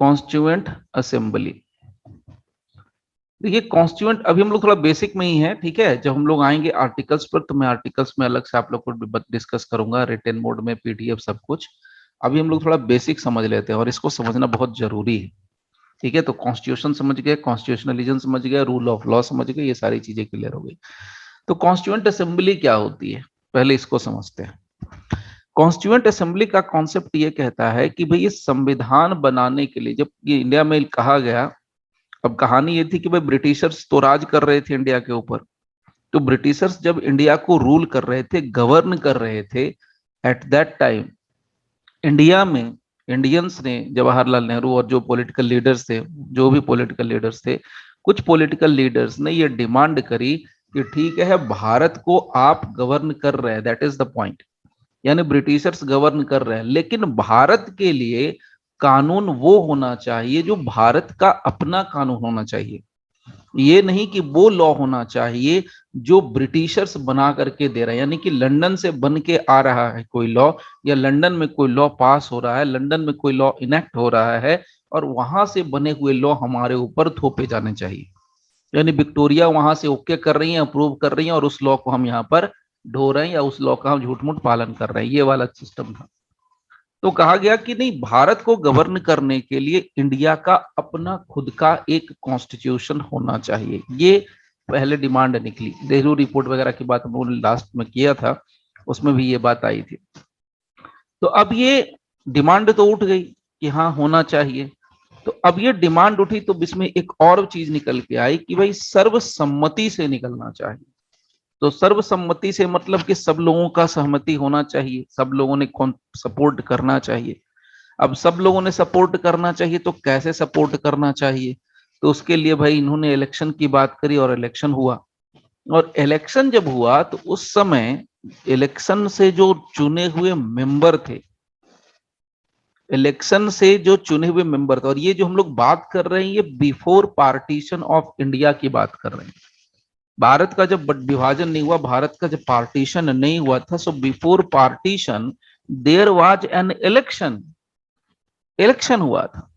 Constituent assembly. देखिए constituent अभी हम लोग थोड़ा बेसिक में ही है, ठीक है। जब हम लोग आएंगे आर्टिकल्स पर तो मैं आर्टिकल्स में अलग से आप लोग को डिस्कस करूंगा, रिटन मोड में, पीडीएफ सब कुछ। अभी हम लोग थोड़ा बेसिक समझ लेते हैं और इसको समझना बहुत जरूरी है, ठीक है। तो कॉन्स्टिट्यूशन समझ गए, कॉन्स्टिट्यूशनलिज्म समझ गए, रूल ऑफ लॉ समझ गए, ये सारी चीजें क्लियर हो गई। तो कॉन्स्टिट्यूएंट असेंबली क्या होती है, पहले इसको समझते हैं। कॉन्स्टिट्यूएंट असेंबली का कॉन्सेप्ट ये कहता है कि भाई ये संविधान बनाने के लिए, जब ये इंडिया में कहा गया, अब कहानी ये थी कि भाई ब्रिटिशर्स तो राज कर रहे थे इंडिया के ऊपर। तो ब्रिटिशर्स जब इंडिया को रूल कर रहे थे, गवर्न कर रहे थे, एट दैट टाइम इंडिया में इंडियंस ने, जवाहरलाल नेहरू और जो पॉलिटिकल लीडर्स थे, जो भी पॉलिटिकल लीडर्स थे, कुछ पॉलिटिकल लीडर्स ने ये डिमांड करी कि ठीक है भारत को आप गवर्न कर रहे हैं, दैट इज द पॉइंट। यानी ब्रिटिशर्स गवर्न कर रहे हैं, लेकिन भारत के लिए कानून वो होना चाहिए जो भारत का अपना कानून होना चाहिए। ये नहीं कि वो लॉ होना चाहिए जो ब्रिटिशर्स बना करके दे रहे हैं, यानी कि लंदन से बन के आ रहा है कोई लॉ, या लंदन में कोई लॉ पास हो रहा है, लंदन में कोई लॉ इनेक्ट हो रहा है, और वहां से बने हुए लॉ हमारे ऊपर थोपे जाने चाहिए। यानी विक्टोरिया वहां से ओके कर रही है, अप्रूव कर रही है, और उस लॉ को हम यहाँ पर ढो रहे हैं, या उस लॉ का हम झूठ मूठ पालन कर रहे हैं, ये वाला सिस्टम था। तो कहा गया कि नहीं, भारत को गवर्न करने के लिए इंडिया का अपना खुद का एक कॉन्स्टिट्यूशन होना चाहिए। ये पहले डिमांड निकली। नेहरू रिपोर्ट वगैरह की बात हम लोगों ने लास्ट में किया था, उसमें भी ये बात आई थी। तो अब ये डिमांड तो उठ गई कि हाँ होना चाहिए। तो अब ये डिमांड उठी तो इसमें एक और चीज निकल के आई कि भाई सर्वसम्मति से निकलना चाहिए। तो सर्वसम्मति से मतलब कि सब लोगों का सहमति होना चाहिए, सब लोगों ने सपोर्ट करना चाहिए। अब सब लोगों ने सपोर्ट करना चाहिए तो कैसे सपोर्ट करना चाहिए, तो उसके लिए भाई इन्होंने इलेक्शन की बात करी और इलेक्शन हुआ। और इलेक्शन जब हुआ तो उस समय इलेक्शन से जो चुने हुए मेंबर थे, इलेक्शन से जो चुने हुए मेंबर थे, और ये जो हम लोग बात कर रहे हैं ये बिफोर पार्टीशन ऑफ इंडिया की बात कर रहे हैं। भारत का जब विभाजन नहीं हुआ, भारत का जब पार्टीशन नहीं हुआ था, so before partition there was an election, election हुआ था।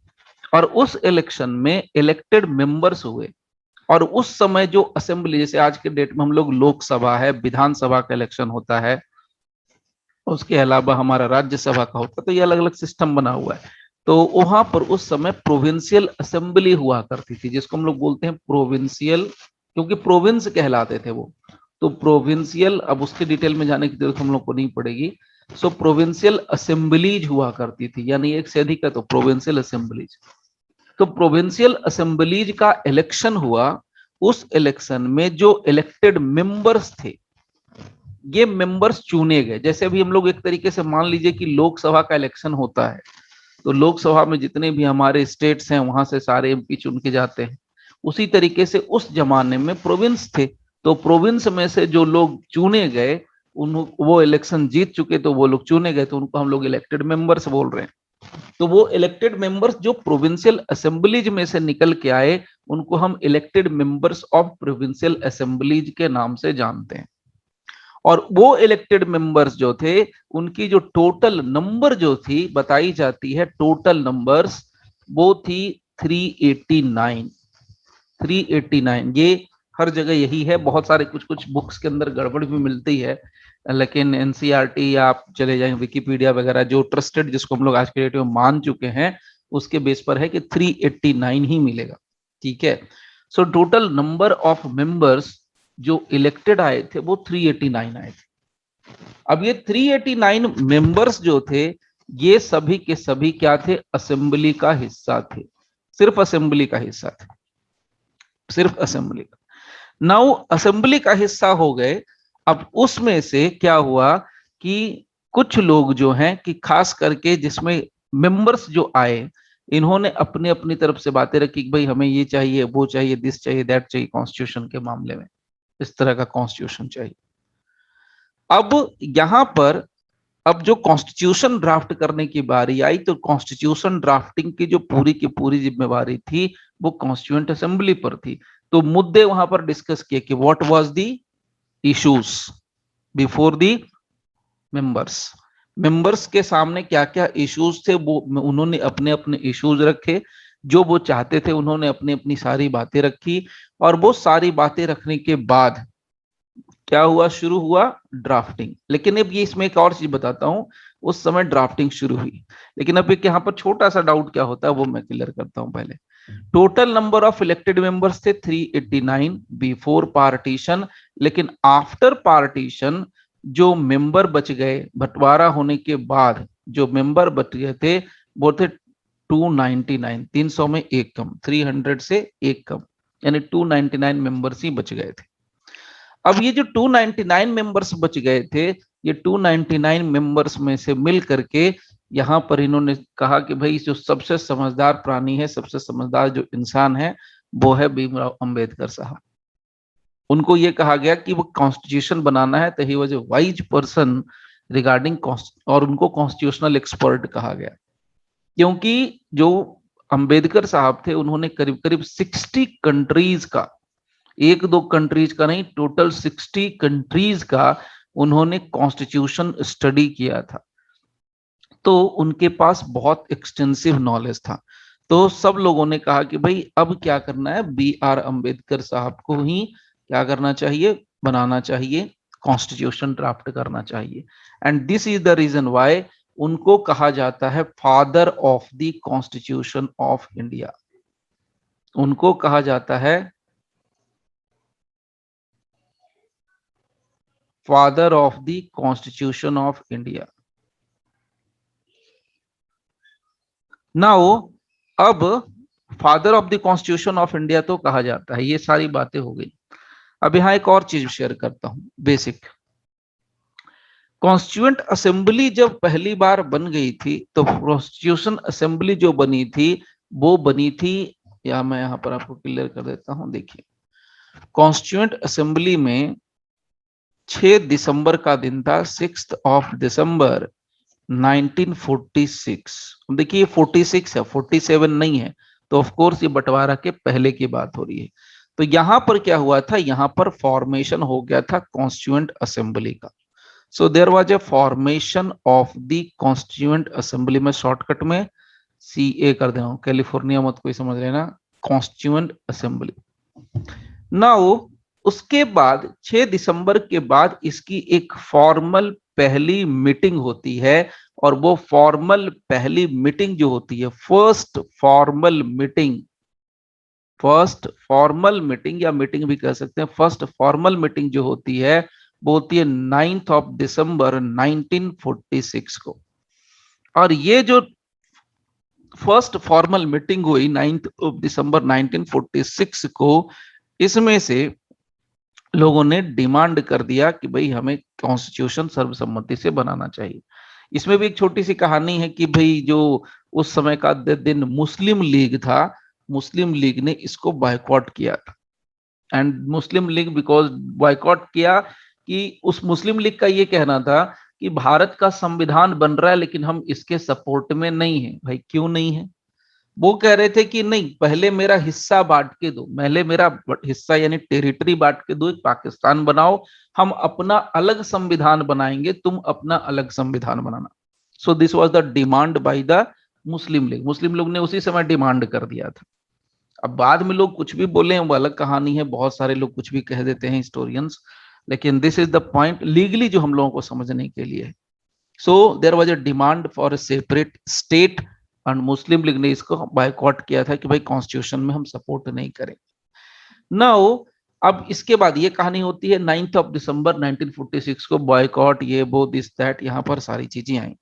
और उस इलेक्शन में इलेक्टेड मेंबर्स हुए। और उस समय जो असेंबली, जैसे आज के डेट में हम लोग लोकसभा है, विधानसभा का इलेक्शन होता है, उसके अलावा हमारा राज्यसभा का होता है, तो ये अलग अलग सिस्टम बना हुआ है। तो वहां पर उस समय प्रोविंशियल असेंबली हुआ करती थी, जिसको हम लोग बोलते हैं प्रोविंशियल, क्योंकि प्रोविंस कहलाते थे वो। तो प्रोविंशियल, अब उसके डिटेल में जाने की जरूरत हम लोग को नहीं पड़ेगी। सो प्रोविंशियल असेंबलीज हुआ करती थी, यानी एक से अधिक है तो प्रोविंशियल असेंबलीज। तो प्रोविंशियल असेंबलीज का इलेक्शन हुआ। उस इलेक्शन में जो इलेक्टेड मेंबर्स थे, ये मेंबर्स चुने गए। जैसे अभी हम लोग एक तरीके से मान लीजिए कि लोकसभा का इलेक्शन होता है, तो लोकसभा में जितने भी हमारे स्टेट्स हैं वहां से सारे एमपी चुन के जाते हैं। उसी तरीके से उस जमाने में प्रोविंस थे, तो प्रोविंस में से जो लोग चुने गए, उन वो इलेक्शन जीत चुके, तो वो लोग चुने गए, तो उनको हम लोग इलेक्टेड मेंबर्स बोल रहे हैं। तो वो इलेक्टेड मेंबर्स जो प्रोविंशियल असेंबलीज में से निकल के आए, उनको हम elected members of provincial assemblies के नाम से जानते हैं। और वो इलेक्टेड मेंबर्स जो थे, उनकी जो टोटल नंबर जो थी बताई जाती है, टोटल नंबर्स वो थी 389। 389 ये हर जगह यही है। बहुत सारे कुछ कुछ बुक्स के अंदर गड़बड़ भी मिलती है, लेकिन एनसीईआरटी या आप चले जाएं विकिपीडिया वगैरह, जो ट्रस्टेड, जिसको हम लोग आज के डेट में मान चुके हैं, उसके बेस पर है कि 389 ही मिलेगा, ठीक है। So total number of members जो इलेक्टेड आए थे वो 389 आए थे। अब ये 389 मेंबर्स जो थे, ये सभी के सभी क्या थे, असेंबली का हिस्सा थे, सिर्फ असेंबली का हिस्सा थे, सिर्फ असेंबली का। नाउ असेंबली का हिस्सा हो गए। अब उसमें से क्या हुआ कि कुछ लोग जो हैं, कि खास करके जिसमें मेंबर्स जो आए, इन्होंने अपने अपनी तरफ से बातें रखी कि भाई हमें ये चाहिए, वो चाहिए, दिस चाहिए, दैट चाहिए, कॉन्स्टिट्यूशन के मामले में इस तरह का कॉन्स्टिट्यूशन चाहिए। अब यहां पर, अब जो कॉन्स्टिट्यूशन ड्राफ्ट करने की बारी आई, तो कॉन्स्टिट्यूशन ड्राफ्टिंग की जो पूरी की पूरी जिम्मेवारी थी वो कॉन्स्टिट्यूएंट असेंबली पर थी। तो मुद्दे वहां पर डिस्कस किए कि what was the issues before the members. Members के सामने क्या क्या इश्यूज थे वो उन्होंने अपने अपने इश्यूज रखे, जो वो चाहते थे उन्होंने अपनी अपनी सारी बातें रखी। और वो सारी बातें रखने के बाद क्या हुआ, शुरू हुआ ड्राफ्टिंग। लेकिन अब ये इसमें एक और चीज बताता हूं, उस समय ड्राफ्टिंग शुरू हुई, लेकिन अब एक यहाँ पर छोटा सा डाउट क्या होता है वो मैं क्लियर करता हूं पहले। Total number of elected members थे 389 बिफोर पार्टीशन, लेकिन आफ्टर पार्टीशन जो मेंबर बच गए, बंटवारा होने के बाद जो मेंबर बच गए थे वो थे 299, 300 में एक कम, 300 से एक कम, यानी 299 मेंबर्स ही बच गए थे। अब ये जो 299 मेंबर्स बच गए थे, ये 299 मेंबर्स में से मिल करके यहां पर इन्होंने कहा कि भाई जो सबसे समझदार प्राणी है, सबसे समझदार जो इंसान है वो है भीमराव अंबेडकर साहब। उनको ये कहा गया कि वो कॉन्स्टिट्यूशन बनाना है, तो he was a wise person regarding, और उनको कॉन्स्टिट्यूशनल एक्सपर्ट कहा गया, क्योंकि जो अंबेडकर साहब थे उन्होंने करीब करीब 60 कंट्रीज का, एक दो कंट्रीज का नहीं, टोटल 60 कंट्रीज का उन्होंने कॉन्स्टिट्यूशन स्टडी किया था। तो उनके पास बहुत एक्सटेंसिव नॉलेज था। तो सब लोगों ने कहा कि भाई अब क्या करना है, B.R. अंबेडकर साहब को ही क्या करना चाहिए, बनाना चाहिए, कॉन्स्टिट्यूशन ड्राफ्ट करना चाहिए। And this is the reason why उनको कहा जाता है father of the constitution of India. उनको कहा जाता है father of the constitution of India. Now अब father of the constitution of India तो कहा जाता है, ये सारी बातें हो गई। अब यहां एक और चीज शेयर करता हूं, बेसिक। कॉन्स्टिट्यूएंट असेंबली जब पहली बार बन गई थी, तो कॉन्स्टिट्यूशन असेंबली जो बनी थी वो बनी थी, या मैं यहां पर आपको क्लियर कर देता हूं, देखिए कॉन्स्टिट्यूएंट असेंबली में 6 दिसंबर का दिन था, 6 दिसंबर 1946। देखिए 46 है, 47 नहीं है, तो ऑफ कोर्स ये बंटवारा के पहले की बात हो रही है। तो यहां पर क्या हुआ था, यहां पर फॉर्मेशन हो गया था कॉन्स्टिट्यूएंट असेंबली का। So there was a formation of the constituent assembly, में शॉर्टकट में CA कर दे रहा हूं, कैलिफोर्निया मत कोई समझ लेना, कॉन्स्टिट्यूएंट असेंबली। नाउ उसके बाद 6 दिसंबर के बाद इसकी एक फॉर्मल पहली मीटिंग होती है, और वो फॉर्मल पहली मीटिंग जो होती है, फर्स्ट फॉर्मल मीटिंग या मीटिंग भी कह सकते हैं, फर्स्ट फॉर्मल मीटिंग जो होती है वो होती है 9 दिसंबर 1946 को। और ये जो फर्स्ट फॉर्मल मीटिंग हुई 9 दिसंबर 1946 को, इसमें से लोगों ने डिमांड कर दिया कि भाई हमें कॉन्स्टिट्यूशन सर्वसम्मति से बनाना चाहिए। इसमें भी एक छोटी सी कहानी है कि भाई जो उस समय का दिन मुस्लिम लीग था, मुस्लिम लीग ने इसको बायकॉट किया था। And Muslim league because boycott किया कि उस मुस्लिम लीग का ये कहना था कि भारत का संविधान बन रहा है लेकिन हम इसके सपोर्ट में नहीं है। भाई क्यों नहीं है? वो कह रहे थे कि नहीं, पहले मेरा हिस्सा बांट के दो, पहले मेरा हिस्सा यानी टेरिटरी बांट के दो, एक पाकिस्तान बनाओ, हम अपना अलग संविधान बनाएंगे, तुम अपना अलग संविधान बनाना। So this was the demand by the Muslim League. मुस्लिम लोग ने उसी समय डिमांड कर दिया था। अब बाद में लोग कुछ भी बोले, वो अलग कहानी है, बहुत सारे लोग कुछ भी कह देते हैं हिस्टोरियंस, लेकिन this is the point legally जो हम लोगों को समझने के लिए। So there was a demand for a separate state, and Muslim League ने इसको बायकॉट किया था कि भाई कॉन्स्टिट्यूशन में हम सपोर्ट नहीं करेंगे। नाउ अब इसके बाद ये कहानी होती है 9 दिसंबर 1946 को, बॉयकॉट, ये वो दिस दैट, यहां पर सारी चीजें आई।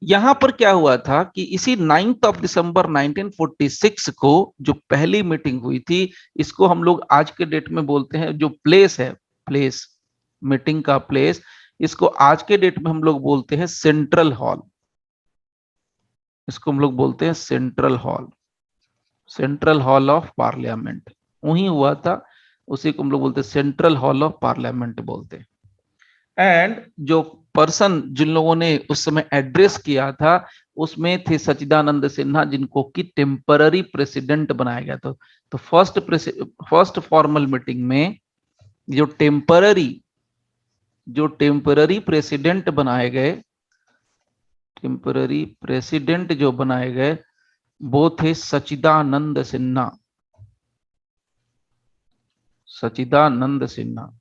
यहां पर क्या हुआ था कि इसी 9 दिसंबर 1946 को जो पहली मीटिंग हुई थी, इसको हम लोग आज के डेट में बोलते हैं, जो प्लेस है, प्लेस, मीटिंग का प्लेस, इसको आज के डेट में हम लोग बोलते हैं सेंट्रल हॉल। इसको हम लोग बोलते हैं central hall, central hall of parliament, वही हुआ था, उसी को हम लोग बोलते हैं सेंट्रल हॉल ऑफ पार्लियामेंट बोलते हैं। एंड जो पर्सन जिन लोगों ने उस समय एड्रेस किया था, उसमें थे सच्चिदानंद सिन्हा, जिनको कि टेम्पररी प्रेसिडेंट बनाया गया था। तो फर्स्ट फॉर्मल मीटिंग में जो टेम्पररी जो टेम्पररी प्रेसिडेंट बनाए गए, टेम्पररी प्रेसिडेंट जो बनाए गए वो थे सच्चिदानंद सिन्हा, सच्चिदानंद सिन्हा।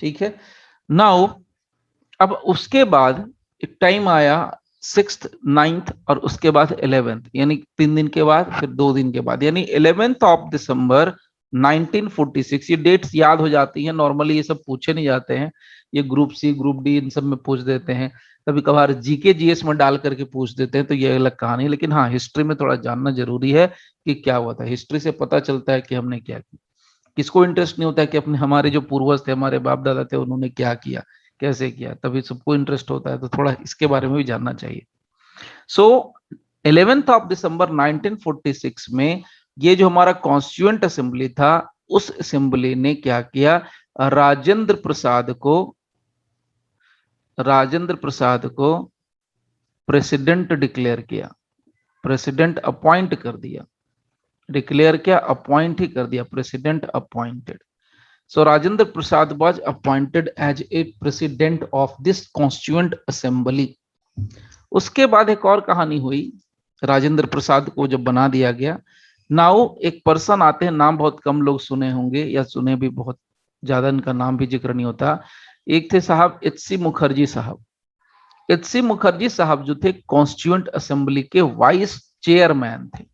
ठीक है। नाउ अब उसके बाद एक टाइम आया, सिक्स्थ, नाइन्थ और उसके बाद 11th, यानी 3 दिन के बाद, फिर 2 दिन के बाद, यानी 11 दिसंबर 1946। ये डेट्स याद हो जाती हैं नॉर्मली, ये सब पूछे नहीं जाते हैं, ये ग्रुप सी ग्रुप डी इन सब में पूछ देते हैं, कभी कभार जीके जीएस में डाल करके पूछ देते हैं, तो ये अलग कहानी है। लेकिन हाँ, हिस्ट्री में थोड़ा जानना जरूरी है कि क्या हुआ था, हिस्ट्री से पता चलता है कि हमने क्या किया। किसको इंटरेस्ट नहीं होता है कि अपने हमारे जो पूर्वज थे, हमारे बाप दादा थे, उन्होंने क्या किया, कैसे किया, तभी सबको इंटरेस्ट होता है, तो थोड़ा इसके बारे में भी जानना चाहिए। सो 11 दिसंबर 1946 में ये जो हमारा कॉन्स्टिट्यूएंट असेंबली था, उस असेंबली ने क्या किया, राजेंद्र प्रसाद को, राजेंद्र प्रसाद को प्रेसिडेंट डिक्लेयर किया, प्रेसिडेंट अपॉइंट कर दिया, डिक्लेयर क्या, अपॉइंट ही कर दिया, president appointed. So Rajendra Prasad was appointed as a president of this constituent assembly. उसके बाद एक और कहानी हुई, राजेंद्र प्रसाद को जब बना दिया गया, नाउ एक पर्सन आते हैं, नाम बहुत कम लोग सुने होंगे या सुने भी बहुत ज्यादा, इनका नाम भी जिक्र नहीं होता। एक थे साहब एच.सी. मुखर्जी साहब। एच.सी. मुखर्जी साहब जो थे कॉन्स्टिट्यूएंट असेंबली के वाइस चेयरमैन थे।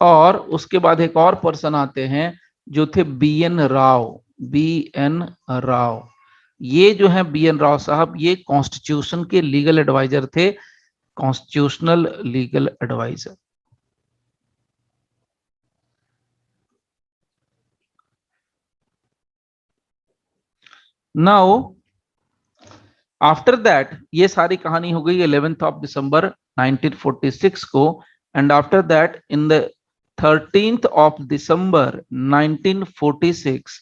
और उसके बाद एक और पर्सन आते हैं जो थे बी.एन. राव, बी.एन. राव। ये जो है बी.एन. राव साहब, ये कॉन्स्टिट्यूशन के लीगल एडवाइजर थे, constitutional legal adviser. Now after that, ये सारी कहानी हो गई 11 दिसंबर 1946 को, and after that in the 13 दिसंबर 1946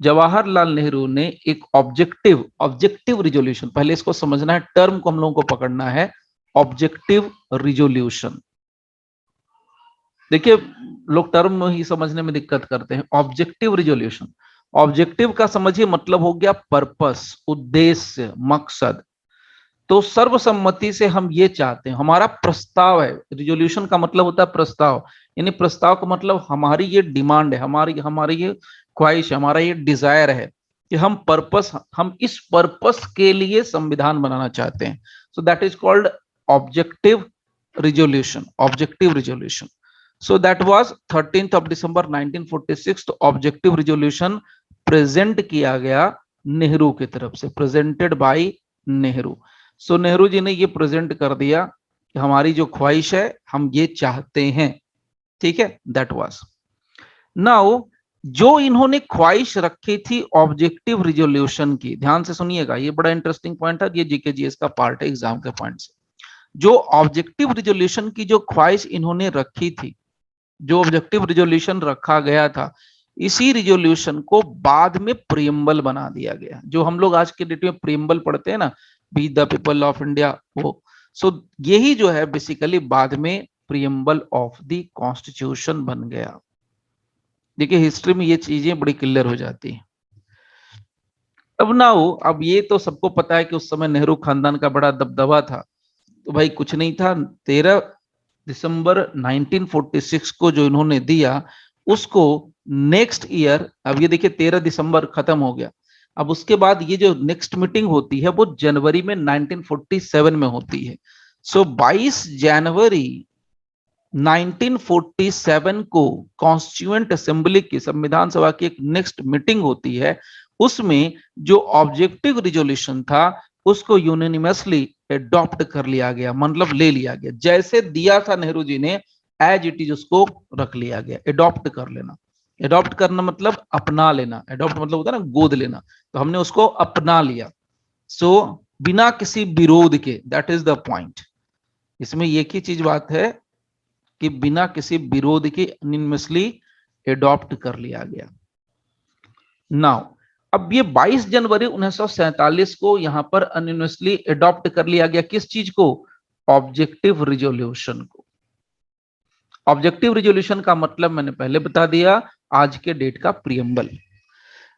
जवाहरलाल नेहरू ने एक ऑब्जेक्टिव, ऑब्जेक्टिव रिजोल्यूशन, पहले इसको समझना है, टर्म को हम लोगों को पकड़ना है, ऑब्जेक्टिव रिजोल्यूशन। देखिए, लोग टर्म ही समझने में दिक्कत करते हैं। ऑब्जेक्टिव रिजोल्यूशन, ऑब्जेक्टिव का समझिए मतलब हो गया पर्पस, उद्देश्य, मकसद। तो सर्वसम्मति से हम ये चाहते हैं, हमारा प्रस्ताव है, रिजोल्यूशन का मतलब होता है प्रस्ताव, यानी प्रस्ताव का मतलब हमारी ये डिमांड है, हमारी हमारी ये ख्वाहिश है, हमारा ये डिजायर है कि हम पर्पस, हम इस पर्पस के लिए संविधान बनाना चाहते हैं। So that is called objective resolution, objective resolution. So that was 13 दिसंबर 1946। तो ऑब्जेक्टिव रिजोल्यूशन प्रेजेंट किया गया नेहरू की तरफ से, प्रेजेंटेड बाय नेहरू। सो नेहरू जी ने ये प्रेजेंट कर दिया कि हमारी जो ख्वाहिश है, हम ये चाहते हैं। ठीक है, दैट वाज। नाउ जो इन्होंने ख्वाहिश रखी थी ऑब्जेक्टिव रिजोल्यूशन की, ध्यान से सुनिएगा, ये बड़ा इंटरेस्टिंग पॉइंट है, ये जीके जीएस का पार्ट है एग्जाम के पॉइंट से। जो ऑब्जेक्टिव रिजोल्यूशन की जो ख्वाहिश इन्होंने रखी थी, जो ऑब्जेक्टिव रिजोल्यूशन रखा गया था, इसी रिजोल्यूशन को बाद में प्रियम्बल बना दिया गया, जो हम लोग आज के डेट में प्रियम्बल पढ़ते हैं ना, B the people of India, वो। सो यही जो है बेसिकली बाद में प्रियम्बल ऑफ द कॉन्स्टिट्यूशन बन गया। देखिए, हिस्ट्री में ये चीजें बड़ी क्लियर हो जाती हैं। अब नाउ, अब ये तो सबको पता है कि उस समय नेहरू खानदान का बड़ा दबदबा था, तो भाई कुछ नहीं था। 13 दिसंबर 1946 को जो इन्होंने दिया, उसको नेक्स्ट ईयर, अब ये देखिए 13 दिसंबर खत्म हो गया, अब उसके बाद ये जो नेक्स्ट मीटिंग होती है वो जनवरी में 1947 में होती है। सो 22 जनवरी 1947 को कॉन्स्टिट्यूएंट असेंबली की, संविधान सभा की एक नेक्स्ट मीटिंग होती है। उसमें जो ऑब्जेक्टिव रिजोल्यूशन था उसको यूनिनिमसली एडॉप्ट कर लिया गया, मतलब ले लिया गया, जैसे दिया था नेहरू जी ने एज इट इज उसको रख लिया गया। एडॉप्ट कर लेना, एडॉप्ट करना मतलब अपना लेना, एडॉप्ट मतलब होता है ना गोद लेना, तो हमने उसको अपना लिया। सो बिना किसी विरोध के, दैट इज द पॉइंट। इसमें एक ही चीज बात है कि बिना किसी विरोध के यूनिनिमसली एडॉप्ट कर लिया गया। नाउ अब ये 22 जनवरी 1947 को यहां पर अनयूनिवर्सली एडॉप्ट कर लिया गया, किस चीज को, ऑब्जेक्टिव रिजोल्यूशन को। ऑब्जेक्टिव रिजोल्यूशन का मतलब मैंने पहले बता दिया, आज के डेट का प्रियम्बल।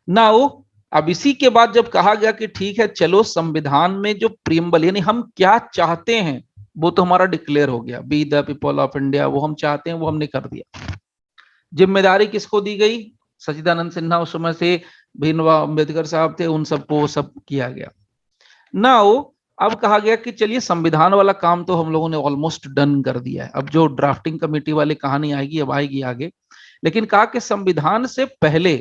नाउ अब इसी के बाद जब कहा गया कि ठीक है चलो संविधान में जो प्रियम्बल यानी हम क्या चाहते हैं वो तो हमारा डिक्लेयर हो गया, B the people of India, वो हम चाहते हैं वो हमने कर दिया। जिम्मेदारी किसको दी गई? सच्चिदानंद सिन्हा उस समय से, भीमराव अम्बेडकर साहब थे, उन सबको सब किया गया। नाउ अब कहा गया कि चलिए संविधान वाला काम तो हम लोगों ने ऑलमोस्ट डन कर दिया है, अब जो ड्राफ्टिंग कमेटी वाली कहानी आएगी अब आएगी आगे। लेकिन कहा कि संविधान से पहले,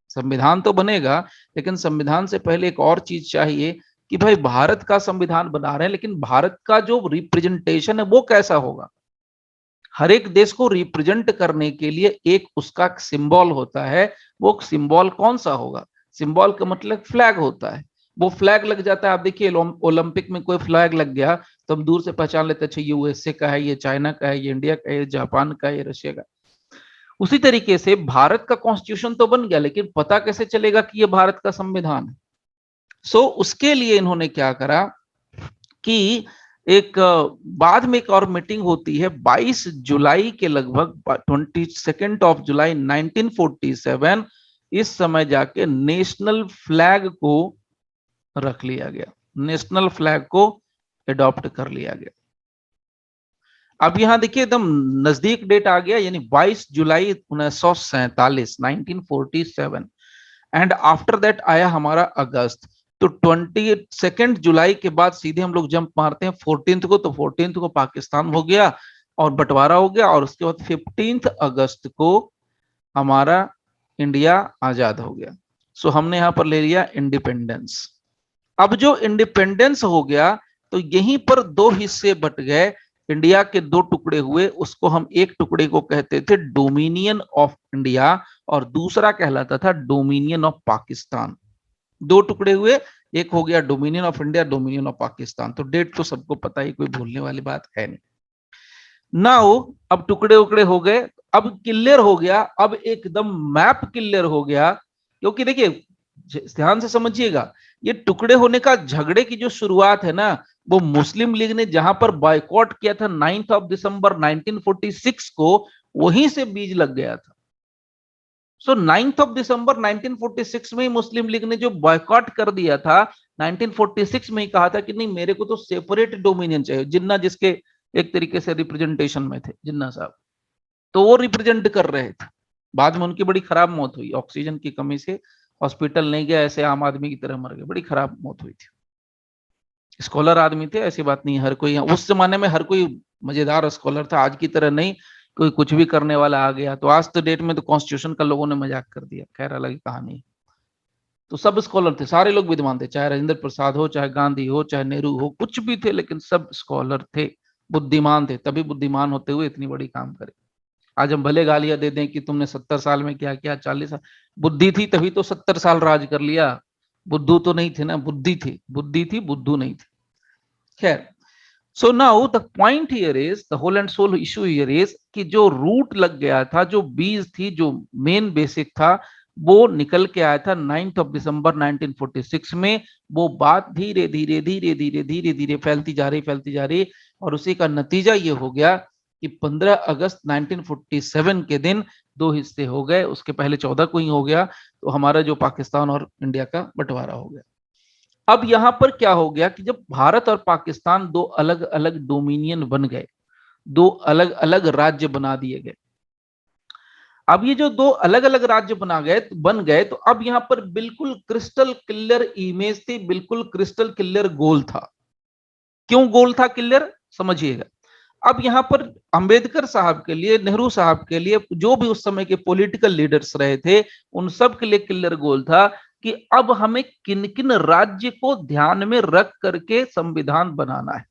संविधान तो बनेगा लेकिन संविधान से पहले एक और चीज चाहिए कि भाई भारत का संविधान बना रहे हैं लेकिन भारत का जो रिप्रेजेंटेशन है वो कैसा होगा। हर एक देश को रिप्रेजेंट करने के लिए एक उसका सिंबल होता है, वो सिंबल कौन सा होगा? सिंबल का मतलब फ्लैग होता है, वो फ्लैग लग जाता है। आप देखिए ओलंपिक में कोई फ्लैग लग गया तो हम दूर से पहचान लेते हैं, अच्छा ये यूएसए का है, ये चाइना का है, ये इंडिया का है, ये जापान का है, ये रशिया का। उसी तरीके से भारत का कॉन्स्टिट्यूशन तो बन गया लेकिन पता कैसे चलेगा कि ये भारत का संविधान है? सो उसके लिए इन्होंने क्या करा कि एक बाद में एक और मीटिंग होती है 22 जुलाई के लगभग, 22 जुलाई 1947, इस समय जाके नेशनल फ्लैग को रख लिया गया, नेशनल फ्लैग को अडॉप्ट कर लिया गया। अब यहां देखिए एकदम नजदीक डेट आ गया, यानी 22 जुलाई 1947, 1947, एंड आफ्टर दैट आया हमारा अगस्त। तो 22 जुलाई के बाद सीधे हम लोग जंप मारते हैं 14 को, तो 14 को पाकिस्तान हो गया और बंटवारा हो गया, और उसके बाद 15 अगस्त को हमारा इंडिया आजाद हो गया। सो हमने यहां पर ले लिया इंडिपेंडेंस। अब जो इंडिपेंडेंस हो गया तो यहीं पर दो हिस्से बट गए, इंडिया के दो टुकड़े हुए, उसको हम एक टुकड़े को कहते थे डोमिनियन ऑफ इंडिया और दूसरा कहलाता था डोमिनियन ऑफ पाकिस्तान। दो टुकड़े हुए, एक हो गया dominion of India, dominion of Pakistan. तो डेट तो सबको पता ही, कोई भूलने वाली बात है नहीं। नाउ अब टुकड़े उकड़े हो गए, अब क्लियर हो गया, अब एकदम मैप क्लियर हो गया। क्योंकि देखिए ध्यान से समझिएगा, ये टुकड़े होने का झगड़े की जो शुरुआत है ना, वो मुस्लिम लीग ने जहां पर बायकॉट किया था 9 दिसंबर 1946 को, वहीं से बीज लग गया था। सो 9 दिसंबर 1946 में ही मुस्लिम लीग ने जो बॉयकॉट कर दिया था, 1946 में ही कहा था कि नहीं मेरे को तो सेपरेट डोमिनियन चाहिए। जिन्ना जिसके एक तरीके से रिप्रेजेंटेशन में थे, जिन्ना साहब, तो वो रिप्रेजेंट कर रहे थे। बाद में उनकी बड़ी खराब मौत हुई, ऑक्सीजन की कमी से हॉस्पिटल नहीं गया, ऐसे आम आदमी की तरह मर गए, बड़ी खराब मौत हुई थी। स्कॉलर आदमी थे, ऐसी बात नहीं, हर कोई उस जमाने में हर कोई मजेदार स्कॉलर था, आज की तरह नहीं कोई कुछ भी करने वाला आ गया। तो आज तो डेट में तो कॉन्स्टिट्यूशन का लोगों ने मजाक कर दिया, खैर अलग कहानी। तो सब स्कॉलर थे, सारे लोग विद्वान थे, चाहे राजेंद्र प्रसाद हो, चाहे गांधी हो, चाहे नेहरू हो, कुछ भी थे, लेकिन सब स्कॉलर थे, बुद्धिमान थे, तभी बुद्धिमान होते हुए इतनी बड़ी काम करे। आज हम भले गालियां दे दें कि तुमने 70 साल में क्या किया, 40 साल, बुद्धि थी तभी तो 70 साल राज कर लिया। बुद्धू तो नहीं थे ना, बुद्धि थी, बुद्धि थी, बुद्धू नहीं थी। खैर, so now the point here is, the whole and sole issue here is कि जो रूट लग गया था, जो बीज थी, जो मेन बेसिक था, वो निकल के आया था 9 दिसंबर 1946 में। वो बात धीरे धीरे धीरे धीरे धीरे धीरे फैलती जा रही, फैलती जा रही, और उसी का नतीजा ये हो गया कि 15 अगस्त 1947 के दिन दो हिस्से हो गए, उसके पहले 14 को ही हो गया, तो हमारा जो पाकिस्तान और इंडिया का बंटवारा हो गया। अब यहां पर क्या हो गया कि जब भारत और पाकिस्तान दो अलग अलग डोमिनियन बन गए, दो अलग अलग राज्य बना दिए गए। अब ये जो दो अलग अलग राज्य बन गए, तो अब यहां पर बिल्कुल क्रिस्टल क्लियर इमेज थी, बिल्कुल क्रिस्टल क्लियर गोल था। क्यों गोल था क्लियर, समझिएगा। अब यहां पर अंबेडकर साहब के लिए, नेहरू साहब के लिए, जो भी उस समय के पॉलिटिकल लीडर्स रहे थे, उन सब के लिए क्लियर गोल था कि अब हमें किन किन राज्य को ध्यान में रख करके संविधान बनाना है।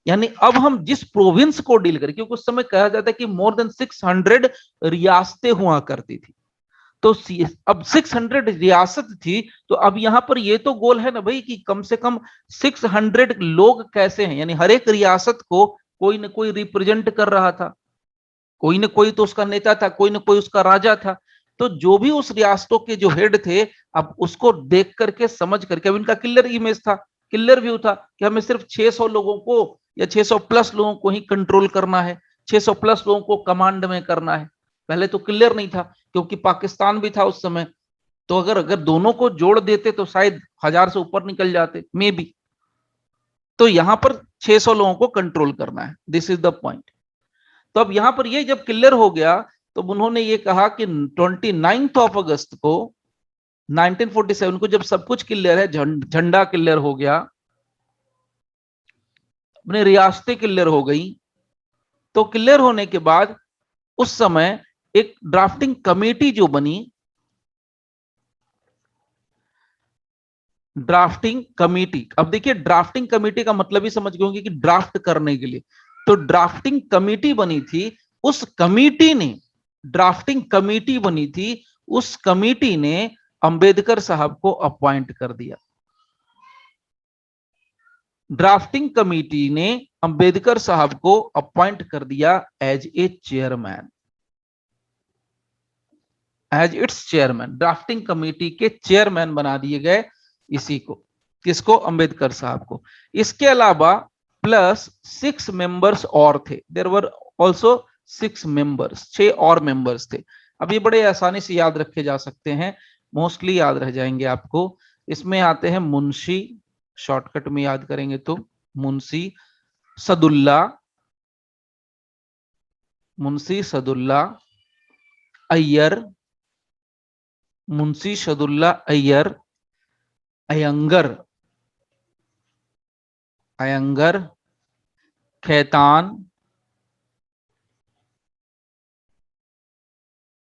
यानी अब हम जिस प्रोविंस को डील करें, क्योंकि उस समय कहा जाता है कि मोर देन 600 रियासतें हुआ करती थी, तो अब 600 रियासत थी, तो अब यहां पर ये तो गोल है ना भाई कि कम से कम 600 लोग कैसे हैं, यानी हर एक रियासत को कोई ना कोई रिप्रेजेंट कर रहा था, कोई ना कोई तो उसका नेता था, कोई ना कोई उसका राजा था। तो जो भी उस रियासतों के जो हेड थे, अब उसको देख करके, समझ करके, अब इनका क्लियर इमेज था, क्लियर व्यू था कि हमें सिर्फ 600 लोगों को या 600 प्लस लोगों को ही कंट्रोल करना है, 600 प्लस लोगों को कमांड में करना है। पहले तो क्लियर नहीं था क्योंकि पाकिस्तान भी था उस समय, तो अगर अगर दोनों को जोड़ देते तो शायद 1000 से ऊपर निकल जाते मे बी। तो यहां पर 600 लोगों को कंट्रोल करना है, दिस इज द पॉइंट। तो अब यहां पर ये जब क्लियर हो गया तो उन्होंने ये कहा कि 29 ऑफ अगस्त को 1947 को जब सब कुछ क्लियर है, झंडा क्लियर हो गया, अपनी रियासतें क्लियर हो गई, तो क्लियर होने के बाद उस समय एक ड्राफ्टिंग कमेटी जो बनी, ड्राफ्टिंग कमेटी। अब देखिए ड्राफ्टिंग कमेटी का मतलब ही समझ गए होंगे कि ड्राफ्ट करने के लिए, तो ड्राफ्टिंग कमेटी बनी थी। उस कमेटी ने, ड्राफ्टिंग कमेटी बनी थी, उस कमेटी ने अंबेडकर साहब को अपॉइंट कर दिया। ड्राफ्टिंग कमेटी ने अंबेडकर साहब को अपॉइंट कर दिया as a chairman, as its chairman. Drafting committee के चेयरमैन बना दिए गए इसी को, किसको, अंबेडकर साहब को। इसके अलावा प्लस 6 मेंबर्स और थे, देयर वर आल्सो 6 मेंबर्स, 6 और मेंबर्स थे। अब ये बड़े आसानी से याद रखे जा सकते हैं, मोस्टली याद रह जाएंगे आपको। इसमें आते हैं मुंशी, शॉर्टकट में याद करेंगे तो मुंशी सदुल्ला, मुंशी सदुल्ला अय्यर, मुंशी सदुल्ला अय्यर, अयंगर, अयंगर, खेतान,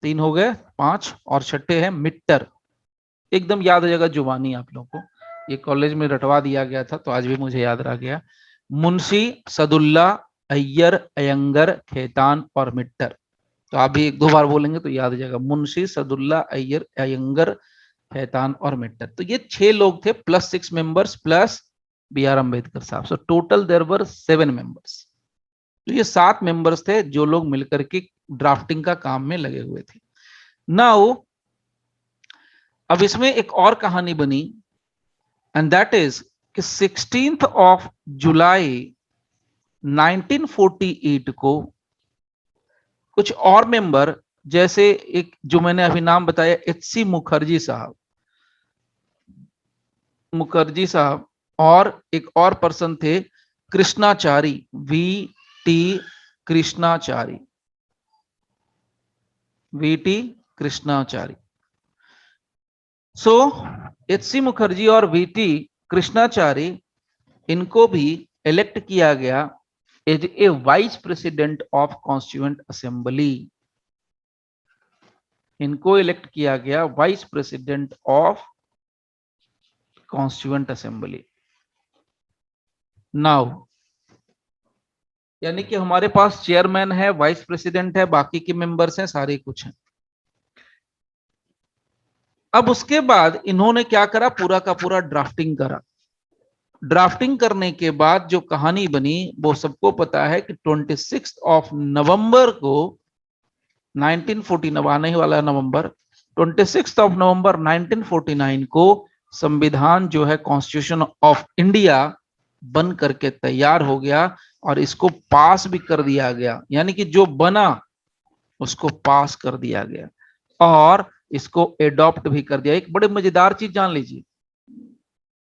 3 हो गए, 5 और छठे हैं मिट्टर। एकदम याद हो जाएगा जुबानी आप लोगों को, ये कॉलेज में रटवा दिया गया था तो आज भी मुझे याद रह गया। मुंशी सदुल्ला अय्यर, अयंगर, खेतान और मिट्टर। तो आप भी 1-2 बार बोलेंगे तो याद हो जाएगा, मुंशी सदुल्ला अय्यर, अयंगर, खेतान और मिट्टर। तो ये 6 लोग थे plus 6 members plus B R Ambedkar साहब। So total there were 7 members. तो ये 7 मेंबर्स थे जो लोग मिलकर के ड्राफ्टिंग का काम में लगे हुए थे। नाउ अब इसमें एक और कहानी बनी, एंड दैट इज कि 16th ऑफ जुलाई 1948 को कुछ और मेंबर, जैसे एक जो मैंने अभी नाम बताया एच.सी. मुखर्जी साहब, मुखर्जी साहब, और एक और पर्सन थे Krishnachari, V T. Krishnachari, V T. Krishnachari. So H C. Mukherjee और वी.टी. कृष्णाचारी, इनको भी इलेक्ट किया गया as a vice president of constituent assembly. इनको इलेक्ट किया गया vice president of constituent assembly. Now यानी कि हमारे पास चेयरमैन है, वाइस प्रेसिडेंट है, बाकी के मेंबर्स हैं, सारे कुछ हैं। अब उसके बाद इन्होंने क्या करा, पूरा का पूरा ड्राफ्टिंग करा। ड्राफ्टिंग करने के बाद जो कहानी बनी वो सबको पता है कि 26 ऑफ नवंबर को 1949 आने वाला नवंबर, 26 ऑफ नवंबर 1949 को संविधान जो है कॉन्स्टिट्यूशन ऑफ इंडिया बन करके तैयार हो गया और इसको पास भी कर दिया गया। यानी कि जो बना उसको पास कर दिया गया और इसको एडॉप्ट भी कर दिया। एक बड़े मजेदार चीज जान लीजिए,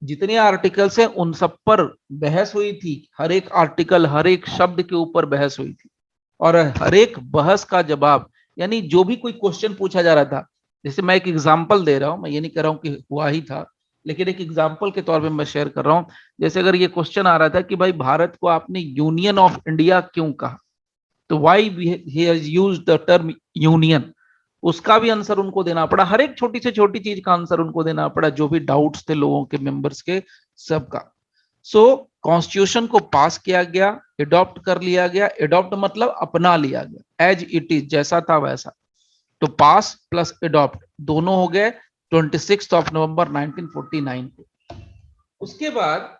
जितने आर्टिकल्स हैं उन सब पर बहस हुई थी, हर एक आर्टिकल, हर एक शब्द के ऊपर बहस हुई थी और हर एक बहस का जवाब, यानी जो भी कोई क्वेश्चन पूछा जा रहा था, जैसे मैं एक एग्जांपल दे रहा हूं, मैं ये नहीं कह रहा हूं कि हुआ ही था, लेकिन एक एग्जांपल के तौर पे मैं शेयर कर रहा हूं। जैसे अगर ये क्वेश्चन आ रहा था कि भाई भारत को आपने यूनियन ऑफ इंडिया क्यों कहा, तो why he has used the term union, उसका भी आंसर उनको देना पड़ा। हर एक छोटी से छोटी चीज का आंसर उनको देना पड़ा, जो भी डाउट्स थे लोगों के, मेंबर्स के, सबका। सो कॉन्स्टिट्यूशन को पास किया गया, एडॉप्ट कर लिया गया, एडॉप्ट मतलब अपना लिया गया, एज इट इज, जैसा था वैसा। तो पास प्लस एडॉप्ट दोनों हो गए 26 ऑफ नवंबर 1949 को। उसके बाद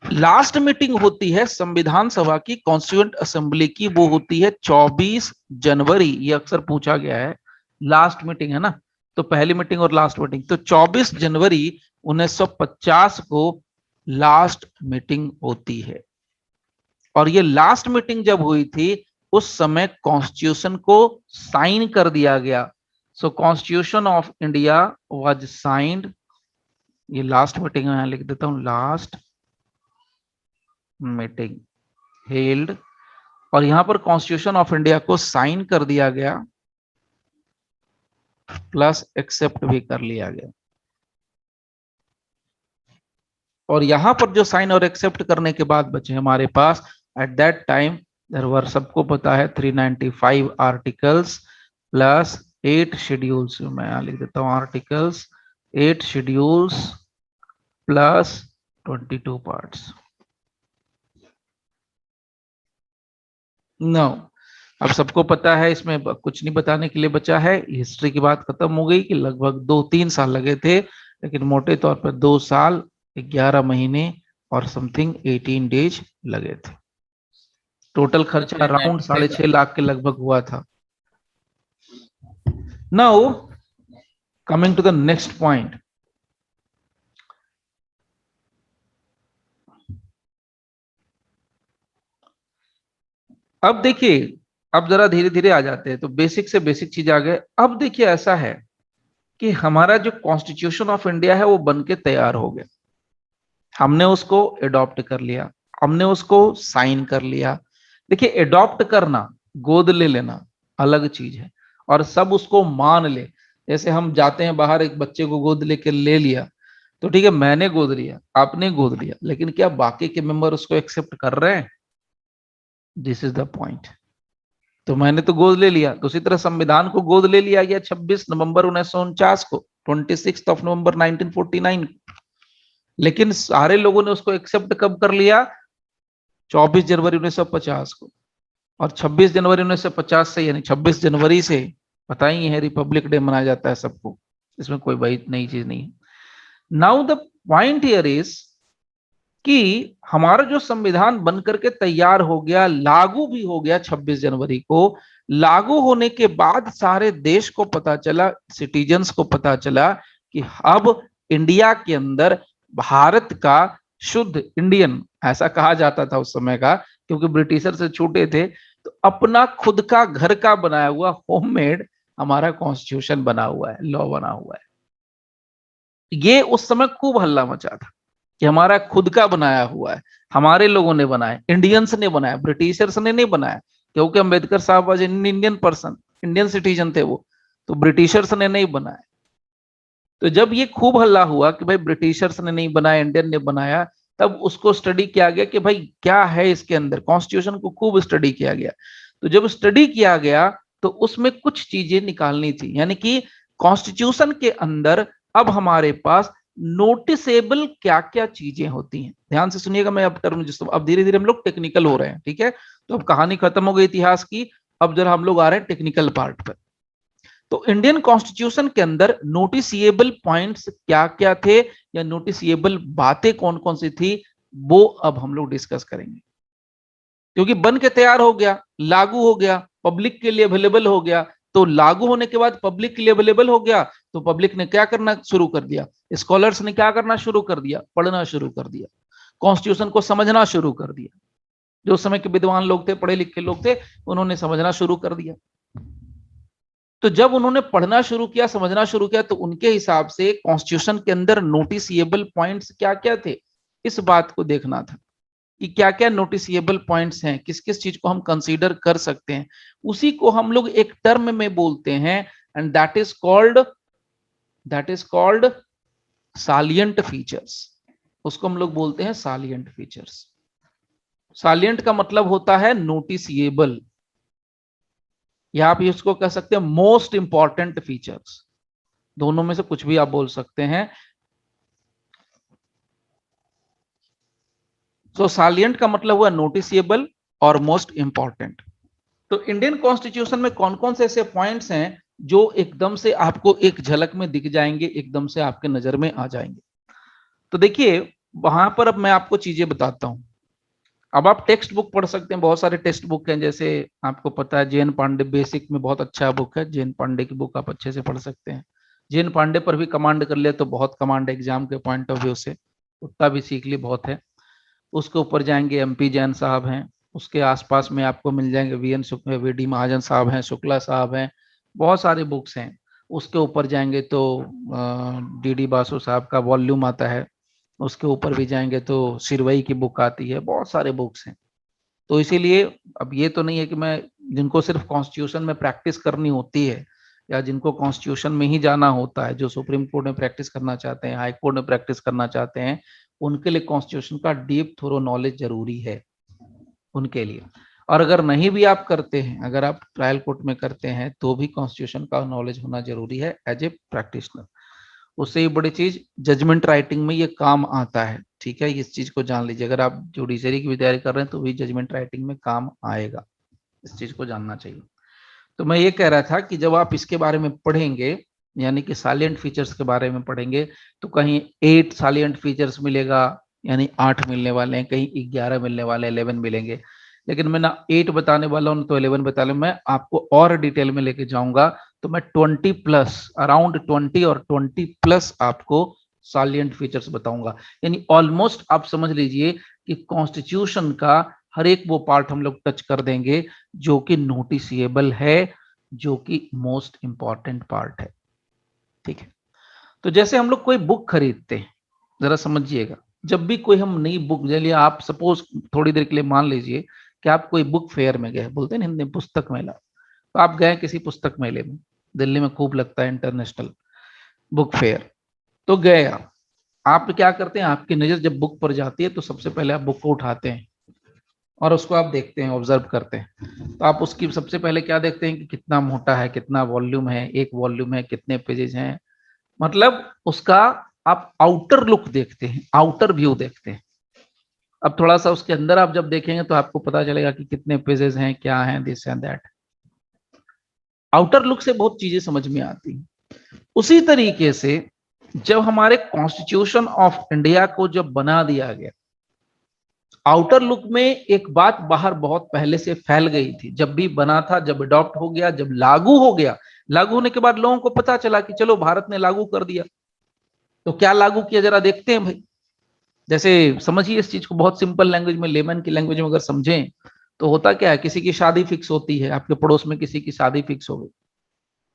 लास्ट मीटिंग होती है संविधान सभा की, कॉन्स्टिट्यूएंट असेंबली की, वो होती है 24 जनवरी। ये अक्सर पूछा गया है, लास्ट मीटिंग है ना, तो पहली मीटिंग और लास्ट मीटिंग, तो 24 जनवरी 1950 को लास्ट मीटिंग होती है। और ये लास्ट मीटिंग जब हुई थी उस समय कॉन्स्टिट्यूशन को साइन कर दिया गया। So constitution of India was signed, ये लास्ट मीटिंग में लिख देता हूं, लास्ट मीटिंग हेल्ड, और यहां पर कॉन्स्टिट्यूशन ऑफ इंडिया को साइन कर दिया गया प्लस एक्सेप्ट भी कर लिया गया। और यहां पर जो साइन और एक्सेप्ट करने के बाद बचे हमारे पास at that time there were, सबको पता है 395 आर्टिकल्स प्लस 8 शेड्यूल्स। मैं यहां लिख देता हूं articles, 8 schedules plus 22 parts. No, अब सबको पता है, इसमें कुछ नहीं बताने के लिए बचा है। हिस्ट्री की बात खत्म हो गई कि लगभग 2-3 साल लगे थे, लेकिन मोटे तौर पर 2 साल 11 महीने और समथिंग 18 डेज लगे थे। टोटल खर्चा अराउंड 6.5 लाख के लगभग हुआ था। Now coming to the next point, अब देखिए, अब जरा धीरे धीरे आ जाते हैं, तो बेसिक से बेसिक चीज आ गए। अब देखिए ऐसा है कि हमारा जो कॉन्स्टिट्यूशन ऑफ इंडिया है वो बन के तैयार हो गया, हमने उसको एडॉप्ट कर लिया, हमने उसको साइन कर लिया। देखिए एडॉप्ट करना, गोद ले लेना अलग चीज है, और सब उसको मान ले। जैसे हम जाते हैं बाहर, एक बच्चे को गोद लेके ले लिया, तो ठीक है मैंने गोद लिया, आपने गोद लिया, लेकिन क्या बाकी के मेंबर उसको एक्सेप्ट कर रहे हैं? This is the point. तो मैंने तो गोद ले लिया, तो उसी तरह संविधान को गोद ले लिया गया 26 नवंबर 1949 को, 26 ऑफ नवंबर 1949 को। लेकिन सारे लोगों ने उसको एक्सेप्ट कब कर लिया? 24 जनवरी 1950 को। और 26 जनवरी 1950 से, यानी 26 जनवरी से, पता ही है रिपब्लिक डे मनाया जाता है सबको, इसमें कोई बड़ी नई चीज नहीं है। Now the point here is कि हमारा जो संविधान बनकर के तैयार हो गया, लागू भी हो गया 26 जनवरी को। लागू होने के बाद सारे देश को पता चला, सिटीजन्स को पता चला कि अब इंडिया के अंदर भारत का शुद्ध इंडियन, ऐसा कहा जाता था उस समय का, क्योंकि ब्रिटिशर से छूटे थे, तो अपना खुद का घर का बनाया हुआ होममेड हमारा कॉन्स्टिट्यूशन बना हुआ है, लॉ बना हुआ है। ये उस समय खूब हल्ला मचा था कि हमारा खुद का बनाया हुआ है, हमारे लोगों ने बनाया, इंडियंस ने बनाया, ब्रिटिशर्स ने नहीं बनाया, क्योंकि अंबेडकर साहब was Indian person, Indian citizen थे वो, तो ब्रिटिशर्स ने नहीं बनाया। तो जब ये खूब हल्ला हुआ कि भाई ब्रिटिशर्स ने नहीं बनाया, इंडियन ने बनाया, तब उसको स्टडी किया गया कि भाई क्या है इसके अंदर, कॉन्स्टिट्यूशन को खूब स्टडी किया गया। तो जब स्टडी किया गया तो उसमें कुछ चीजें निकालनी थी, यानी कि कॉन्स्टिट्यूशन के अंदर अब हमारे पास नोटिसेबल क्या क्या चीजें होती हैं। ध्यान से सुनिएगा, मैं अब टर्म जिस, अब धीरे धीरे हम लोग टेक्निकल हो रहे हैं, ठीक है। तो अब कहानी खत्म हो गई इतिहास की, अब जरा हम लोग आ रहे हैं टेक्निकल पार्ट पर। तो इंडियन कॉन्स्टिट्यूशन के अंदर नोटिसिएबल पॉइंट्स क्या क्या थे, या नोटिसिएबल बातें कौन कौन सी थी, वो अब हम लोग डिस्कस करेंगे। क्योंकि बन के तैयार हो गया, लागू हो गया, पब्लिक के लिए अवेलेबल हो गया, तो लागू होने के बाद पब्लिक के लिए अवेलेबल हो गया, तो पब्लिक ने क्या करना शुरू कर दिया, स्कॉलर्स ने क्या करना शुरू कर दिया, पढ़ना शुरू कर दिया, कॉन्स्टिट्यूशन को समझना शुरू कर दिया। जो समय के विद्वान लोग थे, पढ़े लिखे लोग थे, उन्होंने समझना शुरू कर दिया। तो जब उन्होंने पढ़ना शुरू किया, समझना शुरू किया, तो उनके हिसाब से कॉन्स्टिट्यूशन के अंदर नोटिसिएबल पॉइंट्स क्या क्या थे, इस बात को देखना था कि क्या क्या नोटिसिएबल पॉइंट्स हैं, किस किस चीज को हम कंसीडर कर सकते हैं। उसी को हम लोग एक टर्म में बोलते हैं, and that is called salient features. उसको हम लोग बोलते हैं सालिएंट फीचर्स। सालिएंट का मतलब होता है नोटिसिएबल, या आप इसको कह सकते हैं मोस्ट इंपॉर्टेंट फीचर्स, दोनों में से कुछ भी आप बोल सकते हैं। तो सालिएंट का मतलब हुआ नोटिसिएबल और मोस्ट इंपॉर्टेंट। तो इंडियन कॉन्स्टिट्यूशन में कौन कौन से ऐसे पॉइंट्स हैं जो एकदम से आपको एक झलक में दिख जाएंगे, एकदम से आपके नजर में आ जाएंगे। तो देखिए वहां पर अब मैं आपको चीजें बताता हूं। अब आप टेक्स्ट बुक पढ़ सकते हैं, बहुत सारे टेक्स्ट बुक हैं, जैसे आपको पता है JN पांडे बेसिक में बहुत अच्छा बुक है, JN पांडे की बुक आप अच्छे से पढ़ सकते हैं। JN पांडे पर भी कमांड कर ले तो बहुत कमांड, एग्जाम के पॉइंट ऑफ व्यू से उतना भी सीख लिए बहुत है। उसके ऊपर जाएंगे MP जैन साहब हैं, उसके आसपास में आपको मिल जाएंगे, वी डी महाजन साहब हैं, शुक्ला साहब हैं, बहुत सारे बुक्स हैं। उसके ऊपर जाएंगे तो डी बासु साहब का वॉल्यूम आता है। उसके ऊपर भी जाएंगे तो सिरवई की बुक आती है, बहुत सारे बुक्स हैं। तो इसीलिए अब ये तो नहीं है कि मैं, जिनको सिर्फ कॉन्स्टिट्यूशन में प्रैक्टिस करनी होती है या जिनको कॉन्स्टिट्यूशन में ही जाना होता है, जो सुप्रीम कोर्ट में प्रैक्टिस करना चाहते हैं, हाई कोर्ट में प्रैक्टिस करना चाहते हैं, उनके लिए कॉन्स्टिट्यूशन का डीप थोरो नॉलेज जरूरी है उनके लिए। और अगर नहीं भी आप करते हैं, अगर आप ट्रायल कोर्ट में करते हैं, तो भी कॉन्स्टिट्यूशन का नॉलेज होना जरूरी है एज ए प्रैक्टिशनर। उससे ही बड़ी चीज जजमेंट राइटिंग में ये काम आता है। ठीक है, इस चीज को जान लीजिए। अगर आप जुडिशरी की भी तैयारी कर रहे हैं तो भी जजमेंट राइटिंग में काम आएगा, इस चीज को जानना चाहिए। तो मैं ये कह रहा था कि जब आप इसके बारे में पढ़ेंगे, यानी कि सालिएंट फीचर्स के बारे में पढ़ेंगे, तो कहीं 8 सालिएंट फीचर्स मिलेगा, यानी 8 मिलने वाले हैं, कहीं 11 मिलने वाले, 11 मिलेंगे। लेकिन मैं ना 8 बताने वाला हूं तो 11 बताने, मैं आपको और डिटेल में लेके जाऊंगा। तो मैं 20 प्लस, अराउंड 20 और 20 प्लस आपको सालिएंट फीचर्स बताऊंगा। यानी ऑलमोस्ट आप समझ लीजिए कि कॉन्स्टिट्यूशन का हर एक वो पार्ट हम लोग टच कर देंगे जो कि नोटिसिएबल है, जो कि मोस्ट इंपॉर्टेंट पार्ट है। ठीक है, तो जैसे हम लोग कोई बुक खरीदते हैं, जरा समझिएगा, जब भी कोई हम नई बुक, चलिए आप सपोज थोड़ी देर के लिए मान लीजिए कि आप कोई बुक फेयर में गए, बोलते हैं ना हिंदी में पुस्तक मेला, तो आप गए किसी पुस्तक मेले में, दिल्ली में खूब लगता है इंटरनेशनल बुक फेयर। तो गए आप क्या करते हैं, आपकी नजर जब बुक पर जाती है तो सबसे पहले आप बुक को उठाते हैं और उसको आप देखते हैं, ऑब्जर्व करते हैं। तो आप उसकी सबसे पहले क्या देखते हैं कि कितना मोटा है, कितना वॉल्यूम है, एक वॉल्यूम है, कितने पेजेस हैं, मतलब उसका आप आउटर लुक देखते हैं, आउटर व्यू देखते हैं। अब थोड़ा सा उसके अंदर आप जब देखेंगे तो आपको पता चलेगा कि कितने पेजेस हैं, क्या है, this and that. Outer look से बहुत चीजें समझ में आती हैं। उसी तरीके से जब हमारे कॉन्स्टिट्यूशन ऑफ इंडिया को जब बना दिया गया, आउटर लुक में एक बात बाहर बहुत पहले से फैल गई थी। जब भी बना था, जब अडॉप्ट हो गया, जब लागू हो गया, लागू होने के बाद लोगों को पता चला कि चलो भारत ने लागू कर दिया। तो क्या लागू किया, जरा देखते हैं भाई। जैसे समझिए इस चीज को बहुत सिंपल लैंग्वेज में, लेमन की लैंग्वेज में अगर समझें, तो होता क्या है, किसी की शादी फिक्स होती है, आपके पड़ोस में किसी की शादी फिक्स हो गई।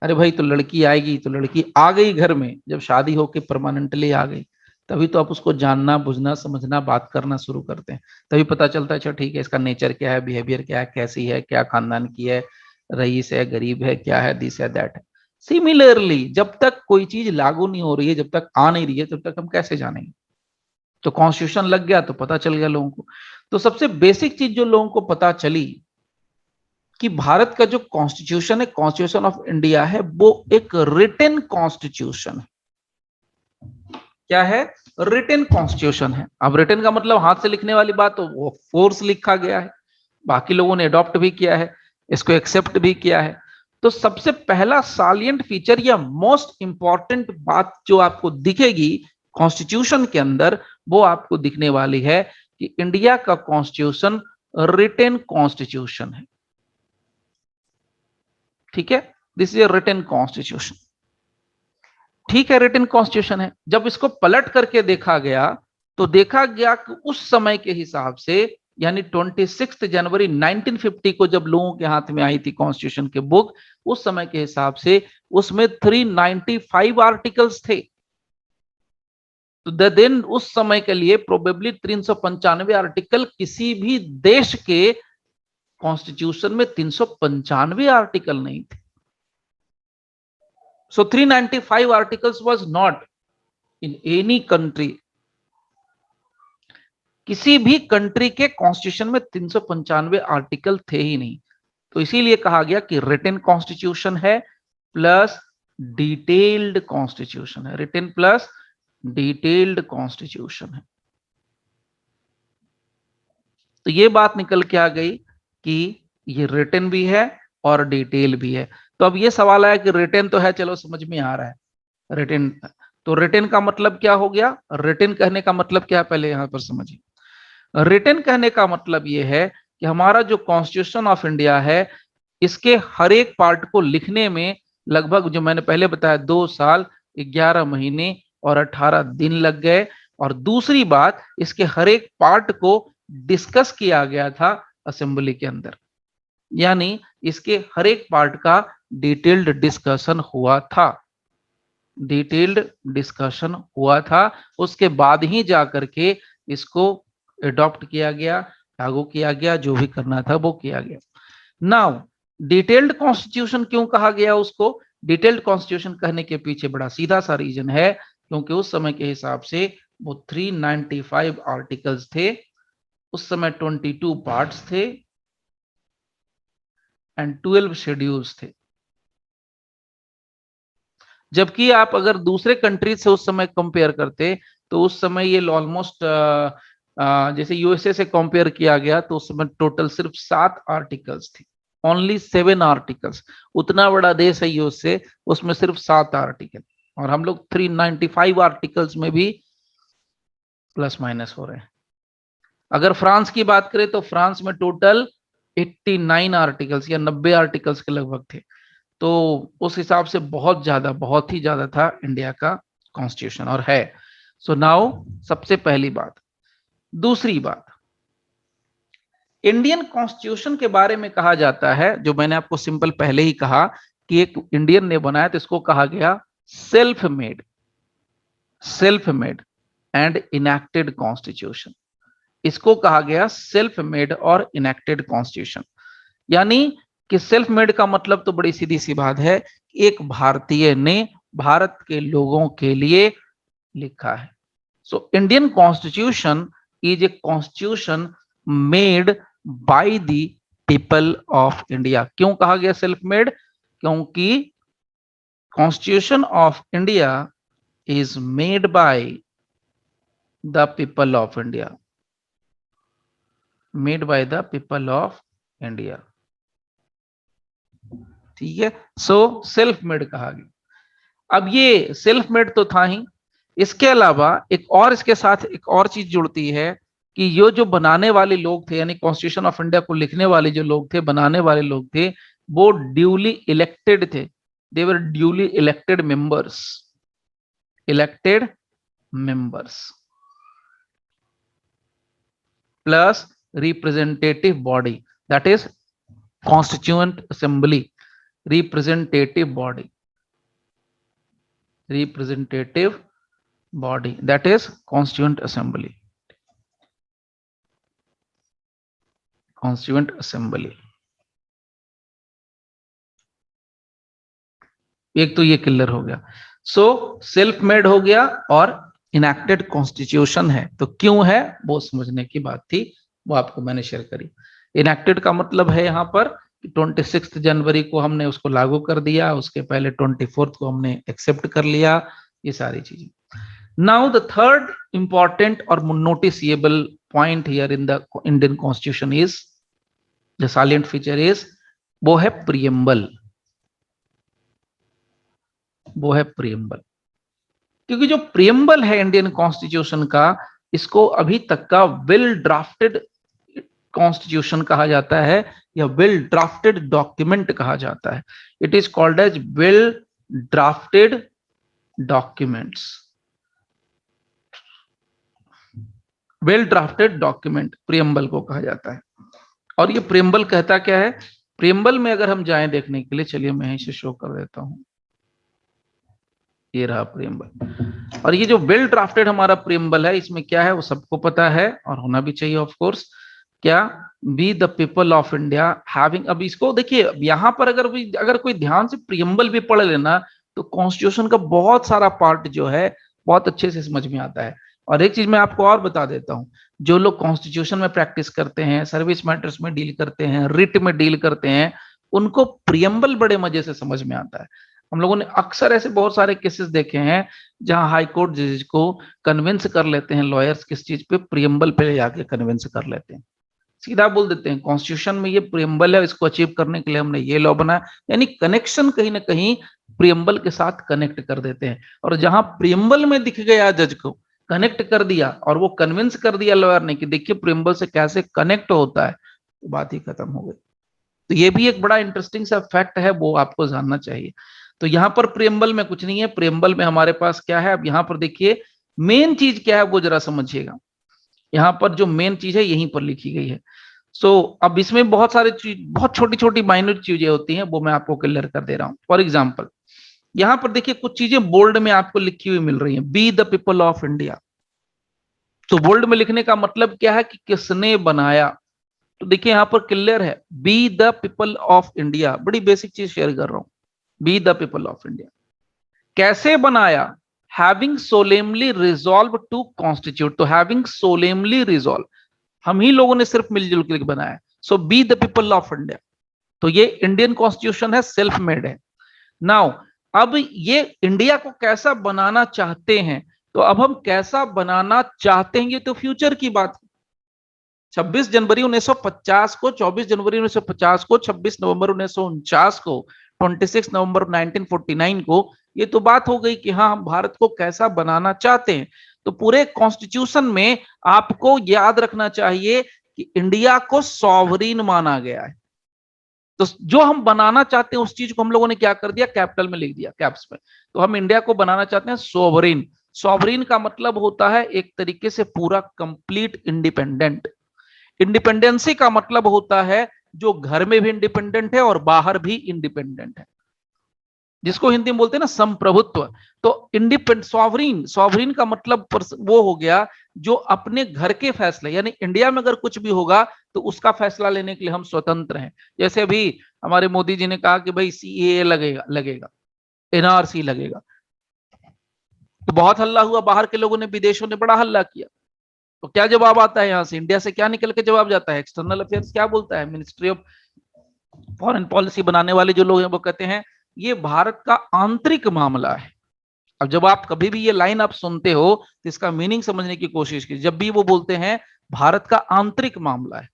अरे भाई, तो लड़की आएगी, तो लड़की आ गई घर में, जब शादी होके परमानेंटली आ गई, तभी तो आप उसको जानना, बुझना, समझना, बात करना शुरू करते हैं। तभी पता चलता है, अच्छा ठीक है, इसका नेचर क्या है, बिहेवियर क्या है, कैसी है, क्या खानदान की है, रईस है, गरीब है, क्या है, दिस है, दैट है। सिमिलरली जब तक कोई चीज लागू नहीं हो रही है, जब तक आ नहीं रही है, तब तक हम कैसे जानेंगे। तो कॉन्स्टिट्यूशन लग गया तो पता चल गया लोगों को। तो सबसे बेसिक चीज जो लोगों को पता चली कि भारत का जो कॉन्स्टिट्यूशन है, कॉन्स्टिट्यूशन ऑफ इंडिया है, वो एक रिटन कॉन्स्टिट्यूशन है। क्या है, रिटन कॉन्स्टिट्यूशन है। अब रिटन का मतलब हाथ से लिखने वाली बात, तो वो फोर्स लिखा गया है, बाकी लोगों ने अडॉप्ट भी किया है, इसको एक्सेप्ट भी किया है। तो सबसे पहला सालिएंट फीचर या मोस्ट इंपॉर्टेंट बात जो आपको दिखेगी कॉन्स्टिट्यूशन के अंदर, वो आपको दिखने वाली है कि इंडिया का कॉन्स्टिट्यूशन रिटन कॉन्स्टिट्यूशन है। ठीक है, this is a written constitution. ठीक है, रिटन कॉन्स्टिट्यूशन है। जब इसको पलट करके देखा गया, तो देखा गया कि उस समय के हिसाब से, यानी 26 जनवरी 1950 को जब लोगों के हाथ में आई थी कॉन्स्टिट्यूशन के बुक, उस समय के हिसाब से उसमें 395 आर्टिकल्स थे। तो दिन उस समय के लिए प्रोबेबली 395 आर्टिकल, किसी भी देश के कॉन्स्टिट्यूशन में 395 आर्टिकल नहीं थे। So 395 articles was not in any country. किसी भी कंट्री के कॉन्स्टिट्यूशन में 395 आर्टिकल थे ही नहीं। तो इसीलिए कहा गया कि रिटन कॉन्स्टिट्यूशन है प्लस डिटेल्ड कॉन्स्टिट्यूशन है, रिटन प्लस डिटेल्ड कॉन्स्टिट्यूशन है। तो ये बात निकल के आ गई कि ये रिटन भी है और डिटेल भी है। तो अब ये सवाल आया कि रिटन तो है, चलो समझ में आ रहा है रिटन। तो रिटन का मतलब क्या हो गया, रिटन कहने का मतलब क्या है, पहले यहां पर समझिए। रिटन कहने का मतलब ये है कि हमारा जो कॉन्स्टिट्यूशन ऑफ इंडिया है, इसके हर एक पार्ट को लिखने में लगभग, जो मैंने पहले बताया, 2 साल 11 महीने और 18 दिन लग गए। और दूसरी बात, इसके हर एक पार्ट को डिस्कस किया गया था असेंबली के अंदर, यानी इसके हर एक पार्ट का डिटेल्ड डिस्कशन हुआ था, डिटेल्ड डिस्कशन हुआ था। उसके बाद ही जाकर के इसको अडॉप्ट किया गया, लागू किया गया, जो भी करना था वो किया गया। नाउ डिटेल्ड कॉन्स्टिट्यूशन क्यों कहा गया उसको? डिटेल्ड कॉन्स्टिट्यूशन कहने के पीछे बड़ा सीधा सा रीजन है, क्योंकि उस समय के हिसाब से वो 395 आर्टिकल्स थे, उस समय 22 पार्ट्स थे एंड 12 शेड्यूल्स थे। जबकि आप अगर दूसरे कंट्री से उस समय कंपेयर करते तो उस समय ये ऑलमोस्ट जैसे यूएसए से कंपेयर किया गया तो उस समय टोटल सिर्फ 7 आर्टिकल्स थी, ओनली 7 आर्टिकल्स। उतना बड़ा देश है यूएसए, उसमें सिर्फ 7 आर्टिकल, और हम लोग 395 आर्टिकल्स में भी प्लस माइनस हो रहे हैं। अगर फ्रांस की बात करें तो फ्रांस में टोटल 89 आर्टिकल्स या 90 आर्टिकल्स के लगभग थे। तो उस हिसाब से बहुत ज्यादा, बहुत ही ज्यादा था इंडिया का कॉन्स्टिट्यूशन, और है। सो नाउ सबसे पहली बात। दूसरी बात, इंडियन कॉन्स्टिट्यूशन के बारे में कहा जाता है, जो मैंने आपको सिंपल पहले ही कहा कि एक इंडियन ने बनाया तो इसको कहा गया self made, self made and enacted constitution. इसको कहा गया सेल्फ मेड और इनैक्टेड कॉन्स्टिट्यूशन। यानी कि सेल्फ मेड का मतलब तो बड़ी सीधी सी बात है, एक भारतीय ने भारत के लोगों के लिए लिखा है। So Indian constitution is a constitution made by the people of India. क्यों कहा गया सेल्फ मेड? क्योंकि constitution of India is made by the people of India, made by the people of India. ठीक है, सो सेल्फ मेड कहा गया। अब ये सेल्फ मेड तो था ही, इसके अलावा एक और, इसके साथ एक और चीज जुड़ती है कि ये जो बनाने वाले लोग थे, यानी कॉन्स्टिट्यूशन ऑफ इंडिया को लिखने वाले जो लोग थे, बनाने वाले लोग थे, वो ड्यूली इलेक्टेड थे। They were duly elected members, elected members plus representative body, that is constituent assembly, representative body, representative body, that is constituent assembly, constituent assembly। एक तो ये क्लियर हो गया। सो सेल्फ मेड हो गया और इनैक्टेड कॉन्स्टिट्यूशन है, तो क्यों है वो समझने की बात थी, वो आपको मैंने शेयर करी। इनैक्टेड का मतलब है यहाँ पर 26 जनवरी को हमने उसको लागू कर दिया, उसके पहले 24 को हमने एक्सेप्ट कर लिया, ये सारी चीजें। नाउ द थर्ड इंपॉर्टेंट और noticeable point here in the Indian constitution is, the salient feature is, वो है प्रियम्बल, वो है प्रियम्बल। क्योंकि जो प्रियम्बल है इंडियन कॉन्स्टिट्यूशन का, इसको अभी तक का वेल ड्राफ्टेड कॉन्स्टिट्यूशन कहा जाता है या वेल ड्राफ्टेड डॉक्यूमेंट कहा जाता है। It is called as well drafted documents, well drafted document preamble को कहा जाता है। और ये प्रियम्बल कहता क्या है? प्रियम्बल में अगर हम जाएं देखने के लिए, चलिए मैं इसे शो कर देता हूं, ये रहा प्रियम्बल। और ये जो वेल ड्राफ्टेड हमारा प्रियम्बल है, इसमें क्या है वो सबको पता है और होना भी चाहिए ऑफ कोर्स। क्या? B the people of India having, अब इसको देखिए यहां पर अगर कोई ध्यान से प्रियम्बल भी पढ़ लेना तो कॉन्स्टिट्यूशन का बहुत सारा पार्ट जो है बहुत अच्छे से समझ में आता है। और एक चीज मैं आपको और बता देता हूं, जो लोग कॉन्स्टिट्यूशन में प्रैक्टिस करते हैं, सर्विस मैटर्स में डील करते हैं, रिट में डील करते हैं, उनको प्रियम्बल बड़े मजे से समझ में आता है। हम लोगों ने अक्सर ऐसे बहुत सारे केसेस देखे हैं जहां हाई कोर्ट जज को कन्विंस कर लेते हैं लॉयर्स, किस चीज पे? प्रियम्बल पे जाके कन्विंस कर लेते हैं, सीधा बोल देते हैं कॉन्स्टिट्यूशन में ये प्रियम्बल है, इसको अचीव करने के लिए हमने ये लॉ बनाया, यानी कनेक्शन कहीं ना कहीं प्रियम्बल के साथ कनेक्ट कर देते हैं। और जहां प्रियम्बल में दिख गया जज को, कनेक्ट कर दिया और वो कन्विंस कर दिया लॉयर ने कि देखिए प्रियम्बल से कैसे कनेक्ट होता है, तो बात ही खत्म हो गई। तो ये भी एक बड़ा इंटरेस्टिंग सा फैक्ट है, वो आपको जानना चाहिए। तो यहाँ पर प्रियम्बल में कुछ नहीं है, प्रियम्बल में हमारे पास क्या है? अब यहाँ पर देखिए मेन चीज क्या है वो जरा समझिएगा। यहाँ पर जो मेन चीज है यहीं पर लिखी गई है। अब इसमें बहुत सारे चीज, बहुत छोटी छोटी माइनर चीजें होती हैं, वो मैं आपको क्लियर कर दे रहा हूं। फॉर एग्जाम्पल, यहां पर देखिए कुछ चीजें बोल्ड में आपको लिखी हुई मिल रही हैं, B the people of India. तो बोल्ड में लिखने का मतलब क्या है कि किसने बनाया। तो देखिए यहां पर क्लियर है, we the people of India, बड़ी बेसिक चीज शेयर कर रहा हूं। We the people of India कैसे बनाया, having solemnly resolve to constitute. तो हैविंग सोलेमली रिजॉल्व, हम ही लोगों ने सिर्फ मिलजुल के बनाया। So we the people of India, तो ये इंडियन कॉन्स्टिट्यूशन है, सेल्फ मेड है। नाउ अब ये इंडिया को कैसा बनाना चाहते हैं, तो अब हम कैसा बनाना चाहते हैं ये तो फ्यूचर की बात है। 26 जनवरी 1950 को, 24 जनवरी 1950 को, 26 नवंबर 1949 को, 26 नवंबर 1949 को, ये तो बात हो गई कि हाँ हम भारत को कैसा बनाना चाहते हैं। तो पूरे कॉन्स्टिट्यूशन में आपको याद रखना चाहिए कि इंडिया को सॉवरीन माना गया है। तो जो हम बनाना चाहते हैं उस चीज को हम लोगों ने क्या कर दिया, कैपिटल में लिख दिया, कैप्स में। तो हम इंडिया को बनाना चाहते हैं सोवरीन। सोवरीन का मतलब होता है एक तरीके से पूरा कंप्लीट इंडिपेंडेंट। इंडिपेंडेंसी का मतलब होता है जो घर में भी इंडिपेंडेंट है और बाहर भी इंडिपेंडेंट है, जिसको हिंदी में बोलते हैं ना संप्रभुत्व। तो इंडिपेंडेंट सॉवरीन, सॉवरीन का मतलब वो हो गया जो अपने घर के फैसले, यानी इंडिया में अगर कुछ भी होगा तो उसका फैसला लेने के लिए हम स्वतंत्र हैं। जैसे अभी हमारे मोदी जी ने कहा कि भाई सीएए लगेगा, लगेगा एनआरसी लगेगा, तो बहुत हल्ला हुआ, बाहर के लोगों ने, विदेशों ने बड़ा हल्ला किया। तो क्या जवाब आता है यहां से, इंडिया से क्या निकल के जवाब जाता है, एक्सटर्नल अफेयर्स क्या बोलता है, मिनिस्ट्री ऑफ फॉरेन पॉलिसी बनाने वाले जो लोग हैं वो कहते हैं ये भारत का आंतरिक मामला है। अब जब आप कभी भी ये लाइन आप सुनते हो तो इसका मीनिंग समझने की कोशिश कीजिए। जब भी वो बोलते हैं भारत का आंतरिक मामला है,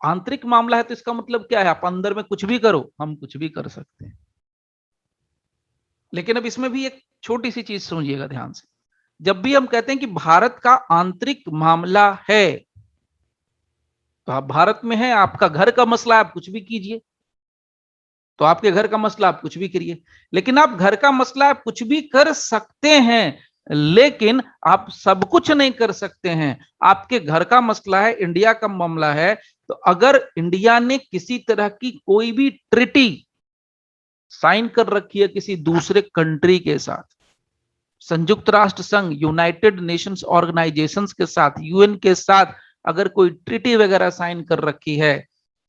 आंतरिक मामला है तो इसका मतलब क्या है, आप अंदर में कुछ भी करो, हम कुछ भी कर सकते हैं। लेकिन अब इसमें भी एक छोटी सी चीज समझिएगा ध्यान से, जब भी हम कहते हैं कि भारत का आंतरिक मामला है, तो आप भारत में है, आपका घर का मसला है, आप कुछ भी कीजिए। तो आपके घर का मसला आप कुछ भी करिए, लेकिन आप घर का मसला आप कुछ भी कर सकते हैं, लेकिन आप सब कुछ नहीं कर सकते हैं। आपके घर का मसला है, इंडिया का मामला है, तो अगर इंडिया ने किसी तरह की कोई भी ट्रिटी साइन कर रखी है किसी दूसरे कंट्री के साथ, संयुक्त राष्ट्र संघ, यूनाइटेड नेशंस ऑर्गेनाइजेशंस के साथ, यूएन के साथ अगर कोई ट्रिटी वगैरह साइन कर रखी है,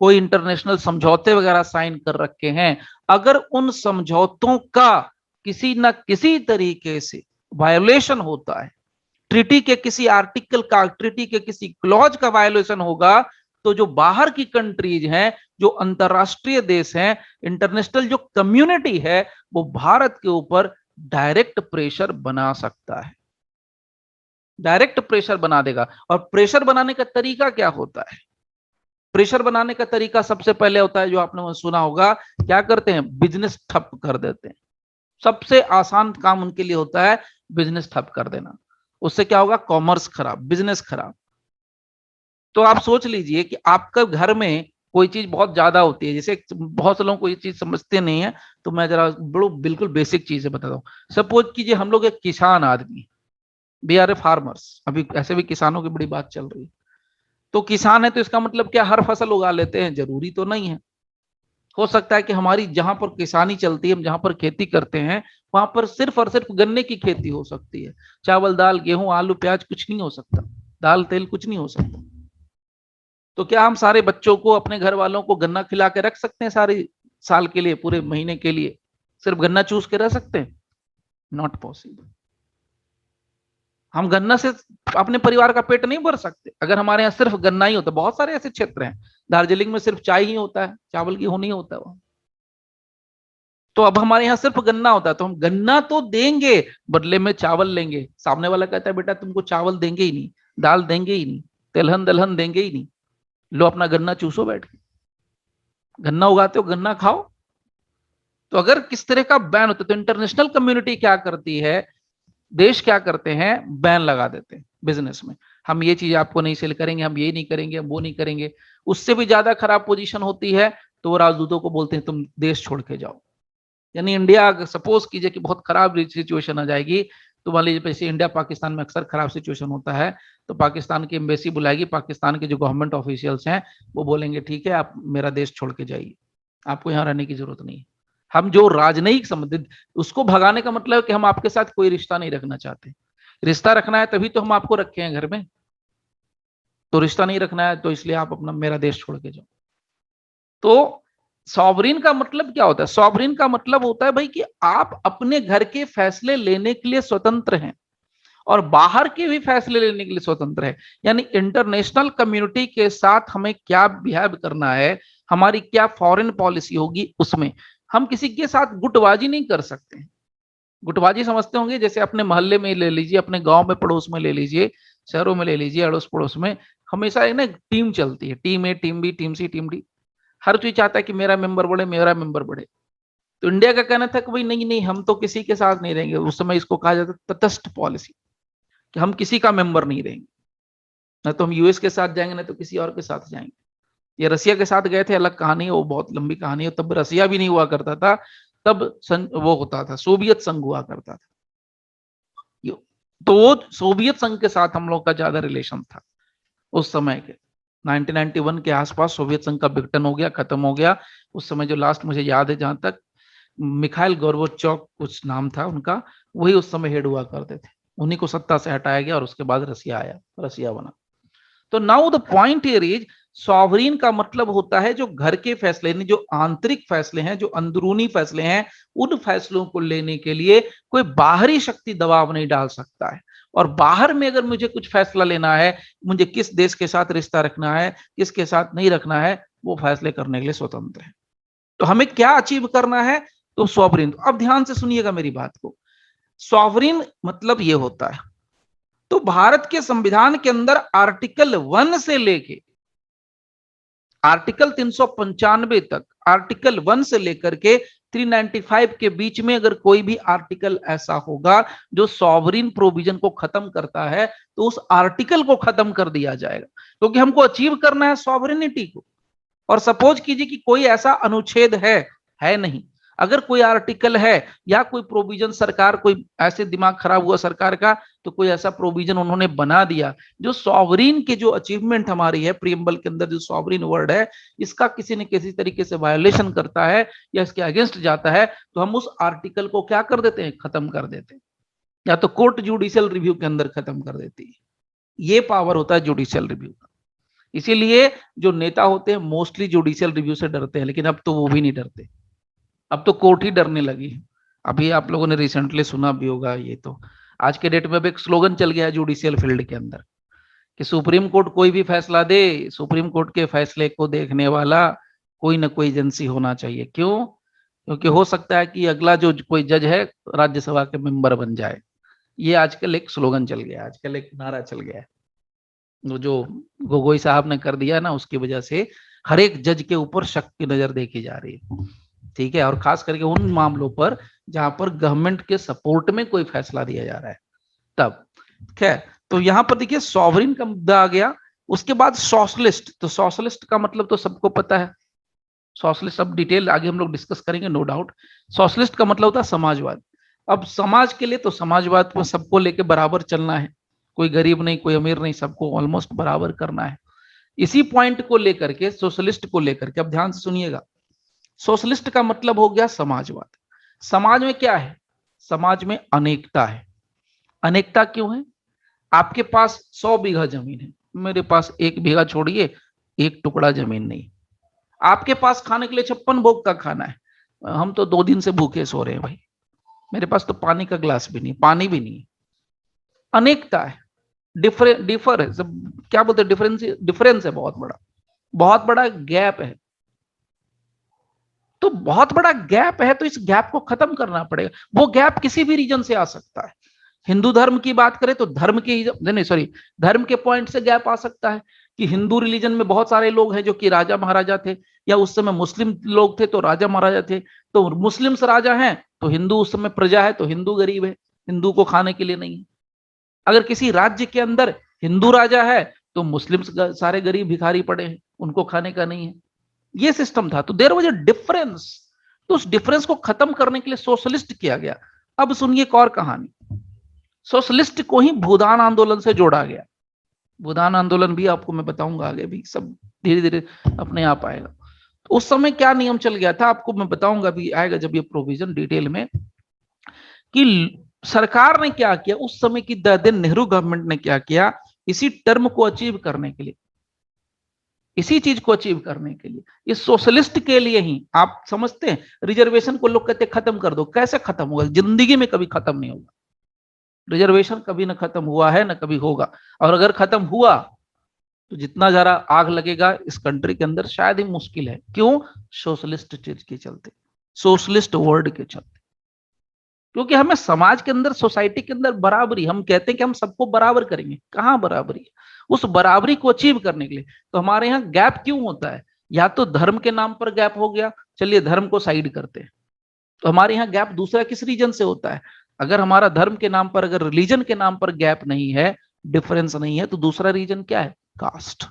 कोई इंटरनेशनल समझौते वगैरह साइन कर रखे हैं, अगर उन समझौतों का किसी न किसी तरीके से वायोलेशन होता है, ट्रिटी के किसी आर्टिकल का, ट्रिटी के किसी क्लॉज का वायोलेशन होगा, तो जो बाहर की कंट्रीज हैं, जो अंतरराष्ट्रीय देश हैं, इंटरनेशनल जो कम्युनिटी है, वो भारत के ऊपर डायरेक्ट प्रेशर बना सकता है, डायरेक्ट प्रेशर बना देगा। और प्रेशर बनाने का तरीका क्या होता है, प्रेशर बनाने का तरीका सबसे पहले होता है जो आपने सुना होगा, क्या करते हैं, बिजनेस ठप कर देते हैं। सबसे आसान काम उनके लिए होता है बिजनेस ठप कर देना। उससे क्या होगा, कॉमर्स खराब, बिजनेस खराब। तो आप सोच लीजिए कि आपका घर में कोई चीज बहुत ज्यादा होती है, जैसे बहुत से लोगों को ये चीज समझते नहीं है, तो मैं जरा बड़ो बिल्कुल बेसिक चीज है बताता हूँ। सपोज कीजिए हम लोग एक किसान आदमी, वी आर ए फार्मर्स, अभी ऐसे भी किसानों की बड़ी बात चल रही है। तो किसान है तो इसका मतलब क्या हर फसल उगा लेते हैं, जरूरी तो नहीं है। हो सकता है कि हमारी जहां पर किसानी चलती है, हम जहां पर खेती करते हैं, वहां पर सिर्फ और सिर्फ गन्ने की खेती हो सकती है। चावल दाल गेहूं आलू प्याज कुछ नहीं हो सकता, दाल तेल कुछ नहीं हो सकता। तो क्या हम सारे बच्चों को, अपने घर वालों को गन्ना खिला के रख सकते हैं सारे साल के लिए, पूरे महीने के लिए सिर्फ गन्ना चूस के रह सकते हैं, नॉट पॉसिबल। हम गन्ना से अपने परिवार का पेट नहीं भर सकते। अगर हमारे यहाँ सिर्फ गन्ना ही होता, बहुत सारे ऐसे क्षेत्र हैं, दार्जिलिंग में सिर्फ चाय ही होता है, चावल की हो नहीं होता वहां। तो अब हमारे यहाँ सिर्फ गन्ना होता है, तो हम गन्ना तो देंगे, बदले में चावल लेंगे। सामने वाला कहता है बेटा तुमको चावल देंगे ही नहीं, दाल देंगे ही नहीं, तिलहन दलहन देंगे ही नहीं, लो अपना गन्ना चूसो बैठ के, गन्ना उगाते हो गन्ना खाओ। तो अगर किस तरह का बैन होता है, तो इंटरनेशनल कम्युनिटी क्या करती है, देश क्या करते हैं, बैन लगा देते हैं बिजनेस में। हम ये चीज आपको नहीं सेल करेंगे, हम ये नहीं करेंगे, हम वो नहीं करेंगे। उससे भी ज्यादा खराब पोजीशन होती है तो वो राजदूतों को बोलते हैं तुम देश छोड़ के जाओ। यानी इंडिया, सपोज कीजिए कि बहुत खराब सिचुएशन आ जाएगी, तो मान लीजिए जैसे इंडिया पाकिस्तान में अक्सर खराब सिचुएशन होता है, तो पाकिस्तान की एम्बेसी बुलाएगी, पाकिस्तान के जो गवर्नमेंट ऑफिशियल्स हैं वो बोलेंगे ठीक है आप मेरा देश छोड़ के जाइए, आपको यहाँ रहने की जरूरत नहीं है। हम जो राजनयिक संबंधित, उसको भगाने का मतलब है कि हम आपके साथ कोई रिश्ता नहीं रखना चाहते। रिश्ता रखना है तभी तो हम आपको रखे हैं घर में, तो रिश्ता नहीं रखना है तो इसलिए आप अपना मेरा देश छोड़ के जाओ। तो सॉवरिन का मतलब क्या होता है? सॉवरिन का मतलब होता है भाई कि आप अपने घर के फैसले लेने के लिए स्वतंत्र हैं और बाहर के भी फैसले लेने के लिए स्वतंत्र है। यानी इंटरनेशनल कम्युनिटी के साथ हमें क्या बिहेव करना है, हमारी क्या फॉरेन पॉलिसी होगी, उसमें हम किसी के साथ गुटबाजी नहीं कर सकते। गुटबाजी समझते होंगे, जैसे अपने मोहल्ले में ले लीजिए, अपने गांव में पड़ोस में ले लीजिए, शहरों में ले लीजिए, अड़ोस पड़ोस में हमेशा है ना टीम चलती है, टीम ए, टीम बी, टीम सी, टीम डी। हर कोई चाहता है कि मेरा मेंबर बढ़े, मेरा मेंबर बढ़े। तो इंडिया का कहना था कि भाई नहीं नहीं, हम तो किसी के साथ नहीं रहेंगे। उस समय इसको कहा जाता है तटस्थ पॉलिसी, कि हम किसी का मेंबर नहीं रहेंगे, ना तो हम यूएस के साथ जाएंगे ना तो किसी और के साथ जाएंगे। ये रसिया के साथ गए थे, अलग कहानी है, वो बहुत लंबी कहानी है। तब रसिया भी नहीं हुआ करता था, तब वो होता था, सोवियत संघ हुआ करता था। तो वो सोवियत संघ के साथ हम लोग का ज्यादा रिलेशन था उस समय के। 1991 के आसपास सोवियत संघ का विघटन हो गया, खत्म हो गया। उस समय जो लास्ट मुझे याद है जहां तक, मिखाइल गोर्बाचोव कुछ नाम था उनका, वही उस समय हेड हुआ करते थे। उन्हीं को सत्ता से हटाया गया और उसके बाद रसिया आया, रसिया बना। तो now the point here is, sovereign का मतलब होता है जो घर के फैसले, यानी जो आंतरिक फैसले हैं, जो अंदरूनी फैसले हैं, उन फैसलों को लेने के लिए कोई बाहरी शक्ति दबाव नहीं डाल सकता है। और बाहर में अगर मुझे कुछ फैसला लेना है, मुझे किस देश के साथ रिश्ता रखना है, किसके साथ नहीं रखना है, वो फैसले करने के लिए स्वतंत्र है। तो हमें क्या अचीव करना है? तो सॉवरीन। अब ध्यान से सुनिएगा मेरी बात को। सॉवरीन मतलब ये होता है, तो भारत के संविधान के अंदर आर्टिकल 1 से लेके आर्टिकल 395 तक, आर्टिकल 1 से लेकर के 395 के बीच में अगर कोई भी आर्टिकल ऐसा होगा जो सॉवरीन प्रोविजन को खत्म करता है, तो उस आर्टिकल को खत्म कर दिया जाएगा, क्योंकि हमको अचीव करना है सॉवरिनिटी को। और सपोज कीजिए कि कोई ऐसा अनुच्छेद है नहीं। अगर कोई आर्टिकल है या कोई प्रोविजन, सरकार कोई ऐसे दिमाग खराब हुआ सरकार का, तो कोई ऐसा प्रोविजन उन्होंने बना दिया जो सॉवरीन के जो अचीवमेंट हमारी है, प्रीएम्बल के अंदर जो सॉवरीन वर्ड है, इसका किसी न किसी तरीके से वायोलेशन करता है या इसके अगेंस्ट जाता है, तो हम उस आर्टिकल को क्या कर देते हैं? खत्म कर देते हैं, या तो कोर्ट जुडिशियल रिव्यू के अंदर खत्म कर देती है। ये पावर होता है जुडिशियल रिव्यू का। इसीलिए जो नेता होते हैं मोस्टली जुडिशियल रिव्यू से डरते हैं, लेकिन अब तो वो भी नहीं डरते, अब तो कोर्ट ही डरने लगी। अभी आप लोगों ने रिसेंटली सुना भी होगा, ये तो आज के डेट में अब एक स्लोगन चल गया है जुडिशियल फील्ड के अंदर, कि सुप्रीम कोर्ट कोई भी फैसला दे, सुप्रीम कोर्ट के फैसले को देखने वाला कोई ना कोई एजेंसी होना चाहिए। क्यों? क्योंकि हो सकता है कि अगला जो कोई जज है राज्यसभा के मेंबर बन जाए। ये आजकल एक स्लोगन चल गया है, आजकल एक नारा चल गया है, वो जो गोगोई साहब ने कर दिया ना, उसकी वजह से हर एक जज के ऊपर शक की नजर देखी जा रही है। ठीक है, और खास करके उन मामलों पर जहां पर गवर्नमेंट के सपोर्ट में कोई फैसला दिया जा रहा है तब। ठीक है, तो यहां पर देखिए सॉवरिन का मुद्दा आ गया। उसके बाद सोशलिस्ट, तो सोशलिस्ट का मतलब तो सबको पता है। सोशलिस्ट अब डिटेल आगे हम लोग डिस्कस करेंगे, नो डाउट। सोशलिस्ट का मतलब होता है समाजवाद। अब समाज के लिए तो समाजवाद में सबको लेके बराबर चलना है, कोई गरीब नहीं, कोई अमीर नहीं, सबको ऑलमोस्ट बराबर करना है। इसी पॉइंट को लेकर के, सोशलिस्ट को लेकर के, अब ध्यान से सुनिएगा, सोशलिस्ट का मतलब हो गया समाजवाद। समाज में क्या है? समाज में अनेकता है। अनेकता क्यों है? आपके पास 100 बीघा जमीन है, मेरे पास 1 बीघा छोड़िए, एक टुकड़ा जमीन नहीं। आपके पास खाने के लिए 56 भोग का खाना है, हम तो 2 दिन से भूखे सो रहे हैं भाई, मेरे पास तो पानी का ग्लास भी नहीं, पानी भी नहीं। अनेकता है, डिफर है, सब क्या बोलते हैं, डिफरेंस है, बहुत बड़ा गैप है। तो बहुत बड़ा गैप है, तो इस गैप को खत्म करना पड़ेगा। वो गैप किसी भी रीजन से आ सकता है। हिंदू धर्म की बात करें तो धर्म के, नहीं सॉरी, धर्म के पॉइंट से गैप आ सकता है कि हिंदू रिलीजन में बहुत सारे लोग हैं जो कि राजा महाराजा थे, या उस समय मुस्लिम लोग थे तो राजा महाराजा थे। तो मुस्लिम्स राजा हैं तो हिंदू उस समय प्रजा है, तो हिंदू गरीब है, हिंदू को खाने के लिए नहीं है। अगर किसी राज्य के अंदर हिंदू राजा है तो मुस्लिम सारे गरीब भिखारी पड़े हैं, उनको खाने का नहीं है। ये सिस्टम था, तो देयर वाज अ डिफरेंस। तो उस डिफरेंस को खत्म करने के लिए सोशलिस्ट किया गया। अब सुनिए एक और कहानी। सोशलिस्ट को ही भूदान आंदोलन से जोड़ा गया। भूदान आंदोलन भी आपको मैं बताऊंगा आगे, भी सब धीरे धीरे अपने आप आएगा। तो उस समय क्या नियम चल गया था आपको मैं बताऊंगा, भी आएगा जब ये प्रोविजन डिटेल में, कि सरकार ने क्या किया उस समय की दिन नेहरू गवर्नमेंट ने क्या किया, इसी टर्म को अचीव करने के लिए, इसी चीज को अचीव करने के लिए, इस सोशलिस्ट के लिए ही, आप समझते हैं रिजर्वेशन को लोग कहते खत्म कर दो, कैसे खत्म होगा, जिंदगी में कभी खत्म नहीं होगा। रिजर्वेशन कभी ना खत्म हुआ है ना कभी होगा, और अगर खत्म हुआ तो जितना ज्यादा आग लगेगा इस कंट्री के अंदर शायद ही मुश्किल है। क्यों? सोशलिस्ट चीज के चलते, सोशलिस्ट वर्ड के चलते। क्योंकि हमें समाज के अंदर, सोसाइटी के अंदर बराबरी, हम कहते हैं कि हम सबको बराबर करेंगे, कहां बराबरी है? उस बराबरी को अचीव करने के लिए तो हमारे यहाँ गैप क्यों होता है? या तो धर्म के नाम पर गैप हो गया, चलिए धर्म को साइड करते हैं, तो हमारे यहाँ गैप दूसरा किस रीजन से होता है? अगर हमारा धर्म के नाम पर, अगर रिलीजन के नाम पर गैप नहीं है, डिफरेंस नहीं है, तो दूसरा रीजन क्या है? कास्ट।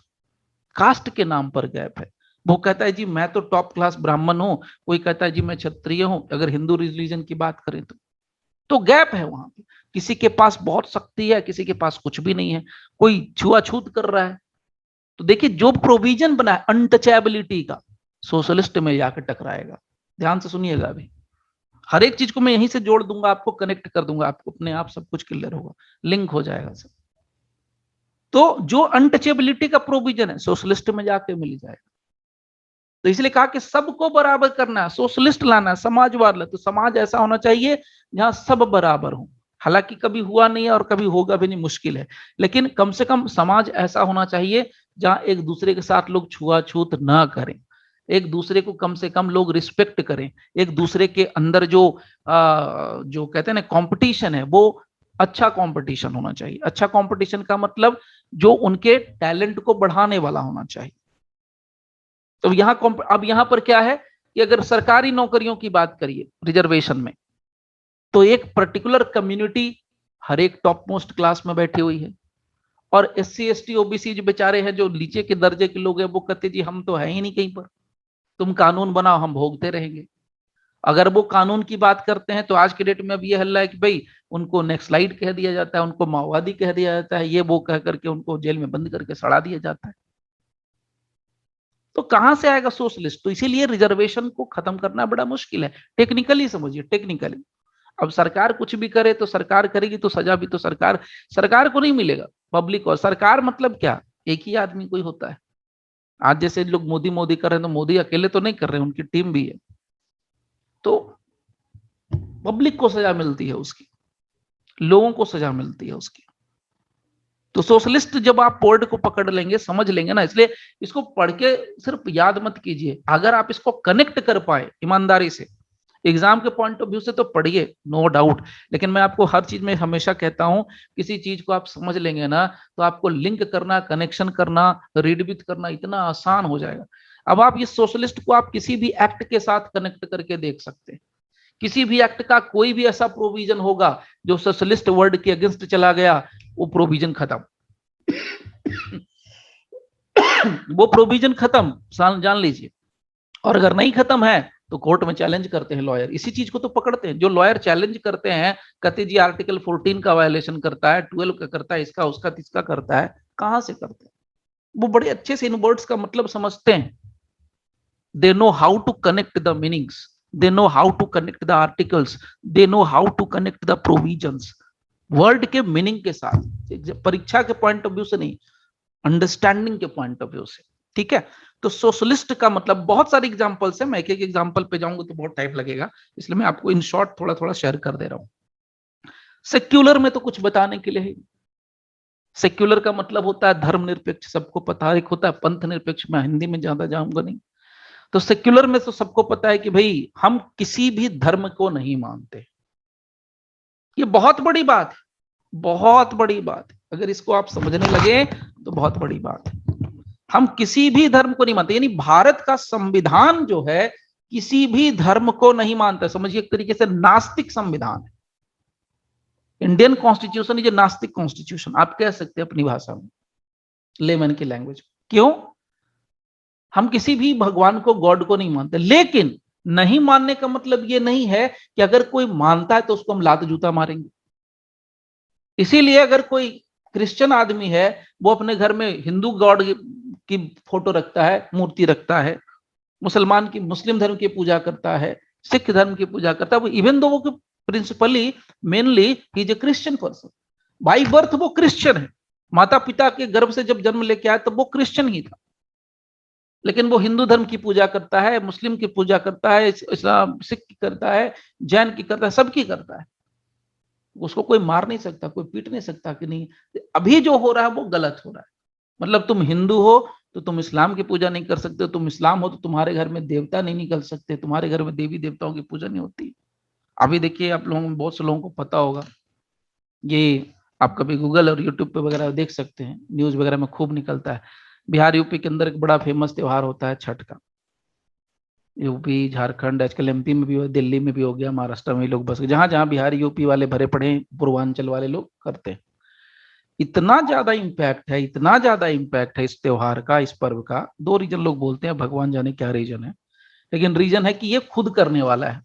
कास्ट के नाम पर गैप है। वो कहता है जी मैं तो टॉप क्लास ब्राह्मण हूं, कोई कहता है जी मैं क्षत्रिय हूं, अगर हिंदू रिलीजन की बात करें तो गैप है वहां पे। किसी के पास बहुत शक्ति है, किसी के पास कुछ भी नहीं है, कोई छुआछूत कर रहा है। तो देखिए जो प्रोविजन बना है अनटचेबिलिटी का, सोशलिस्ट में जाकर टकराएगा। ध्यान से सुनिएगा, अभी हर एक चीज को मैं यहीं से जोड़ दूंगा, आपको कनेक्ट कर दूंगा, आपको अपने आप सब कुछ क्लियर होगा, लिंक हो जाएगा सब। तो जो अनटचेबिलिटी का प्रोविजन है सोशलिस्ट में जाके मिल जाएगा। तो इसलिए कहा कि सबको बराबर करना है, सोशलिस्ट लाना है, समाजवाद ला, तो समाज ऐसा होना चाहिए जहां सब बराबर हो। हालांकि कभी हुआ नहीं है और कभी होगा भी नहीं, मुश्किल है, लेकिन कम से कम समाज ऐसा होना चाहिए जहां एक दूसरे के साथ लोग छुआछूत ना करें, एक दूसरे को कम से कम लोग रिस्पेक्ट करें, एक दूसरे के अंदर जो कहते हैं ना कंपटीशन है, वो अच्छा कंपटीशन होना चाहिए। अच्छा कंपटीशन का मतलब जो उनके टैलेंट को बढ़ाने वाला होना चाहिए। तो अब यहां पर क्या है कि अगर सरकारी नौकरियों की बात करिए रिजर्वेशन में, तो एक पर्टिकुलर कम्युनिटी हर एक टॉप मोस्ट क्लास में बैठी हुई है, और SC ST OBC जो बेचारे हैं, जो नीचे के दर्जे के लोग हैं, वो कहते जी हम तो है ही नहीं कहीं पर, तुम कानून बनाओ हम भोगते रहेंगे। अगर वो कानून की बात करते हैं तो आज के डेट में अब ये हल्ला है कि भाई उनको नेक्सलाइट कह दिया जाता है, उनको माओवादी कह दिया जाता है, ये वो कह करके उनको जेल में बंद करके सड़ा दिया जाता है। तो कहां से आएगा सोशलिस्ट? तो इसीलिए रिजर्वेशन को खत्म करना बड़ा मुश्किल है, टेक्निकली समझिए, टेक्निकली। अब सरकार कुछ भी करे तो सरकार करेगी तो सजा भी तो सरकार को नहीं मिलेगा, पब्लिक को। सरकार मतलब क्या? एक ही आदमी कोई होता है। आज जैसे लोग मोदी मोदी कर रहे हैं, तो मोदी अकेले तो नहीं कर रहे हैं, उनकी टीम भी है। तो पब्लिक को सजा मिलती है उसकी, लोगों को सजा मिलती है उसकी। तो सोशलिस्ट जब आप वर्ड को पकड़ लेंगे, समझ लेंगे ना, इसलिए इसको पढ़ के सिर्फ याद मत कीजिए, अगर आप इसको कनेक्ट कर पाए ईमानदारी से, एग्जाम के पॉइंट ऑफ व्यू से तो पढ़िए, नो डाउट। लेकिन मैं आपको हर चीज में हमेशा कहता हूं, किसी चीज को आप समझ लेंगे ना, तो आपको लिंक करना, कनेक्शन करना, रीड विथ करना इतना आसान हो जाएगा। अब आप इस सोशलिस्ट को आप किसी भी एक्ट के साथ कनेक्ट करके देख सकते हैं। किसी भी एक्ट का कोई भी ऐसा प्रोविजन होगा जो सोशलिस्ट वर्ड के अगेंस्ट चला गया, वो प्रोविजन खत्म। वो प्रोविजन खत्म, जान लीजिए। और अगर नहीं खत्म है तो कोर्ट में चैलेंज करते हैं लॉयर, इसी चीज को तो पकड़ते हैं। जो लॉयर चैलेंज करते हैं, कहते जी आर्टिकल 14 का वायलेशन करता है, 12 का करता है, इसका उसका तिसका करता है, कहां से करते हैं? वो बड़े अच्छे से इन वर्ड्स का मतलब समझते हैं। They know how to connect the meanings, they know how to connect the articles, they know how to connect the provisions, word के मीनिंग के साथ, परीक्षा के पॉइंट ऑफ व्यू से नहीं, अंडरस्टैंडिंग के पॉइंट ऑफ व्यू से। ठीक है? तो सोशलिस्ट का मतलब बहुत सारे एग्जांपल्स है, मैं एक एक एग्जांपल पे जाऊंगा तो बहुत टाइम लगेगा, इसलिए मैं आपको इन शॉर्ट थोड़ा थोड़ा शेयर कर दे रहा हूं। सेक्युलर में तो कुछ बताने के लिए है। सेक्युलर का मतलब होता है धर्मनिरपेक्ष, सबको पता है। एक होता है पंथ निरपेक्ष, मैं हिंदी में ज्यादा जाऊंगा नहीं। तो सेक्युलर में तो सबको पता है कि भाई हम किसी भी धर्म को नहीं मानते। ये बहुत बड़ी बात है, बहुत बड़ी बात है। अगर इसको आप समझने लगे तो बहुत बड़ी बात है। हम किसी भी धर्म को नहीं मानते, यानी भारत का संविधान जो है किसी भी धर्म को नहीं मानता। समझिए एक तरीके से नास्तिक संविधान है। इंडियन कॉन्स्टिट्यूशन इज ए नास्तिक कॉन्स्टिट्यूशन, आप कह सकते हैं अपनी भाषा में, लेमन की लैंग्वेज। क्यों? हम किसी भी भगवान को, गॉड को नहीं मानते। लेकिन नहीं मानने का मतलब ये नहीं है कि अगर कोई मानता है तो उसको हम लात जूता मारेंगे। इसीलिए अगर कोई क्रिश्चियन आदमी है, वो अपने घर में हिंदू गॉड की फोटो रखता है, मूर्ति रखता है, मुसलमान की मुस्लिम धर्म की पूजा करता है, सिख धर्म की पूजा करता है, वो इवन दो वो principally mainly he is a Christian person, by birth वो क्रिश्चियन है, माता पिता के गर्भ से जब जन्म लेके आया तब वो क्रिश्चियन ही था, लेकिन वो हिंदू धर्म की पूजा करता है, मुस्लिम की पूजा करता है, इस्लाम सिख की करता है, जैन की करता है, सबकी करता है। उसको कोई मार नहीं सकता, कोई पीट नहीं सकता कि नहीं। अभी जो हो रहा है वो गलत हो रहा है। मतलब तुम हिंदू हो तो तुम इस्लाम की पूजा नहीं कर सकते, तुम इस्लाम हो तो तुम्हारे घर में देवता नहीं निकल सकते, तुम्हारे घर में देवी देवताओं की पूजा नहीं होती। अभी देखिए आप लोगों, बहुत से लोगों को पता होगा, ये आप कभी गूगल और यूट्यूब पे वगैरह देख सकते हैं, न्यूज वगैरह में खूब निकलता है। बिहार यूपी के अंदर एक बड़ा फेमस त्योहार होता है छठ का। यूपी झारखंड, आजकल एमपी में भी हो, दिल्ली में भी हो गया, महाराष्ट्र में लोग, बस जहां जहां बिहार यूपी वाले भरे पड़े हैं, पूर्वांचल वाले लोग करते हैं। इतना ज्यादा इम्पैक्ट है, इतना ज्यादा इम्पैक्ट है इस त्योहार का, इस पर्व का। दो रीजन लोग बोलते हैं, भगवान जाने क्या रीजन है, लेकिन रीजन है कि ये खुद करने वाला है,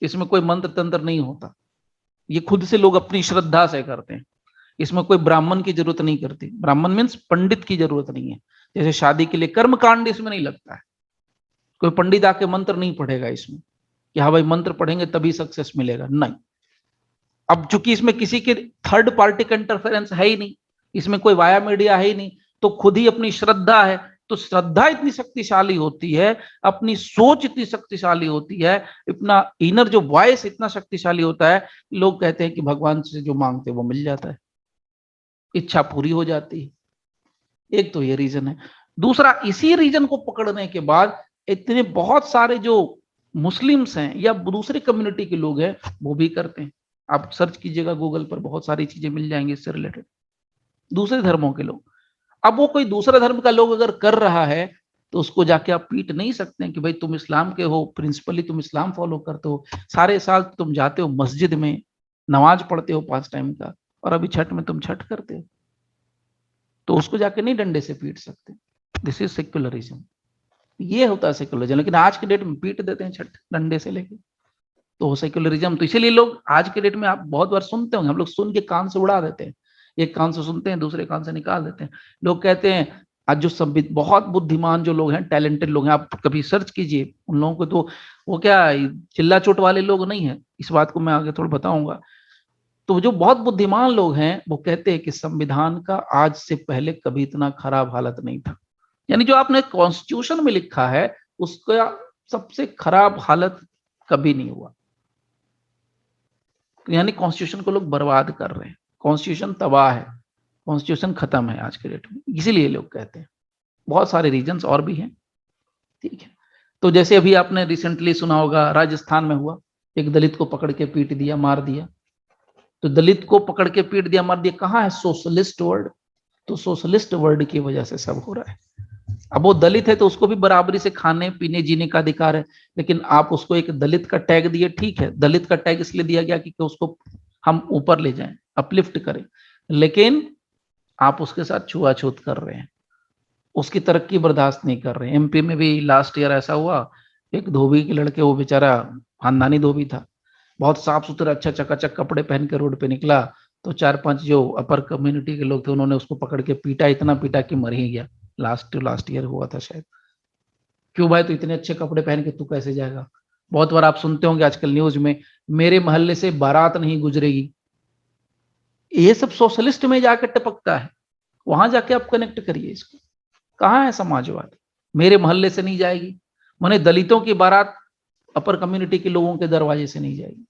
इसमें कोई मंत्र तंत्र नहीं होता, ये खुद से लोग अपनी श्रद्धा से करते हैं। इसमें कोई ब्राह्मण की जरूरत नहीं करती, ब्राह्मण मीन्स पंडित की जरूरत नहीं है। जैसे शादी के लिए कर्म कांड इसमें नहीं लगता है, कोई पंडित आके मंत्र नहीं पढ़ेगा इसमें कि हाँ भाई मंत्र पढ़ेंगे तभी सक्सेस मिलेगा, नहीं। अब चूंकि इसमें किसी के थर्ड पार्टी का इंटरफेरेंस है ही नहीं, इसमें कोई वाया मीडिया है ही नहीं, तो खुद ही अपनी श्रद्धा है, तो श्रद्धा इतनी शक्तिशाली होती है, अपनी सोच इतनी शक्तिशाली होती है, अपना इनर जो वॉइस इतना शक्तिशाली होता है, लोग कहते हैं कि भगवान से जो मांगते हैं वो मिल जाता है, इच्छा पूरी हो जाती है। एक तो ये रीजन है। दूसरा, इसी रीजन को पकड़ने के बाद इतने बहुत सारे जो मुस्लिम्स हैं या दूसरी कम्युनिटी के लोग हैं वो भी करते हैं। आप सर्च कीजिएगा गूगल पर, बहुत सारी चीजें मिल जाएंगी इससे रिलेटेड, दूसरे धर्मों के लोग। अब वो कोई दूसरा धर्म का लोग अगर कर रहा है तो उसको जाके आप पीट नहीं सकते हैं कि भाई तुम इस्लाम के हो, प्रिंसिपली तुम इस्लाम फॉलो करते हो, सारे साल तुम जाते हो मस्जिद में, नमाज पढ़ते हो 5 टाइम का, और अभी छठ में तुम छठ करते हो, तो उसको जाके नहीं डंडे से पीट सकते। दिस इज सेक्युलरिज्म, ये होता है सेक्युलरिज्म। लेकिन आज के डेट में पीट देते हैं छठ डंडे से लेके, तो सेक्युलरिज्म। तो इसीलिए लोग आज के डेट में, आप बहुत बार सुनते होंगे, हम लोग सुन के कान से उड़ा देते हैं, एक कान से सुनते हैं दूसरे कान से निकाल देते हैं। लोग कहते हैं आज जो संविद बहुत बुद्धिमान जो लोग हैं, टैलेंटेड लोग हैं, आप कभी सर्च कीजिए उन लोगों को, तो वो क्या चिल्ला चोट वाले लोग नहीं है, इस बात को मैं आगे थोड़ा बताऊंगा। तो जो बहुत बुद्धिमान लोग हैं वो कहते हैं कि संविधान का आज से पहले कभी इतना खराब हालत नहीं था, यानी जो आपने कॉन्स्टिट्यूशन में लिखा है उसका सबसे खराब हालत कभी नहीं हुआ। यानी कॉन्स्टिट्यूशन को लोग बर्बाद कर रहे हैं, कॉन्स्टिट्यूशन तबाह है, कॉन्स्टिट्यूशन खत्म है आज के डेट में, इसीलिए लोग कहते हैं। बहुत सारे रीजंस और भी हैं, ठीक है। तो जैसे अभी आपने रिसेंटली सुना होगा, राजस्थान में हुआ, एक दलित को पकड़ के पीट दिया, मार दिया। तो दलित को पकड़ के पीट दिया, मार दिया, कहाँ है सोशलिस्ट वर्ड? तो सोशलिस्ट वर्ड की वजह से सब हो रहा है। अब वो दलित है तो उसको भी बराबरी से खाने पीने जीने का अधिकार है, लेकिन आप उसको एक दलित का टैग दिए, ठीक है, दलित का टैग इसलिए दिया गया कि उसको हम ऊपर ले जाएं, अपलिफ्ट करें, लेकिन आप उसके साथ छुआछूत कर रहे हैं, उसकी तरक्की बर्दाश्त नहीं कर रहे हैं। एमपी में भी लास्ट ईयर ऐसा हुआ, एक धोबी के लड़के, वो बेचारा खानदानी धोबी था, बहुत साफ सुथरा अच्छा चकाचक कपड़े पहन के रोड पे निकला, तो 4-5 जो अपर कम्युनिटी के लोग थे उन्होंने उसको पकड़ के पीटा, इतना पीटा कि मर ही गया। लास्ट ईयर हुआ था शायद। क्यों भाई, तो इतने अच्छे कपड़े पहन के तू कैसे जाएगा? बहुत बार आप सुनते होंगे आजकल न्यूज में, मेरे मोहल्ले से बारात नहीं गुजरेगी। ये सब सोशलिस्ट में जाकर टपकता है, वहां जाके आप कनेक्ट करिए इसको। कहाँ है समाजवाद? मेरे मोहल्ले से नहीं जाएगी, माने दलितों की बारात अपर कम्युनिटी के लोगों के दरवाजे से नहीं जाएगी।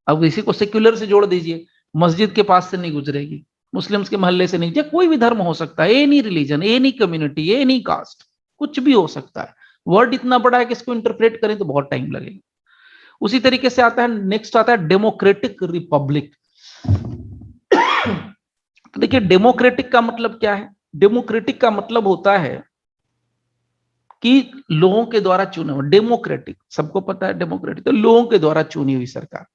अब इसी को सेक्युलर से जोड़ दीजिए, मस्जिद के पास से नहीं गुजरेगी, मुस्लिम्स के मोहल्ले से नहीं, या कोई भी धर्म हो सकता है, any religion, any community, any caste, कुछ भी हो सकता है। वर्ड इतना बड़ा है कि इसको इंटरप्रेट करें तो बहुत टाइम लगेगा। उसी तरीके से आता है, नेक्स्ट आता है डेमोक्रेटिक रिपब्लिक। तो देखिए डेमोक्रेटिक का मतलब क्या है? डेमोक्रेटिक का मतलब होता है कि लोगों के द्वारा चुने हुए, डेमोक्रेटिक सबको पता है, डेमोक्रेटिक तो लोगों के द्वारा चुनी हुई सरकार।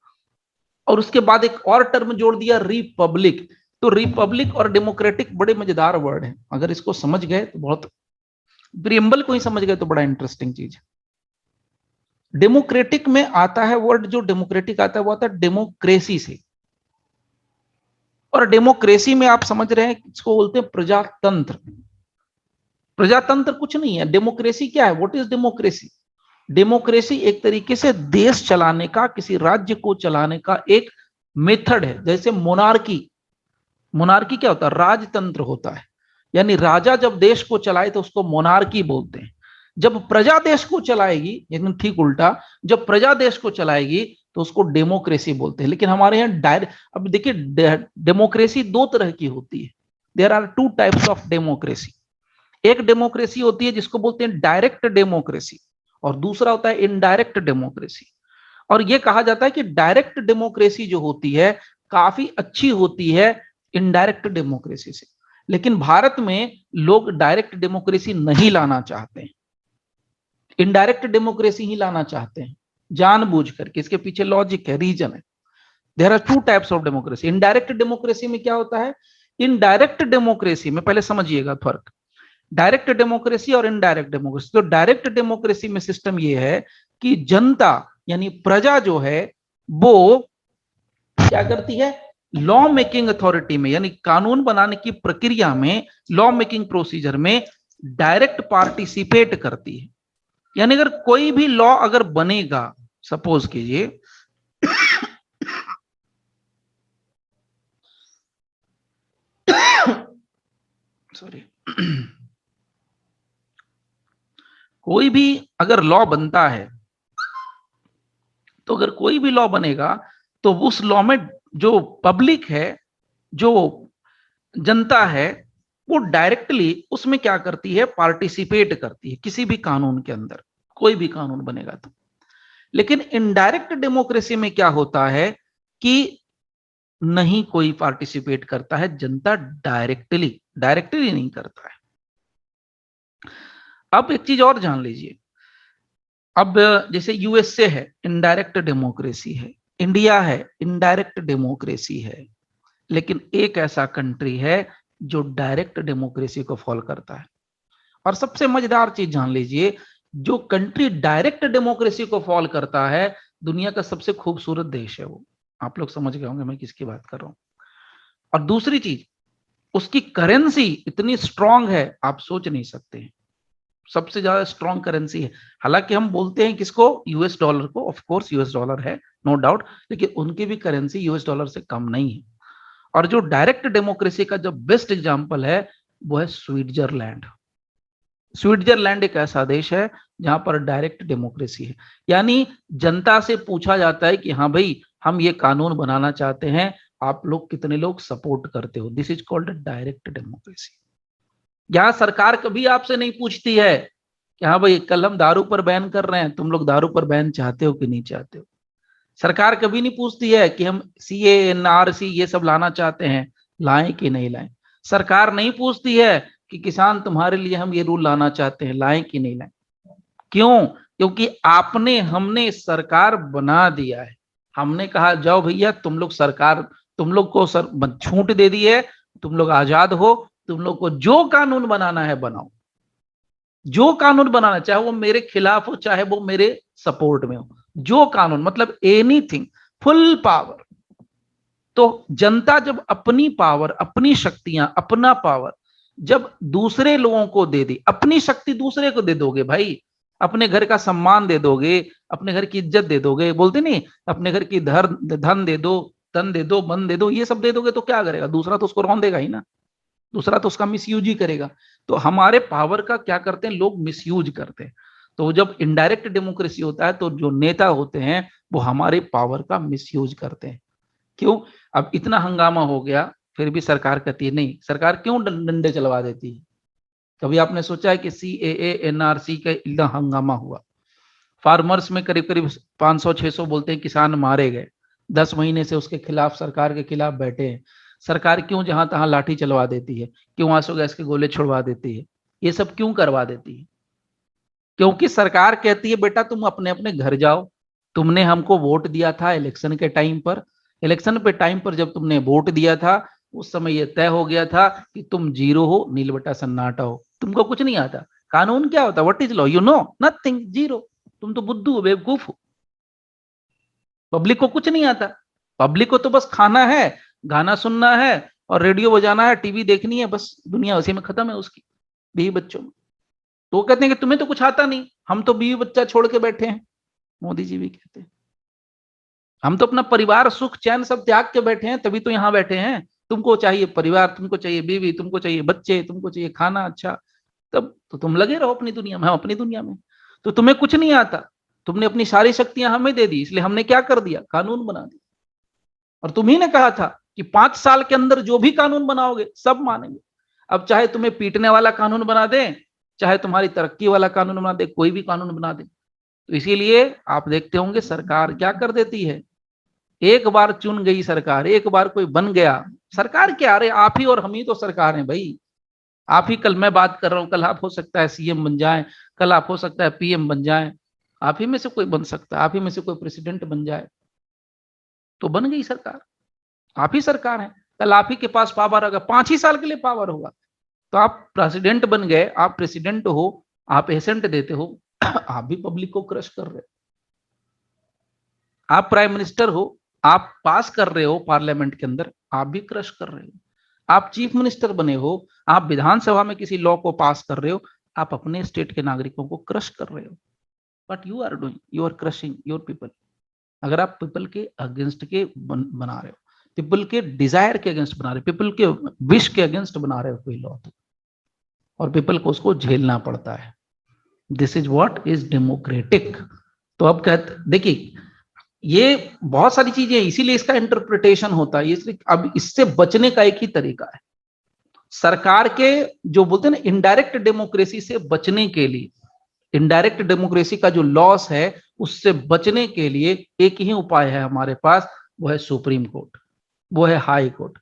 और उसके बाद एक और टर्म जोड़ दिया, रिपब्लिक। तो रिपब्लिक और डेमोक्रेटिक बड़े मजेदार वर्ड हैं, अगर इसको समझ गए तो बहुत, प्रियम्बल को ही समझ गए तो बड़ा इंटरेस्टिंग चीज है। डेमोक्रेटिक में आता है वर्ड, जो डेमोक्रेटिक आता है वो आता है डेमोक्रेसी से। और डेमोक्रेसी में आप समझ रहे हैं, इसको बोलते हैं प्रजातंत्र। प्रजातंत्र कुछ नहीं है, डेमोक्रेसी क्या है? What is democracy? डेमोक्रेसी एक तरीके से देश चलाने का, किसी राज्य को चलाने का एक मेथड है। जैसे मोनार्की, मोनार्की क्या होता है? राजतंत्र होता है, यानी राजा जब देश को चलाए तो उसको मोनार्की बोलते हैं। जब प्रजा देश को चलाएगी, लेकिन ठीक उल्टा, जब प्रजा देश को चलाएगी तो उसको डेमोक्रेसी बोलते हैं। लेकिन हमारे यहाँ डायरेक्ट, अब देखिए डेमोक्रेसी दो तरह की होती है। There are two types of democracy. एक डेमोक्रेसी होती है जिसको बोलते हैं डायरेक्ट डेमोक्रेसी, और दूसरा होता है इनडायरेक्ट डेमोक्रेसी। और यह कहा जाता है कि डायरेक्ट डेमोक्रेसी जो होती है काफी अच्छी होती है इनडायरेक्ट डेमोक्रेसी से। लेकिन भारत में लोग डायरेक्ट डेमोक्रेसी नहीं लाना चाहते हैं, इनडायरेक्ट डेमोक्रेसी ही लाना चाहते हैं जानबूझ करके। इसके पीछे लॉजिक है, रीजन है। There are two types of democracy. Indirect democracy में क्या होता है? इनडायरेक्ट डेमोक्रेसी में पहले समझिएगा फर्क, डायरेक्ट डेमोक्रेसी और इनडायरेक्ट डेमोक्रेसी। तो डायरेक्ट डेमोक्रेसी में सिस्टम ये है कि जनता यानी प्रजा जो है वो क्या करती है? लॉ मेकिंग अथॉरिटी में, यानी कानून बनाने की प्रक्रिया में, लॉ मेकिंग प्रोसीजर में डायरेक्ट पार्टिसिपेट करती है। यानी अगर कोई भी लॉ अगर बनेगा, सपोज कीजिए सॉरी कोई भी अगर लॉ बनता है, तो अगर कोई भी लॉ बनेगा तो उस लॉ में जो पब्लिक है, जो जनता है, वो डायरेक्टली उसमें क्या करती है? पार्टिसिपेट करती है किसी भी कानून के अंदर, कोई भी कानून बनेगा तो। लेकिन इनडायरेक्ट डेमोक्रेसी में क्या होता है कि नहीं कोई पार्टिसिपेट करता है, जनता डायरेक्टली डायरेक्टली नहीं करता है। अब एक चीज और जान लीजिए, अब जैसे यूएसए है इनडायरेक्ट डेमोक्रेसी है, इंडिया है इनडायरेक्ट डेमोक्रेसी है, लेकिन एक ऐसा कंट्री है जो डायरेक्ट डेमोक्रेसी को फॉलो करता है। और सबसे मजेदार चीज जान लीजिए, जो कंट्री डायरेक्ट डेमोक्रेसी को फॉलो करता है, दुनिया का सबसे खूबसूरत देश है वो। आप लोग समझ गए होंगे मैं किसकी बात कर रहा हूं। और दूसरी चीज, उसकी करेंसी इतनी स्ट्रांग है आप सोच नहीं सकते हैं। सबसे ज्यादा स्ट्रांग करेंसी है। हालांकि हम बोलते हैं किसको? यूएस डॉलर को। ऑफ कोर्स यूएस डॉलर है, नो डाउट, लेकिन उनकी भी करेंसी यूएस डॉलर से कम नहीं है। और जो डायरेक्ट डेमोक्रेसी का जो बेस्ट एग्जांपल है वो है स्विट्जरलैंड। स्विट्जरलैंड एक ऐसा देश है जहां पर डायरेक्ट डेमोक्रेसी है, यानी जनता से पूछा जाता है कि हाँ भाई हम ये कानून बनाना चाहते हैं, आप लोग कितने लोग सपोर्ट करते हो। This is called direct democracy. यहाँ सरकार कभी आपसे नहीं पूछती है कि हाँ भाई कल हम दारू पर बैन कर रहे हैं, तुम लोग दारू पर बैन चाहते हो कि नहीं चाहते हो। सरकार कभी नहीं पूछती है कि हम सीए एनआरसी ये सब लाना चाहते हैं, लाएं कि नहीं लाएं। सरकार नहीं पूछती है कि किसान तुम्हारे लिए हम ये रूल लाना चाहते हैं, लाएं कि नहीं लाएं। क्यों? क्योंकि आपने, हमने सरकार बना दिया है। हमने कहा जाओ भैया तुम लोग सरकार, तुम लोग को छूट दे दी है, तुम लोग आजाद हो, तुम लोग को जो कानून बनाना है बनाओ। जो कानून बनाना, चाहे वो मेरे खिलाफ हो चाहे वो मेरे सपोर्ट में हो, जो कानून मतलब एनीथिंग, फुल पावर। तो जनता जब अपनी पावर, अपनी शक्तियां, अपना पावर जब दूसरे लोगों को दे दी, अपनी शक्ति दूसरे को दे दोगे भाई, अपने घर का सम्मान दे दोगे, अपने घर की इज्जत दे दोगे, बोलते नहीं अपने घर की धन दे दो, तन दे दो, मन दे दो, ये सब दे दोगे तो क्या करेगा दूसरा? तो उसको रौंद देगा ही ना, दूसरा तो उसका मिसयूज ही करेगा। तो हमारे पावर का क्या करते हैं लोग? मिसयूज करते हैं। तो जब इनडायरेक्ट डेमोक्रेसी होता है तो जो नेता होते हैं वो हमारे पावर का मिसयूज करते हैं। क्यों? अब इतना हंगामा हो गया फिर भी सरकार कहती है नहीं। सरकार क्यों डंडे चलवा देती है? कभी आपने सोचा है कि सीएए एनआरसी का इतना हंगामा हुआ, फार्मर्स में करीब करीब 500-600 बोलते हैं किसान मारे गए, 10 महीने से उसके खिलाफ, सरकार के खिलाफ बैठे हैं। सरकार क्यों जहां तहां लाठी चलवा देती है? क्यों आंसू गैस के गोले छुड़वा देती है? ये सब क्यों करवा देती है? क्योंकि सरकार कहती है बेटा तुम अपने अपने घर जाओ, तुमने हमको वोट दिया था इलेक्शन के टाइम पर, इलेक्शन पे टाइम पर जब तुमने वोट दिया था उस समय यह तय हो गया था कि तुम जीरो हो, नील बटा सन्नाटा हो, तुमको कुछ नहीं आता। कानून क्या होता? What is law? You know nothing, zero. तुम तो बुद्धू हो, बेवकूफ हो। पब्लिक को कुछ नहीं आता, पब्लिक को तो बस खाना है, गाना सुनना है और रेडियो बजाना है, टीवी देखनी है, बस दुनिया उसी में खत्म है उसकी, बीवी बच्चों में। तो वो कहते हैं कि तुम्हें तो कुछ आता नहीं, हम तो बीवी बच्चा छोड़ के बैठे हैं। मोदी जी भी कहते हैं हम तो अपना परिवार सुख चैन सब त्याग के बैठे हैं, तभी तो यहाँ बैठे हैं। तुमको चाहिए परिवार, तुमको चाहिए बीवी, तुमको चाहिए बच्चे, तुमको चाहिए खाना अच्छा, तब तो तुम लगे रहो अपनी दुनिया में, हम अपनी दुनिया में। तो तुम्हें कुछ नहीं आता, तुमने अपनी सारी शक्तियां हमें दे दी, इसलिए हमने क्या कर दिया, कानून बना दिया। और तुम ही ने कहा था कि 5 साल के अंदर जो भी कानून बनाओगे सब मानेंगे। अब चाहे तुम्हें पीटने वाला कानून बना दें, चाहे तुम्हारी तरक्की वाला कानून बना दे, कोई भी कानून बना दे। तो इसीलिए आप देखते होंगे सरकार क्या कर देती है, एक बार चुन गई सरकार, एक बार कोई बन गया, सरकार क्या, अरे आप ही और हम ही तो सरकार हैं भाई। आप ही, कल मैं बात कर रहा हूं, कल आप हो सकता है सीएम बन जाए, कल आप हो सकता है पीएम बन जाए, आप ही में से कोई बन सकता है, आप ही में से कोई प्रेसिडेंट बन जाए, तो बन गई सरकार, आप ही सरकार है। कल आप ही के पास पावर होगा, 5 ही साल के लिए पावर होगा, तो आप प्रेसिडेंट बन गए, आप प्रेसिडेंट हो, आप एसेंट देते हो, आप भी पब्लिक को क्रश कर रहे हो। आप प्राइम मिनिस्टर हो, आप पास कर रहे हो पार्लियामेंट के अंदर, आप भी क्रश कर रहे हो। आप चीफ मिनिस्टर बने हो, आप विधानसभा में किसी लॉ को पास कर रहे हो, आप अपने स्टेट के नागरिकों को क्रश कर रहे हो। But you are doing, you are crushing your people. अगर आप पीपल के अगेंस्ट के बना रहे हो, पीपल के डिजायर के अगेंस्ट बना रहे हो, पीपल के विश के अगेंस्ट बना रहे हो कोई लॉ, तो और पीपल को उसको झेलना पड़ता है। This is what is democratic. तो अब कहते देखिए, ये बहुत सारी चीजें, इसीलिए इसका इंटरप्रिटेशन होता है। इसलिए अब इससे बचने का एक ही तरीका है, सरकार के जो बोलते हैं ना इनडायरेक्ट डेमोक्रेसी से बचने के लिए, इनडायरेक्ट डेमोक्रेसी का जो लॉस है उससे बचने के लिए एक ही उपाय है हमारे पास, वो है सुप्रीम कोर्ट, वो है हाई कोर्ट।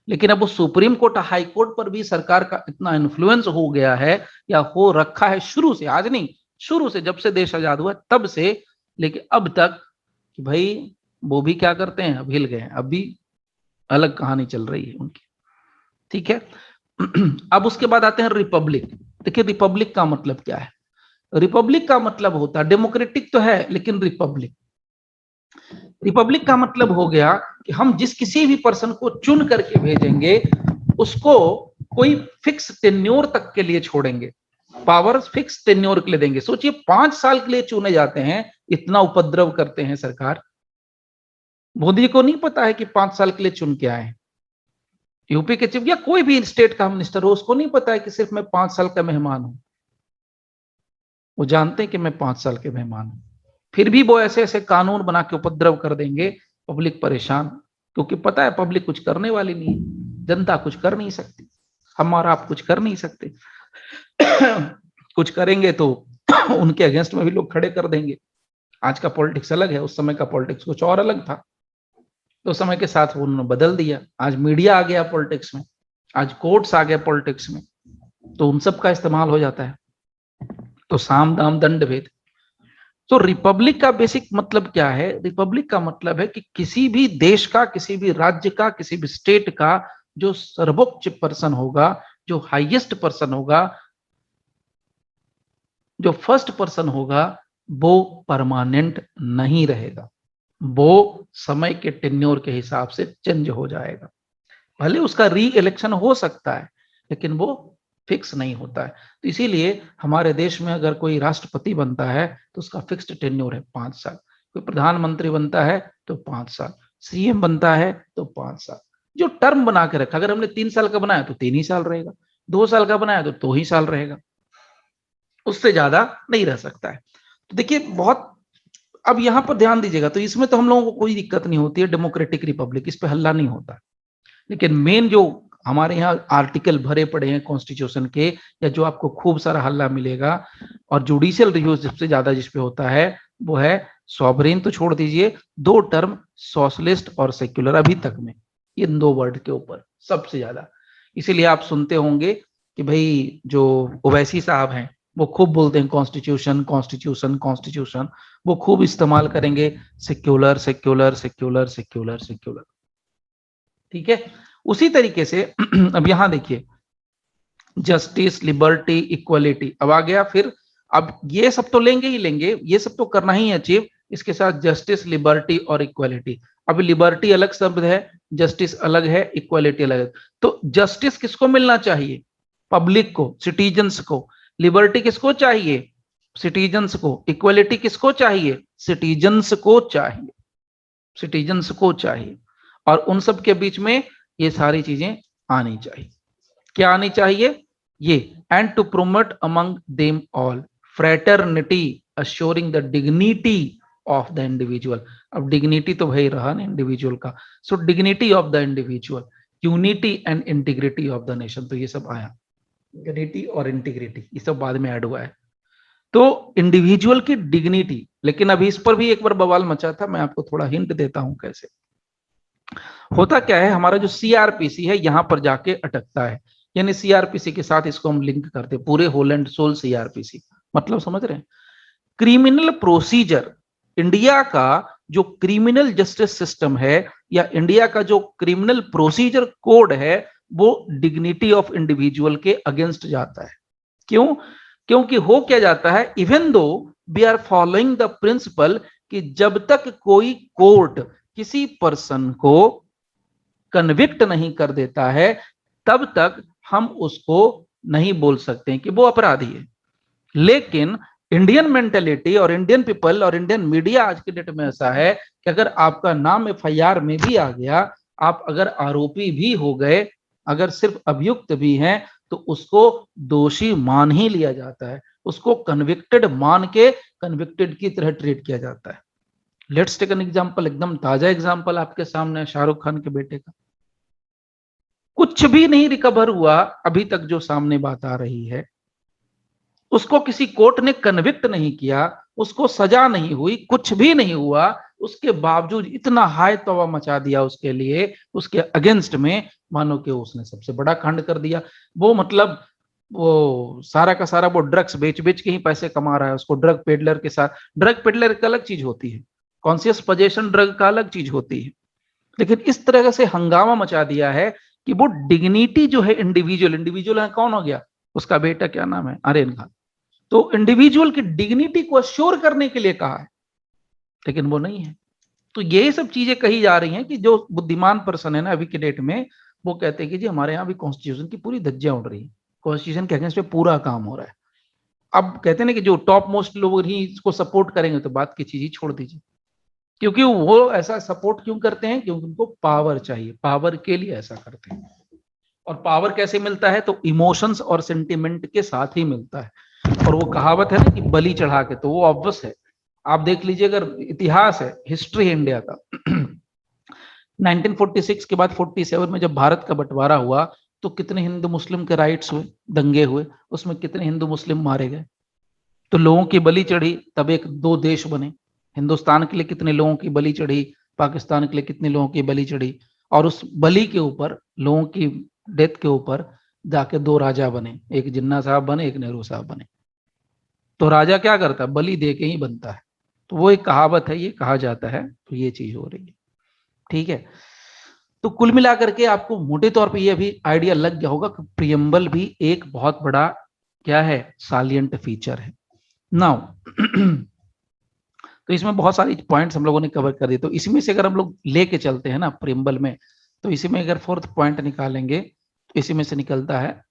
लेकिन अब वो सुप्रीम कोर्ट हाई कोर्ट पर भी सरकार का इतना इन्फ्लुएंस हो गया है, या हो रखा है शुरू से, आज नहीं, शुरू से, जब से देश आजाद हुआ तब से लेके अब तक, कि भाई वो भी क्या करते हैं, अब हिल गए हैं, अब भी अलग कहानी चल रही है उनकी। ठीक है। अब उसके बाद आते हैं रिपब्लिक। देखिए रिपब्लिक का मतलब क्या है, रिपब्लिक का मतलब होता है, डेमोक्रेटिक तो है लेकिन रिपब्लिक, रिपब्लिक का मतलब हो गया कि हम जिस किसी भी पर्सन को चुन करके भेजेंगे उसको कोई फिक्स टेन्योर तक के लिए छोड़ेंगे, पावर फिक्स टेन्योर के लिए देंगे। सोचिए 5 साल के लिए चुने जाते हैं, इतना उपद्रव करते हैं सरकार। मोदी को नहीं पता है कि 5 साल के लिए चुन के आए। यूपी के चीफ या कोई भी स्टेट का मिनिस्टर हो, उसको नहीं पता है कि सिर्फ मैं 5 साल का मेहमान हूं। वो जानते हैं कि मैं 5 साल के मेहमान हूं, फिर भी वो ऐसे ऐसे कानून बना के उपद्रव कर देंगे, पब्लिक परेशान, क्योंकि पता है पब्लिक कुछ करने वाली नहीं है, जनता कुछ कर नहीं सकती, हम और आप कुछ कर नहीं सकते। कुछ करेंगे तो उनके अगेंस्ट में भी लोग खड़े कर देंगे। आज का पॉलिटिक्स अलग है, उस समय का पॉलिटिक्स कुछ और अलग था, तो समय के साथ वो उन्होंने बदल दिया। आज मीडिया आ गया पॉलिटिक्स में, आज कोर्ट्स आ गए पॉलिटिक्स में, तो उन सब का इस्तेमाल हो जाता है। तो साम दाम दंड भेद। तो रिपब्लिक का बेसिक मतलब क्या है, रिपब्लिक का मतलब है कि किसी भी देश का, किसी भी राज्य का, किसी भी स्टेट का जो सर्वोच्च पर्सन होगा, जो हाईएस्ट पर्सन होगा, जो फर्स्ट पर्सन होगा, वो परमानेंट नहीं रहेगा, वो समय के टेन्योर के हिसाब से चेंज हो जाएगा। भले उसका री इलेक्शन हो सकता है लेकिन वो फिक्स नहीं होता है। तो इसीलिए हमारे देश में अगर कोई राष्ट्रपति बनता है तो उसका फिक्स्ड टेन्योर है 5 साल, कोई प्रधानमंत्री बनता है तो 5 साल, सीएम बनता है तो 5 साल, जो टर्म बना के रखा। अगर हमने 3 साल का बनाया तो 3 ही साल रहेगा, 2 साल का बनाया तो 2 ही साल रहेगा, उससे ज्यादा नहीं रह सकता है। तो देखिए बहुत, अब यहां पर ध्यान दीजिएगा, तो इसमें तो हम लोगों को कोई दिक्कत नहीं होती है, डेमोक्रेटिक रिपब्लिक, इस पे हल्ला नहीं होता। लेकिन मेन जो हमारे यहाँ आर्टिकल भरे पड़े हैं कॉन्स्टिट्यूशन के, या जो आपको खूब सारा हल्ला मिलेगा और जुडिशियल रिव्यू सबसे ज्यादा जिसपे होता है, वो है सॉवरेन तो छोड़ दीजिए, 2 टर्म सोशलिस्ट और सेक्युलर, अभी तक में इन 2 वर्ड के ऊपर सबसे ज्यादा। इसीलिए आप सुनते होंगे कि भाई जो ओवैसी साहब हैं वो खूब बोलते हैं कॉन्स्टिट्यूशन कॉन्स्टिट्यूशन कॉन्स्टिट्यूशन, वो खूब इस्तेमाल करेंगे secular secular secular secular secular. ठीक है। उसी तरीके से अब यहां देखिए, जस्टिस, लिबर्टी, इक्वलिटी, अब आ गया। फिर अब ये सब तो लेंगे ही लेंगे, ये सब तो करना ही है अचीव, इसके साथ जस्टिस, लिबर्टी और इक्वलिटी। अब लिबर्टी अलग शब्द है, जस्टिस अलग है, इक्वालिटी अलग है। तो जस्टिस किसको मिलना चाहिए? पब्लिक को, सिटीजन्स को। लिबर्टी किसको चाहिए? सिटीजन्स को। इक्वालिटी किसको चाहिए? सिटीजन्स को चाहिए, सिटीजन्स को चाहिए। और उन सब के बीच में ये सारी चीजें आनी चाहिए। क्या आनी चाहिए? ये and to promote among them all fraternity assuring the dignity of the individual. अब डिग्निटी तो वही रहा ना इंडिविजुअल का, so dignity of the individual, unity and integrity of the nation. तो ये सब आया, यूनिटी और इंटीग्रिटी ये सब बाद में ऐड हुआ है। तो इंडिविजुअल की डिग्निटी, लेकिन अभी इस पर भी एक बार बवाल मचा था, मैं आपको थोड़ा हिंट देता हूं कैसे होता क्या है। हमारा जो सीआरपीसी है यहां पर जाके अटकता है, यानी सीआरपीसी के साथ इसको हम लिंक करते हैं, पूरे होल एंड सोल सीआरपीसी। मतलब समझ रहे हैं? क्रिमिनल प्रोसीजर, इंडिया का जो क्रिमिनल जस्टिस सिस्टम है या इंडिया का जो क्रिमिनल प्रोसीजर कोड है, वो डिग्निटी ऑफ इंडिविजुअल के अगेंस्ट जाता है। क्यों? क्योंकि हो क्या जाता है, even though we are following the principle कि जब तक कोई कोर्ट किसी पर्सन को कन्विक्ट नहीं कर देता है, तब तक हम उसको नहीं बोल सकते कि वो अपराधी है। लेकिन इंडियन मेंटेलिटी और इंडियन पीपल और इंडियन मीडिया आज के डेट में ऐसा है कि अगर आपका नाम एफआईआर में भी आ गया, आप अगर आरोपी भी हो गए, अगर सिर्फ अभियुक्त भी हैं, तो उसको दोषी मान ही लिया जाता है, उसको कन्विक्टेड मान के कन्विक्टेड की तरह ट्रीट किया जाता है। लेट्स टेक एन एग्जांपल, एकदम ताजा एग्जांपल आपके सामने, शाहरुख खान के बेटे का। कुछ भी नहीं रिकवर हुआ अभी तक, जो सामने बात आ रही है, उसको किसी कोर्ट ने कन्विक्ट नहीं किया, उसको सजा नहीं हुई, कुछ भी नहीं हुआ, उसके बावजूद इतना हाई तौबा मचा दिया उसके लिए, उसके अगेंस्ट में, मानो कि उसने सबसे बड़ा कांड कर दिया। वो मतलब वो सारा का सारा वो ड्रग्स बेच बेच के ही पैसे कमा रहा है, उसको ड्रग पेडलर के साथ। ड्रग पेडलर एक अलग चीज होती है, कॉन्शियस पोजेशन ड्रग का अलग चीज होती है। लेकिन इस तरह से हंगामा मचा दिया है कि वो डिग्निटी जो है इंडिविजुअल, इंडिविजुअल कौन हो गया, उसका बेटा, क्या नाम है, आर्यन खान। तो इंडिविजुअल की डिग्निटी को अश्योर करने के लिए कहा है, लेकिन वो नहीं है। तो यही सब चीजें कही जा रही हैं कि जो बुद्धिमान पर्सन है ना अभी के डेट में, वो कहते हैं कि जी हमारे यहाँ भी कॉन्स्टिट्यूशन की पूरी धज्जियां उड़ रही है, कॉन्स्टिट्यूशन के अगेंस्ट पे पूरा काम हो रहा है। अब कहते हैं ना कि जो टॉप मोस्ट लोग ही इसको सपोर्ट करेंगे, तो बात की चीज ही छोड़ दीजिए। क्योंकि वो ऐसा सपोर्ट क्यों करते हैं? क्योंकि उनको पावर चाहिए, पावर के लिए ऐसा करते हैं। और पावर कैसे मिलता है? तो इमोशंस और सेंटिमेंट के साथ ही मिलता है। और वो कहावत है ना कि बलि चढ़ा के, तो वो ऑब्वियस है। आप देख लीजिए, अगर इतिहास है, हिस्ट्री है इंडिया का 1946 के बाद 47 में जब भारत का बंटवारा हुआ, तो कितने हिंदू मुस्लिम के राइट्स हुए, दंगे हुए, उसमें कितने हिंदू मुस्लिम मारे गए, तो लोगों की बलि चढ़ी, तब एक दो देश बने। हिंदुस्तान के लिए कितने लोगों की बलि चढ़ी, पाकिस्तान के लिए कितने लोगों की बलि चढ़ी, और उस बलि के ऊपर, लोगों की डेथ के ऊपर जाके दो राजा बने, एक जिन्ना साहब बने, एक नेहरू साहब बने। तो राजा क्या करता है? बलि दे के ही बनता है। तो वो एक कहावत है, ये कहा जाता है, तो ये चीज हो रही है। ठीक है, तो कुल मिलाकर के आपको मोटे तौर पे ये अभी आइडिया लग गया होगा कि प्रियम्बल भी एक बहुत बड़ा क्या है, सालिएंट फीचर है। नाउ तो इसमें बहुत सारी पॉइंट्स हम लोगों ने कवर कर दिए। तो इसमें से अगर हम लोग लेके चलते हैं ना प्रियम्बल में, तो इसी में अगर फोर्थ पॉइंट निकालेंगे, तो इसी में से निकलता है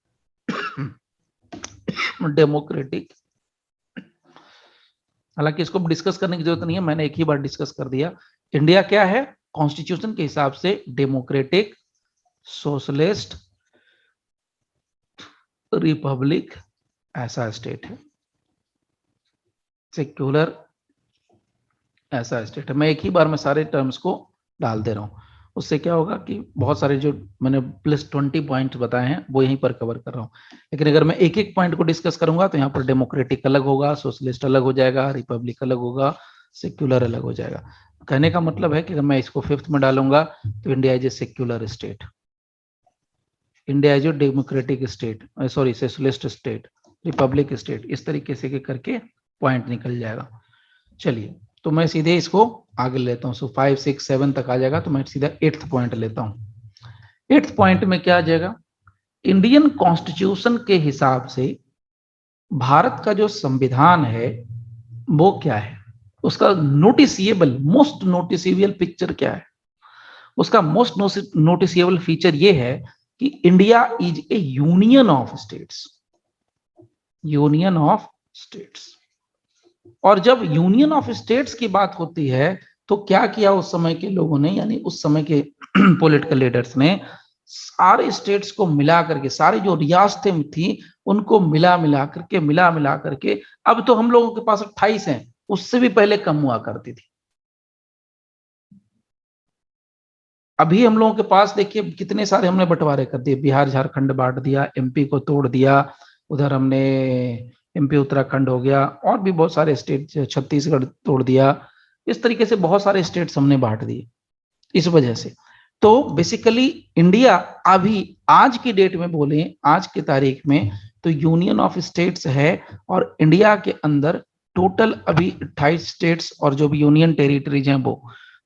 डेमोक्रेटिक। हालांकि इसको डिस्कस करने की जरूरत नहीं है, मैंने एक ही बार डिस्कस कर दिया। इंडिया क्या है? कॉन्स्टिट्यूशन के हिसाब से डेमोक्रेटिक, सोशलिस्ट, रिपब्लिक ऐसा स्टेट है, सेक्युलर ऐसा स्टेट है। मैं एक ही बार में सारे टर्म्स को डाल दे रहा हूं, उससे क्या होगा कि बहुत सारे जो मैंने +20 पॉइंट बताए हैं वो यहीं पर कवर कर रहा हूं। लेकिन अगर मैं एक एक पॉइंट को डिस्कस करूंगा, तो यहाँ पर डेमोक्रेटिक अलग होगा, सोशलिस्ट अलग हो जाएगा, रिपब्लिक अलग होगा, सेक्युलर अलग हो जाएगा। कहने का मतलब है कि अगर मैं इसको 5th में डालूंगा, तो India is a secular state, India is a democratic state, sorry socialist state, Republic state, इस तरीके से करके पॉइंट निकल जाएगा। चलिए, तो मैं सीधे इसको आगे लेता हूं। सो 5, 6, 7 तक आ जाएगा, तो मैं सीधा 8th पॉइंट लेता हूं। 8th पॉइंट में क्या आ जाएगा? इंडियन कॉन्स्टिट्यूशन के हिसाब से भारत का जो संविधान है वो क्या है, उसका नोटिसिएबल, मोस्ट नोटिसिबल पिक्चर क्या है? उसका मोस्ट नोटिसेबल फीचर ये है कि India is A union of states, union of states. और जब यूनियन ऑफ स्टेट्स की बात होती है तो क्या किया उस समय के लोगों ने, यानी उस समय के पॉलिटिकल लीडर्स ने सारे स्टेट्स को मिला करके, सारी जो रियासतें थी उनको मिला मिला करके, अब तो हम लोगों के पास 28 हैं, उससे भी पहले कम हुआ करती थी। अभी हम लोगों के पास देखिए कितने सारे हमने बंटवारे कर दिए, बिहार झारखंड बांट दिया, एमपी को तोड़ दिया, उधर हमने एमपी उत्तराखंड हो गया, और भी बहुत सारे स्टेट, छत्तीसगढ़ तोड़ दिया, इस तरीके से बहुत सारे स्टेट्स हमने बांट दिए इस वजह से। तो बेसिकली इंडिया अभी आज की डेट में बोले, आज की तारीख में तो यूनियन ऑफ स्टेट्स है, और इंडिया के अंदर टोटल अभी 28 स्टेट्स और जो भी यूनियन टेरिटरीज हैं वो,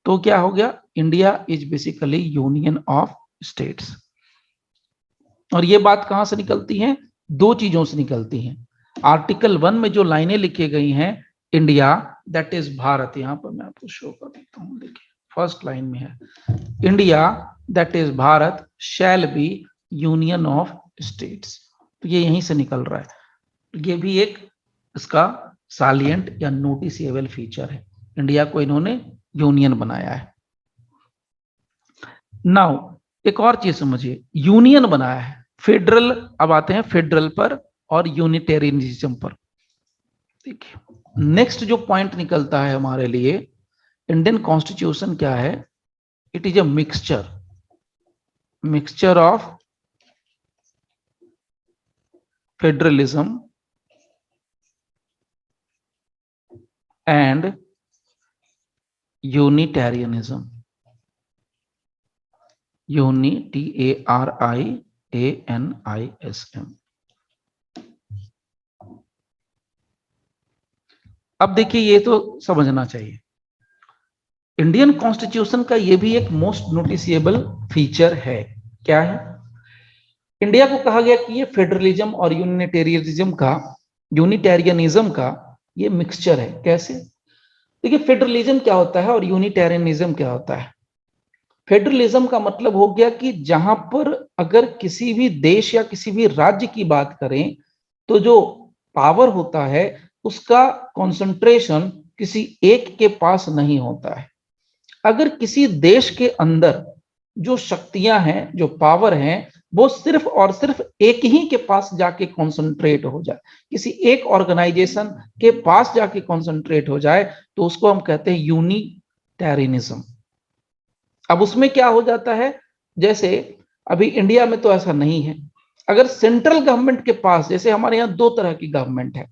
तो क्या हो गया, India is basically union of states. और ये बात कहां से निकलती है, दो चीजों से निकलती हैं। आर्टिकल 1 में जो लाइनें लिखी गई हैं, इंडिया दैट इज भारत, यहां पर मैं आपको शो कर देता हूं, देखिए फर्स्ट लाइन में है, India that is Bharat shall be union of states. तो ये यहीं से निकल रहा है। ये भी एक इसका सालिएंट या नोटिसेबल फीचर है, इंडिया को इन्होंने यूनियन बनाया है। नाउ एक और चीज समझिए, यूनियन बनाया है, फेडरल, अब आते हैं फेडरल पर और यूनिटेरियनिज्म पर। देखिए नेक्स्ट जो पॉइंट निकलता है हमारे लिए, इंडियन कॉन्स्टिट्यूशन क्या है, it is a mixture of federalism and unitarianism, TARIANISM। अब देखिए ये तो समझना चाहिए, इंडियन कॉन्स्टिट्यूशन का ये भी एक मोस्ट नोटिसेबल फीचर है। क्या है, इंडिया को कहा गया कि ये फेडरलिज्म और यूनिटेरियनिज्म का ये मिक्सचर है। कैसे, देखिए फेडरलिज्म क्या होता है और यूनिटेरियनिज्म क्या होता है। फेडरलिज्म का मतलब हो गया कि जहां पर अगर किसी भी देश या किसी भी राज्य की बात करें तो जो पावर होता है उसका कंसंट्रेशन किसी एक के पास नहीं होता है। अगर किसी देश के अंदर जो शक्तियां हैं, जो पावर हैं, वो सिर्फ और सिर्फ एक ही के पास जाके कॉन्सेंट्रेट हो जाए, किसी एक ऑर्गेनाइजेशन के पास जाके कॉन्सेंट्रेट हो जाए, तो उसको हम कहते हैं यूनिटेरियनिज्म। अब उसमें क्या हो जाता है, जैसे अभी इंडिया में तो ऐसा नहीं है, अगर सेंट्रल गवर्नमेंट के पास, जैसे हमारे यहाँ दो तरह की गवर्नमेंट है,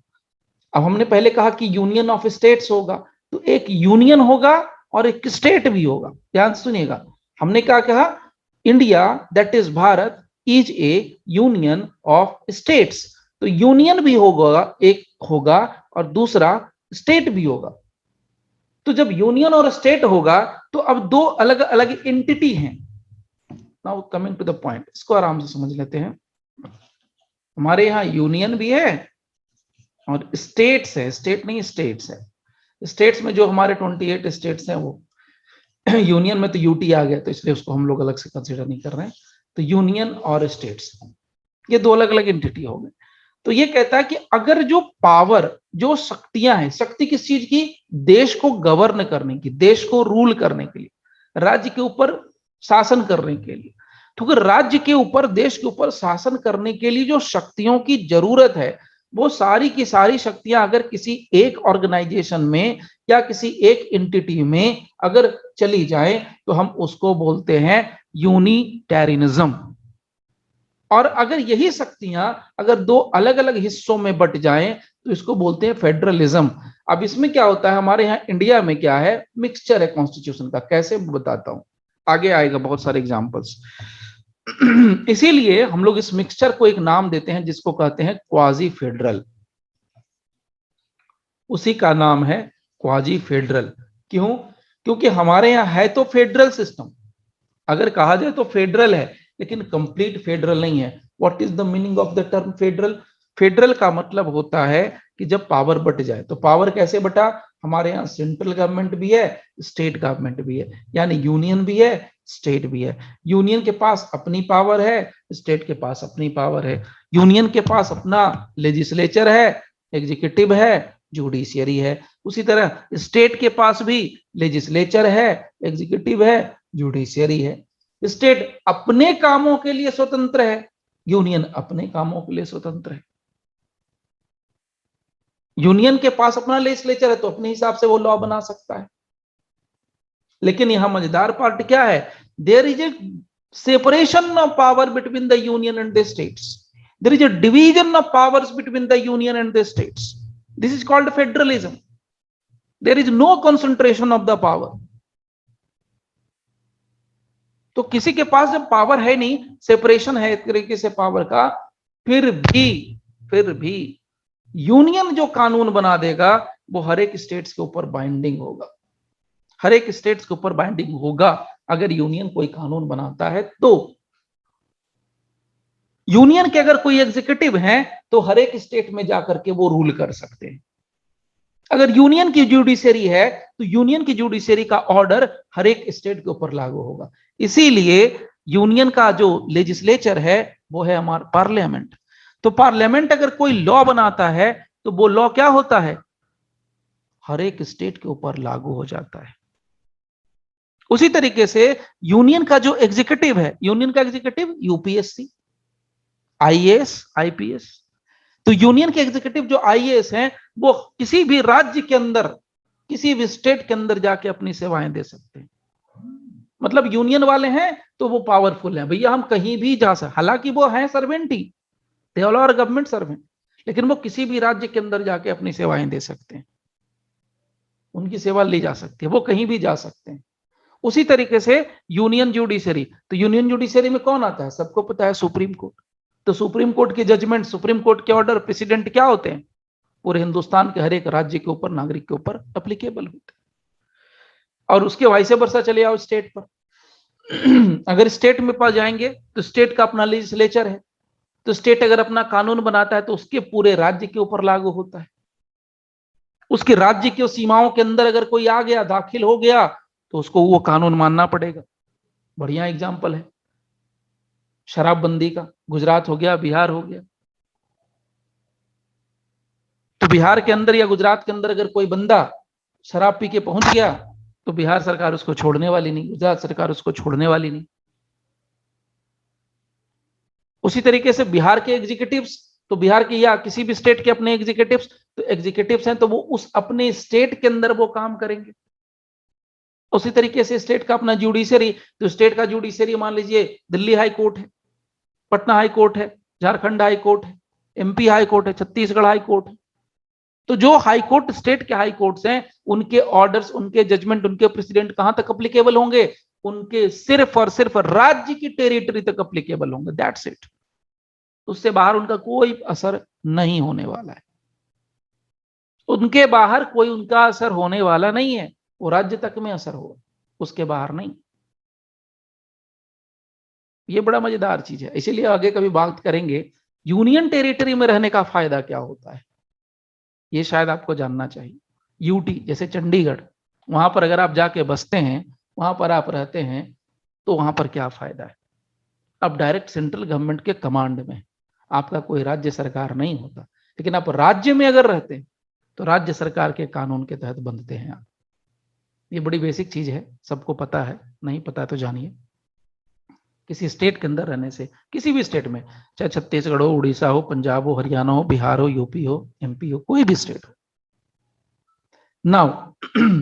अब हमने पहले कहा कि यूनियन ऑफ स्टेट्स होगा, तो एक यूनियन होगा और एक स्टेट भी होगा। ध्यान सुनिएगा, हमने क्या कहा, India that is Bharat is A union of states, तो यूनियन भी होगा, एक होगा, और दूसरा स्टेट भी होगा। तो जब यूनियन और स्टेट होगा तो अब दो अलग अलग एंटिटी हैं। Now coming to the point, इसको आराम से समझ लेते हैं। हमारे यहाँ यूनियन भी है और स्टेट्स है, स्टेट नहीं स्टेट्स है। स्टेट्स में जो हमारे 28 स्टेट्स हैं वो, यूनियन में तो यूटी आ गया तो इसलिए उसको हम लोग अलग से कंसीडर नहीं कर रहे हैं। तो यूनियन और स्टेट्स ये दो अलग अलग एंटिटी हो गए। तो ये कहता है कि अगर जो पावर, जो शक्तियां हैं, शक्ति किस चीज की, देश को गवर्न करने की, देश को रूल करने के लिए, राज्य के ऊपर शासन करने के लिए, तो अगर राज्य के ऊपर, देश के ऊपर शासन करने के लिए जो शक्तियों की जरूरत है, वो सारी की सारी शक्तियां अगर किसी एक ऑर्गेनाइजेशन में या किसी एक एंटिटी में अगर चली जाए तो हम उसको बोलते हैं यूनिटेरियनिज्म। और अगर यही शक्तियां अगर दो अलग अलग हिस्सों में बट जाएं तो इसको बोलते हैं फेडरलिज्म। अब इसमें क्या होता है, हमारे यहाँ इंडिया में क्या है, मिक्सचर है कॉन्स्टिट्यूशन का। कैसे बताता हूं, आगे आएगा बहुत सारे एग्जांपल्स। इसीलिए हम लोग इस मिक्सचर को एक नाम देते हैं जिसको कहते हैं क्वाजी फेडरल। उसी का नाम है क्वाजी फेडरल। क्यों, क्योंकि हमारे यहाँ है तो फेडरल सिस्टम, अगर कहा जाए तो फेडरल है, लेकिन कंप्लीट फेडरल नहीं है। What is the meaning of the term federal, federal का मतलब होता है कि जब पावर बट जाए, तो पावर कैसे बटा, हमारे यहाँ सेंट्रल गवर्नमेंट भी है, स्टेट गवर्नमेंट भी है, यानी यूनियन भी है, स्टेट भी है। यूनियन के पास अपनी पावर है, स्टेट के पास अपनी पावर है। यूनियन के पास अपना लेजिस्लेचर है, एग्जीक्यूटिव है, जुडिशियरी है। उसी तरह स्टेट के पास भी लेजिस्लेचर है, एग्जीक्यूटिव है, जुडिशियरी है। स्टेट अपने कामों के लिए स्वतंत्र है, यूनियन अपने कामों के लिए स्वतंत्र है। यूनियन के पास अपना लेजिस्लेचर है तो अपने हिसाब से वो लॉ बना सकता है। लेकिन यहां मजेदार पार्ट क्या है, there is a separation of power between the union and the states, there is a division of powers between the union and the states, this is called federalism. There is no concentration of the power. तो किसी के पास जब power है नहीं, separation है एक तरीके से पावर का, फिर भी यूनियन जो कानून बना देगा वो हर एक स्टेट्स के ऊपर बाइंडिंग होगा, हर एक स्टेट्स के ऊपर बाइंडिंग होगा अगर यूनियन कोई कानून बनाता है तो। यूनियन के अगर कोई एग्जीक्यूटिव है तो हर एक स्टेट में जाकर के वो रूल कर सकते हैं। अगर यूनियन की जुडिशरी है तो यूनियन की जुडिशरी का ऑर्डर हर एक स्टेट के ऊपर लागू होगा। इसीलिए यूनियन का जो लेजिस्लेचर है वो है हमारा पार्लियामेंट। तो पार्लियामेंट अगर कोई लॉ बनाता है तो वो लॉ क्या होता है, हर एक स्टेट के ऊपर लागू हो जाता है। उसी तरीके से यूनियन का जो एग्जीक्यूटिव है, यूनियन का एग्जीक्यूटिव यूपीएससी, आईएएस, आईपीएस। तो यूनियन के एग्जीक्यूटिव जो आईएएस हैं वो किसी भी राज्य के अंदर, किसी भी स्टेट के अंदर जाके अपनी सेवाएं दे सकते हैं। मतलब यूनियन वाले हैं तो वो पावरफुल हैं, भैया हम कहीं भी जा सकते, हालांकि वो हैं सर्वेंट ही, they all are government servant, लेकिन वो किसी भी राज्य के अंदर जाके अपनी सेवाएं दे सकते हैं, उनकी सेवा ली जा सकती है, वो कहीं भी जा सकते हैं। उसी तरीके से यूनियन जुडिशरी, तो यूनियन जुडिशरी में कौन आता है, सबको पता है, सुप्रीम कोर्ट। तो सुप्रीम कोर्ट की जजमेंट, सुप्रीम कोर्ट के ऑर्डर, प्रेसिडेंट क्या होते हैं, पूरे हिंदुस्तान के हर एक राज्य के ऊपर, नागरिक के ऊपर एप्लीकेबल होते हैं। और उसके वाइस वर्सा चले आओ स्टेट पर। अगर स्टेट में पास जाएंगे तो स्टेट का अपना लेजिस्लेचर है, तो स्टेट अगर अपना कानून बनाता है तो उसके पूरे राज्य के ऊपर लागू होता है। उसके राज्य की सीमाओं के अंदर अगर कोई आ गया, दाखिल हो गया, तो उसको वो कानून मानना पड़ेगा। बढ़िया एग्जाम्पल है शराबबंदी का, गुजरात हो गया, बिहार हो गया। तो बिहार के अंदर या गुजरात के अंदर अगर कोई बंदा शराब पी के पहुंच गया तो बिहार सरकार उसको छोड़ने वाली नहीं, गुजरात सरकार उसको छोड़ने वाली नहीं। उसी तरीके से बिहार के एग्जीक्यूटिव्स, तो बिहार के या किसी भी स्टेट के अपने एग्जीक्यूटिव्स, तो एग्जीक्यूटिव्स हैं तो वो उस अपने स्टेट के अंदर वो काम करेंगे। उसी तरीके से स्टेट का अपना जुडिशरी, तो स्टेट का जुडिशरी मान लीजिए दिल्ली हाई कोर्ट है, पटना हाई कोर्ट है, झारखंड हाई कोर्ट है, एमपी हाई कोर्ट है, छत्तीसगढ़ हाई कोर्ट है। तो जो हाई कोर्ट स्टेट के हाई कोर्ट्स हैं उनके ऑर्डर्स, उनके जजमेंट, उनके प्रेसिडेंट कहां तक अप्लीकेबल होंगे, उनके सिर्फ और सिर्फ राज्य की टेरिटरी तक अप्लीकेबल होंगे, दैट्स इट। उससे बाहर उनका कोई असर नहीं होने वाला है, उनके बाहर कोई उनका असर होने वाला नहीं है। वो राज्य तक में असर होगा, उसके बाहर नहीं। ये बड़ा मजेदार चीज है, इसीलिए आगे कभी बात करेंगे यूनियन टेरिटरी में रहने का फायदा क्या होता है, ये शायद आपको जानना चाहिए। यूटी जैसे चंडीगढ़, वहां पर अगर आप जाके बसते हैं, वहां पर आप रहते हैं, तो वहां पर क्या फायदा है, आप डायरेक्ट सेंट्रल गवर्नमेंट के कमांड में, आपका कोई राज्य सरकार नहीं होता। लेकिन आप राज्य में अगर रहते हैं तो राज्य सरकार के कानून के तहत बनते हैं आप। ये बड़ी बेसिक चीज है, सबको पता है, नहीं पता है तो जानिए। किसी स्टेट के अंदर रहने से, किसी भी स्टेट में, चाहे छत्तीसगढ़ हो, उड़ीसा हो, पंजाब हो, हरियाणा हो, बिहार हो, यूपी हो, एमपी हो, कोई भी स्टेट हो। नाउ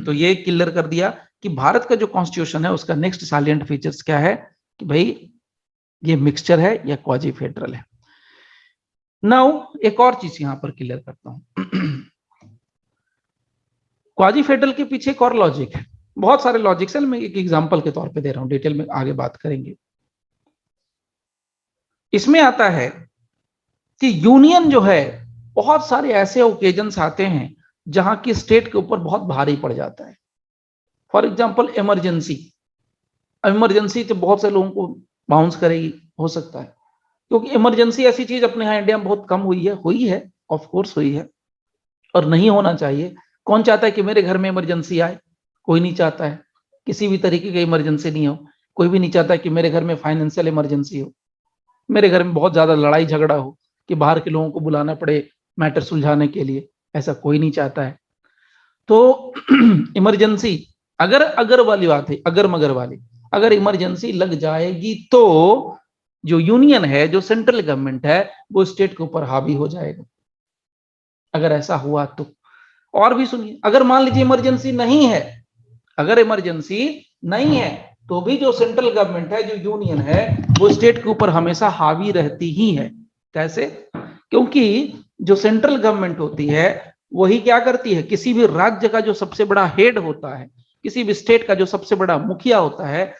तो ये क्लियर कर दिया कि भारत का जो कॉन्स्टिट्यूशन है उसका नेक्स्ट सालिएंट फीचर्स क्या है, कि भाई ये मिक्सचर है या क्वाजी फेडरल है। नाउ एक और चीज यहां पर क्लियर करता हूं। क्वाजी फेडरल के पीछे एक और लॉजिक है, बहुत सारे लॉजिक्स है, मैं एक एग्जांपल के तौर पे दे रहा हूं, डिटेल में आगे बात करेंगे। इसमें आता है कि यूनियन जो है, बहुत सारे ऐसे ओकेजन्स आते हैं जहां की स्टेट के ऊपर बहुत भारी पड़ जाता है। फॉर एग्जाम्पल इमरजेंसी, इमरजेंसी तो बहुत से लोगों को बाउंस करेगी, हो सकता है, क्योंकि इमरजेंसी ऐसी चीज अपने यहाँ इंडिया में बहुत कम हुई है, ऑफ कोर्स हुई है, और नहीं होना चाहिए। कौन चाहता है कि मेरे घर में इमरजेंसी आए, कोई नहीं चाहता है, किसी भी तरीके की इमरजेंसी नहीं हो। कोई भी नहीं चाहता कि मेरे घर में फाइनेंशियल इमरजेंसी हो, मेरे घर में बहुत ज्यादा लड़ाई झगड़ा हो कि बाहर के लोगों को बुलाना पड़े मैटर सुलझाने के लिए, ऐसा कोई नहीं चाहता है। तो इमरजेंसी, अगर अगर वाली बात है, अगर मगर वाली, अगर इमरजेंसी लग जाएगी तो जो यूनियन है, जो सेंट्रल गवर्नमेंट है, वो स्टेट के ऊपर हावी हो जाएगा, अगर ऐसा हुआ तो। और भी सुनिए, अगर मान लीजिए इमरजेंसी नहीं है, अगर इमरजेंसी नहीं है तो भी जो सेंट्रल गवर्नमेंट है, जो यूनियन है, वो स्टेट के ऊपर हमेशा हावी रहती ही है। कैसे? क्योंकि जो सेंट्रल गवर्नमेंट होती है वही क्या करती है, किसी भी राज्य का जो सबसे बड़ा हेड होता है, किसी भी स्टेट का जो सबसे बड़ा मुखिया होता है,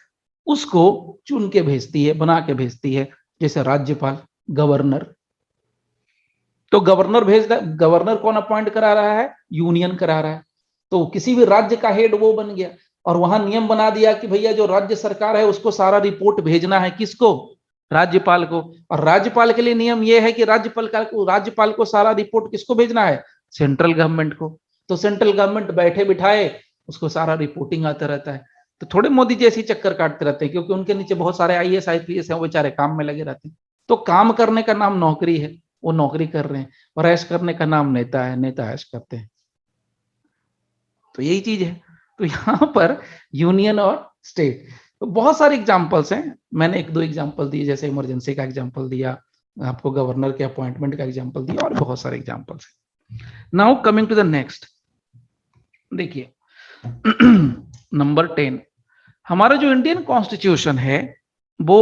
उसको चुन के भेजती है, बना के भेजती है। जैसे राज्यपाल, गवर्नर, तो गवर्नर गवर्नर कौन अपॉइंट करा रहा है? यूनियन करा रहा है। तो किसी भी राज्य का हेड वो बन गया, और वहां नियम बना दिया कि भैया जो राज्य सरकार है उसको सारा रिपोर्ट भेजना है, किसको? राज्यपाल को। और राज्यपाल के लिए नियम ये है कि राज्यपाल को सारा रिपोर्ट किसको भेजना है? सेंट्रल गवर्नमेंट को। तो सेंट्रल गवर्नमेंट बैठे बिठाए उसको सारा रिपोर्टिंग आता रहता है। तो थोड़े मोदी जी ऐसे ही चक्कर काटते रहते हैं, क्योंकि उनके नीचे बहुत सारे आईएएस आईपीएस हैं, वो बेचारे काम में लगे रहते हैं। तो काम करने का नाम नौकरी है, वो नौकरी कर रहे हैं, और ऐश करने का नाम नेता है, नेता ऐश करते हैं। तो यही चीज है। तो यहाँ पर यूनियन और स्टेट, तो बहुत सारे एग्जांपल्स हैं, मैंने एक दो एग्जांपल दिए, जैसे इमरजेंसी का एग्जांपल दिया, आपको गवर्नर के अपॉइंटमेंट का एग्जांपल दिया, और बहुत सारे एग्जांपल्स हैं। Now coming to the next, देखिए नंबर 10, हमारा जो इंडियन कॉन्स्टिट्यूशन है वो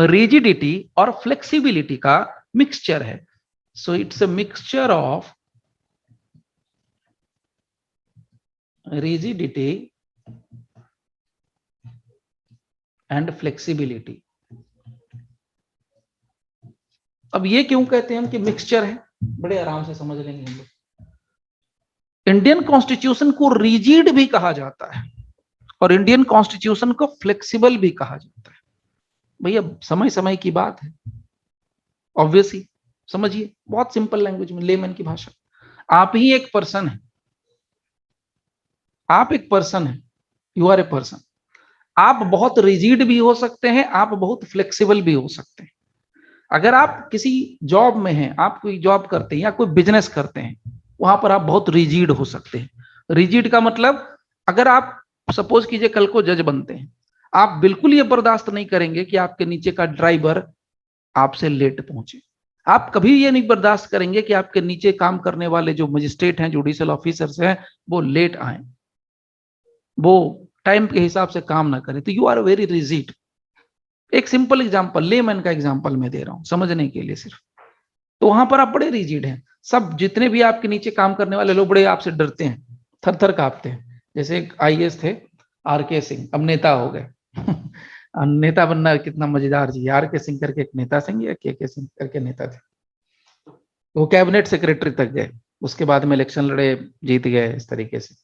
रिजिडिटी और फ्लेक्सिबिलिटी का मिक्सचर है। So it's a mixture of rigidity and flexibility। अब ये क्यों कहते हैं हम कि मिक्सचर है, बड़े आराम से समझ लेंगे हम लोग। इंडियन कॉन्स्टिट्यूशन को रिजिड भी कहा जाता है और इंडियन कॉन्स्टिट्यूशन को फ्लेक्सिबल भी कहा जाता है। भैया समय समय की बात है, ऑब्वियसली, समझिए बहुत सिंपल लैंग्वेज में, लेमैन की भाषा। आप ही एक पर्सन है, आप एक पर्सन है, यू आर ए पर्सन। आप बहुत रिजिड भी हो सकते हैं, आप बहुत फ्लेक्सिबल भी हो सकते हैं। अगर आप किसी जॉब में हैं, आप कोई जॉब करते हैं या कोई बिजनेस करते हैं, वहां पर आप बहुत रिजिड हो सकते हैं। रिजिड का मतलब, अगर आप सपोज कीजिए कल को जज बनते हैं, आप बिल्कुल ये बर्दाश्त नहीं करेंगे कि आपके नीचे का ड्राइवर आपसे लेट पहुंचे। आप कभी ये नहीं बर्दाश्त करेंगे कि आपके नीचे काम करने वाले जो मजिस्ट्रेट हैं, जुडिशियल ऑफिसर्स हैं, वो लेट आए, वो टाइम के हिसाब से काम ना करें। तो यू आर वेरी रिजिड। एक सिंपल एग्जांपल, लेमैन का एग्जांपल मैं दे रहा हूं समझने के लिए सिर्फ। तो वहां पर आप बड़े रिजिड हैं, सब जितने भी आपके नीचे काम करने वाले लोग बड़े आपसे डरते हैं, थर थर कांपते हैं। जैसे एक आईएएस थे आरके सिंह, अब नेता हो गए नेता बनना कितना मजेदार जी। आरके सिंह करके एक नेता सिंह या के सिंह करके नेता थे, वो कैबिनेट सेक्रेटरी तक गए, उसके बाद में इलेक्शन लड़े, जीत गए, इस तरीके से।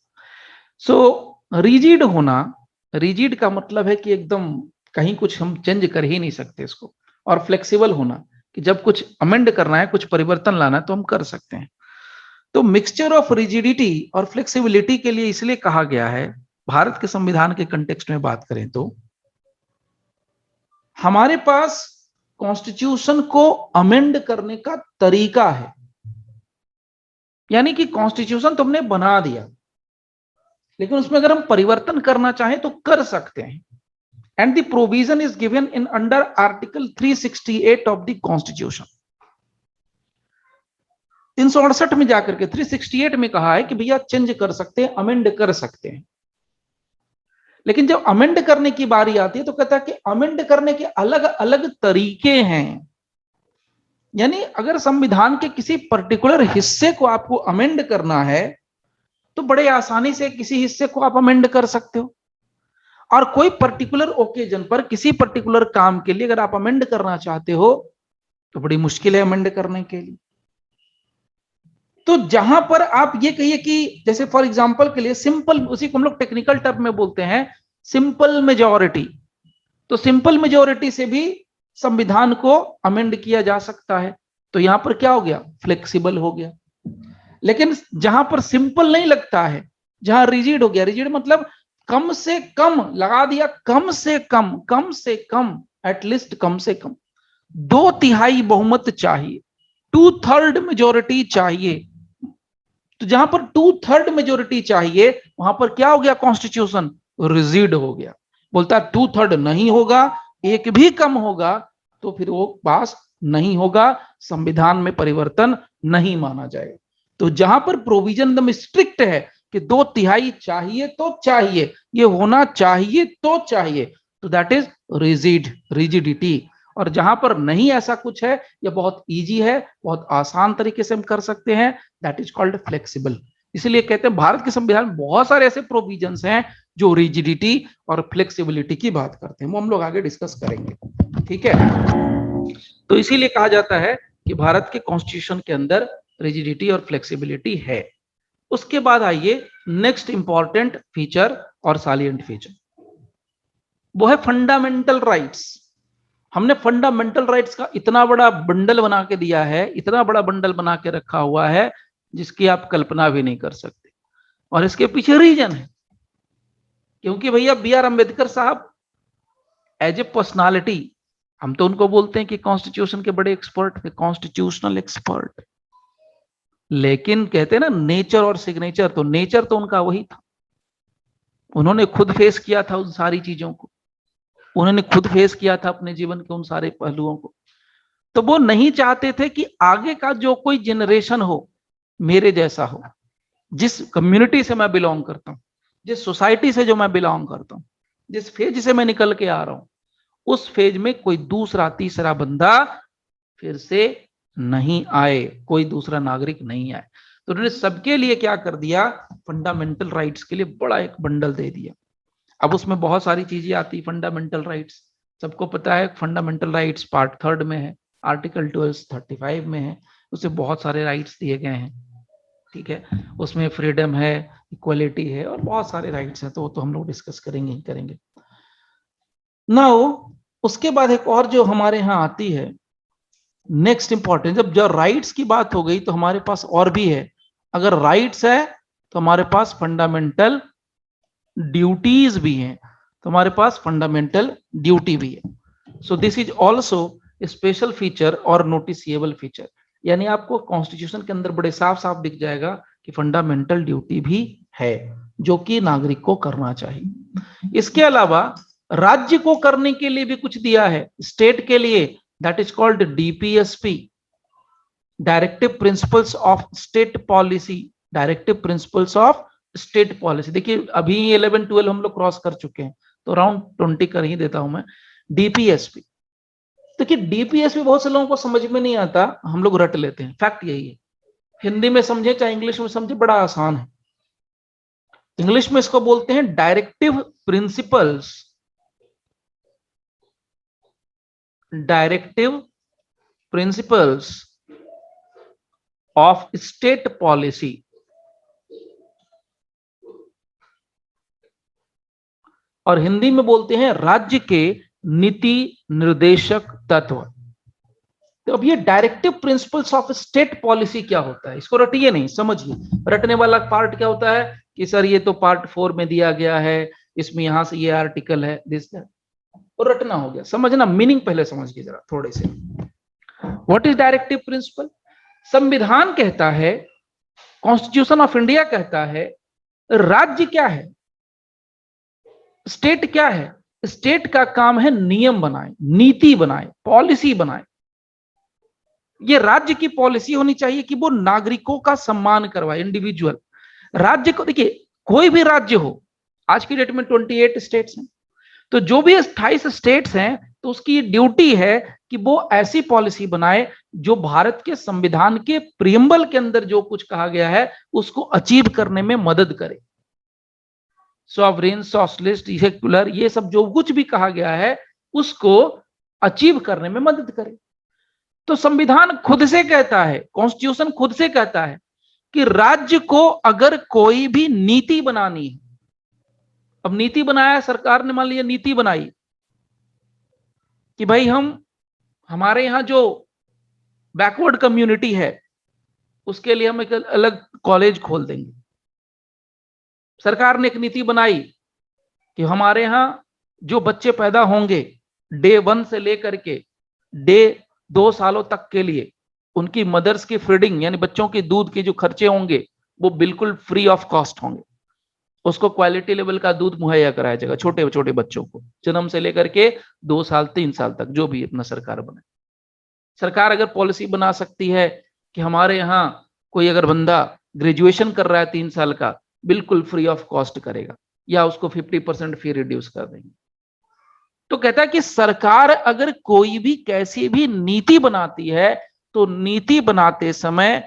सो रिजिड होना, रिजिड का मतलब है कि एकदम कहीं कुछ हम चेंज कर ही नहीं सकते इसको। और फ्लेक्सिबल होना कि जब कुछ अमेंड करना है, कुछ परिवर्तन लाना है, तो हम कर सकते हैं। तो मिक्सचर ऑफ रिजिडिटी और फ्लेक्सिबिलिटी के लिए इसलिए कहा गया है, भारत के संविधान के कंटेक्स्ट में बात करें तो, हमारे पास कॉन्स्टिट्यूशन को अमेंड करने का तरीका है। यानी कि कॉन्स्टिट्यूशन तो हमने बना दिया, लेकिन उसमें अगर हम परिवर्तन करना चाहें तो कर सकते हैं। And the provision is given in under article 368 of the constitution. 368 में जाकर के 368 में कहा है कि भैया चेंज कर सकते हैं, अमेंड कर सकते हैं। लेकिन जब अमेंड करने की बारी आती है तो कहता है कि अमेंड करने के अलग अलग तरीके हैं। यानी अगर संविधान के किसी पर्टिकुलर हिस्से को आपको अमेंड करना है तो बड़े आसानी से किसी हिस्से को आप अमेंड कर सकते हो, और कोई पर्टिकुलर ओकेजन पर किसी पर्टिकुलर काम के लिए अगर आप अमेंड करना चाहते हो तो बड़ी मुश्किल है अमेंड करने के लिए। तो जहां पर आप ये कहिए कि जैसे फॉर एग्जांपल के लिए सिंपल, उसी को हम लोग टेक्निकल टर्म में बोलते हैं सिंपल मेजॉरिटी। तो सिंपल मेजॉरिटी से भी संविधान को अमेंड किया जा सकता है। तो यहां पर क्या हो गया? फ्लेक्सिबल हो गया। लेकिन जहां पर सिंपल नहीं लगता है, जहां रिजिड हो गया, रिजिड मतलब कम से कम लगा दिया, कम से कम एटलीस्ट कम से कम 2/3 बहुमत चाहिए, 2/3 मेजोरिटी चाहिए। तो जहां पर 2/3 मेजोरिटी चाहिए वहां पर क्या हो गया, कॉन्स्टिट्यूशन रिजिड हो गया। बोलता है 2/3 नहीं होगा, एक भी कम होगा तो फिर वो पास नहीं होगा, संविधान में परिवर्तन नहीं माना जाएगा। तो जहां पर प्रोविजन एकदम स्ट्रिक्ट है कि 2/3 चाहिए तो चाहिए, ये होना चाहिए तो चाहिए, तो दैट इज रिजिडिटी। और जहां पर नहीं ऐसा कुछ है, या बहुत इजी है, बहुत आसान तरीके से हम कर सकते हैं, दैट इज कॉल्ड फ्लेक्सिबल। इसलिए कहते हैं भारत के संविधान में बहुत सारे ऐसे प्रोविजंस हैं जो रिजिडिटी और फ्लेक्सिबिलिटी की बात करते हैं, वो हम लोग आगे डिस्कस करेंगे, ठीक है। तो इसीलिए कहा जाता है कि भारत के कॉन्स्टिट्यूशन के अंदर रिजिडिटी और फ्लेक्सिबिलिटी है। उसके बाद आइए नेक्स्ट इंपॉर्टेंट फीचर और सालिएंट फीचर, वो है फंडामेंटल राइट्स। हमने फंडामेंटल राइट्स का इतना बड़ा बंडल बना के दिया है, इतना बड़ा बंडल बना के रखा हुआ है जिसकी आप कल्पना भी नहीं कर सकते। और इसके पीछे रीजन है, क्योंकि भैया बी आर अम्बेडकर साहब एज ए पर्सनालिटी, हम तो उनको बोलते हैं कि कॉन्स्टिट्यूशन के बड़े एक्सपर्ट थे, कॉन्स्टिट्यूशनल एक्सपर्ट, लेकिन कहते हैं ना नेचर और सिग्नेचर, तो नेचर तो उनका वही था। उन्होंने खुद फेस किया था उन सारी चीजों को, उन्होंने खुद फेस किया था अपने जीवन के उन सारे पहलुओं को। तो वो नहीं चाहते थे कि आगे का जो कोई जनरेशन हो मेरे जैसा हो, जिस कम्युनिटी से मैं बिलोंग करता हूं, जिस सोसाइटी से जो मैं बिलोंग करता हूं, जिस फेज से मैं निकल के आ रहा हूं, उस फेज में कोई दूसरा तीसरा बंदा फिर से नहीं आए, कोई दूसरा नागरिक नहीं आए। तो उन्होंने सबके लिए क्या कर दिया, फंडामेंटल राइट्स के लिए बड़ा एक बंडल दे दिया। अब उसमें बहुत सारी चीजें आती, फंडामेंटल राइट्स सबको पता है, फंडामेंटल राइट्स पार्ट 3 में है, आर्टिकल 1235 में है, उसे बहुत सारे राइट्स दिए गए हैं, ठीक है। उसमें फ्रीडम है, इक्वलिटी है और बहुत सारे राइट्स हैं, तो हम लोग डिस्कस करेंगे ही करेंगे। नाउ उसके बाद एक और जो हमारे यहाँ आती है नेक्स्ट इंपॉर्टेंट, जब राइट्स की बात हो गई तो हमारे पास और भी है। अगर राइट्स है तो हमारे पास फंडामेंटल ड्यूटीज भी हैं, तो हमारे पास फंडामेंटल ड्यूटी भी है। So this is also special feature और नोटिसिएबल फीचर, यानी आपको कॉन्स्टिट्यूशन के अंदर बड़े साफ साफ दिख जाएगा कि फंडामेंटल ड्यूटी भी है जो कि नागरिक को करना चाहिए। इसके अलावा राज्य को करने के लिए भी कुछ दिया है स्टेट के लिए, that is called DPSP, directive principles of state policy, directive principles of state policy. देखिए अभी 11-12 हम लोग क्रॉस कर चुके हैं, तो अराउंड 20 कर ही देता हूं मैं। डीपीएसपी, देखिए डीपीएसपी बहुत से लोगों को समझ में नहीं आता, हम लोग रट लेते हैं, फैक्ट यही है। हिंदी में समझे चाहे इंग्लिश में समझे, बड़ा आसान है। इंग्लिश में इसको बोलते हैं directive principles, directive principles of state policy. और हिंदी में बोलते हैं राज्य के नीति निर्देशक तत्व। तो अब ये directive principles of state policy क्या होता है, इसको रटिए नहीं, समझिए। रटने वाला पार्ट क्या होता है कि सर ये तो पार्ट 4 में दिया गया है, इसमें यहां से ये आर्टिकल है, दिस दैट, और रटना हो गया। समझना, मीनिंग पहले समझिए जरा थोड़े से। What is directive principle? संविधान कहता है, कॉन्स्टिट्यूशन ऑफ इंडिया कहता है, राज्य क्या है, स्टेट क्या है। स्टेट का काम है नियम बनाए, नीति बनाए, पॉलिसी बनाए। ये राज्य की पॉलिसी होनी चाहिए कि वो नागरिकों का सम्मान करवाए, इंडिविजुअल राज्य को। देखिए कोई भी राज्य हो, आज की डेट में 28 स्टेट्स हैं, तो जो भी 28 स्टेट्स हैं तो उसकी ड्यूटी है कि वो ऐसी पॉलिसी बनाए जो भारत के संविधान के प्रियम्बल के अंदर जो कुछ कहा गया है उसको अचीव करने में मदद करे। सॉवरेन, सोशलिस्ट, सेक्युलर, ये सब जो कुछ भी कहा गया है उसको अचीव करने में मदद करे। तो संविधान खुद से कहता है, कॉन्स्टिट्यूशन खुद से कहता है कि राज्य को अगर कोई भी नीति बनानी है, अब नीति बनाया सरकार ने, मान लिया नीति बनाई कि भाई हमारे यहां जो बैकवर्ड कम्युनिटी है उसके लिए हम एक अलग कॉलेज खोल देंगे। सरकार ने एक नीति बनाई कि हमारे यहाँ जो बच्चे पैदा होंगे डे 1 से लेकर के डे 2 सालों तक के लिए उनकी मदर्स की फीडिंग यानी बच्चों के दूध के जो खर्चे होंगे वो बिल्कुल फ्री ऑफ कॉस्ट होंगे। उसको क्वालिटी लेवल का दूध मुहैया कराया जाएगा छोटे छोटे बच्चों को, जन्म से लेकर के 2 साल 3 साल तक, जो भी अपना सरकार बने। सरकार अगर पॉलिसी बना सकती है कि हमारे यहाँ कोई अगर बंदा ग्रेजुएशन कर रहा है 3 साल का, बिल्कुल फ्री ऑफ कॉस्ट करेगा, या उसको 50% फी रिड्यूस कर देंगे। तो कहता है कि सरकार अगर कोई भी कैसी भी नीति बनाती है तो नीति बनाते समय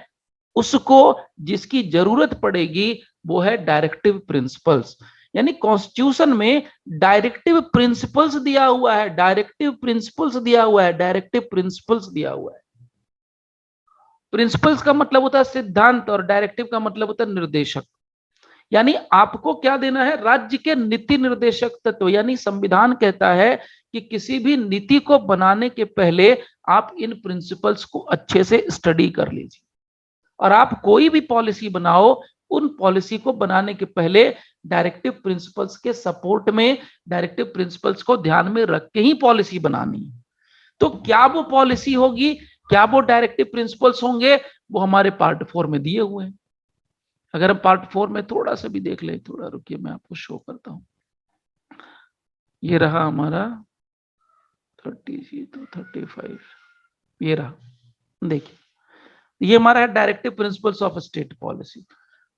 उसको जिसकी जरूरत पड़ेगी वो है डायरेक्टिव प्रिंसिपल्स। यानी कॉन्स्टिट्यूशन में डायरेक्टिव प्रिंसिपल्स दिया हुआ है, डायरेक्टिव प्रिंसिपल्स दिया हुआ है, डायरेक्टिव प्रिंसिपल्स दिया हुआ है। प्रिंसिपल्स का मतलब होता है सिद्धांत और डायरेक्टिव का मतलब होता है निर्देशक। यानी आपको क्या देना है, राज्य के नीति निर्देशक तत्व। यानी संविधान कहता है कि किसी भी नीति को बनाने के पहले आप इन प्रिंसिपल्स को अच्छे से स्टडी कर लीजिए, और आप कोई भी पॉलिसी बनाओ उन पॉलिसी को बनाने के पहले डायरेक्टिव प्रिंसिपल्स के सपोर्ट में, डायरेक्टिव प्रिंसिपल्स को ध्यान में रख के ही पॉलिसी बनानी है। तो क्या वो पॉलिसी होगी, क्या वो डायरेक्टिव प्रिंसिपल्स होंगे, वो हमारे पार्ट 4 में दिए हुए हैं। अगर हम पार्ट 4 में थोड़ा सा भी देख ले, थोड़ा रुकिए मैं आपको शो करता हूं। ये रहा हमारा 30 तो 35, ये रहा, देखिए ये हमारा है directive principles of state policy.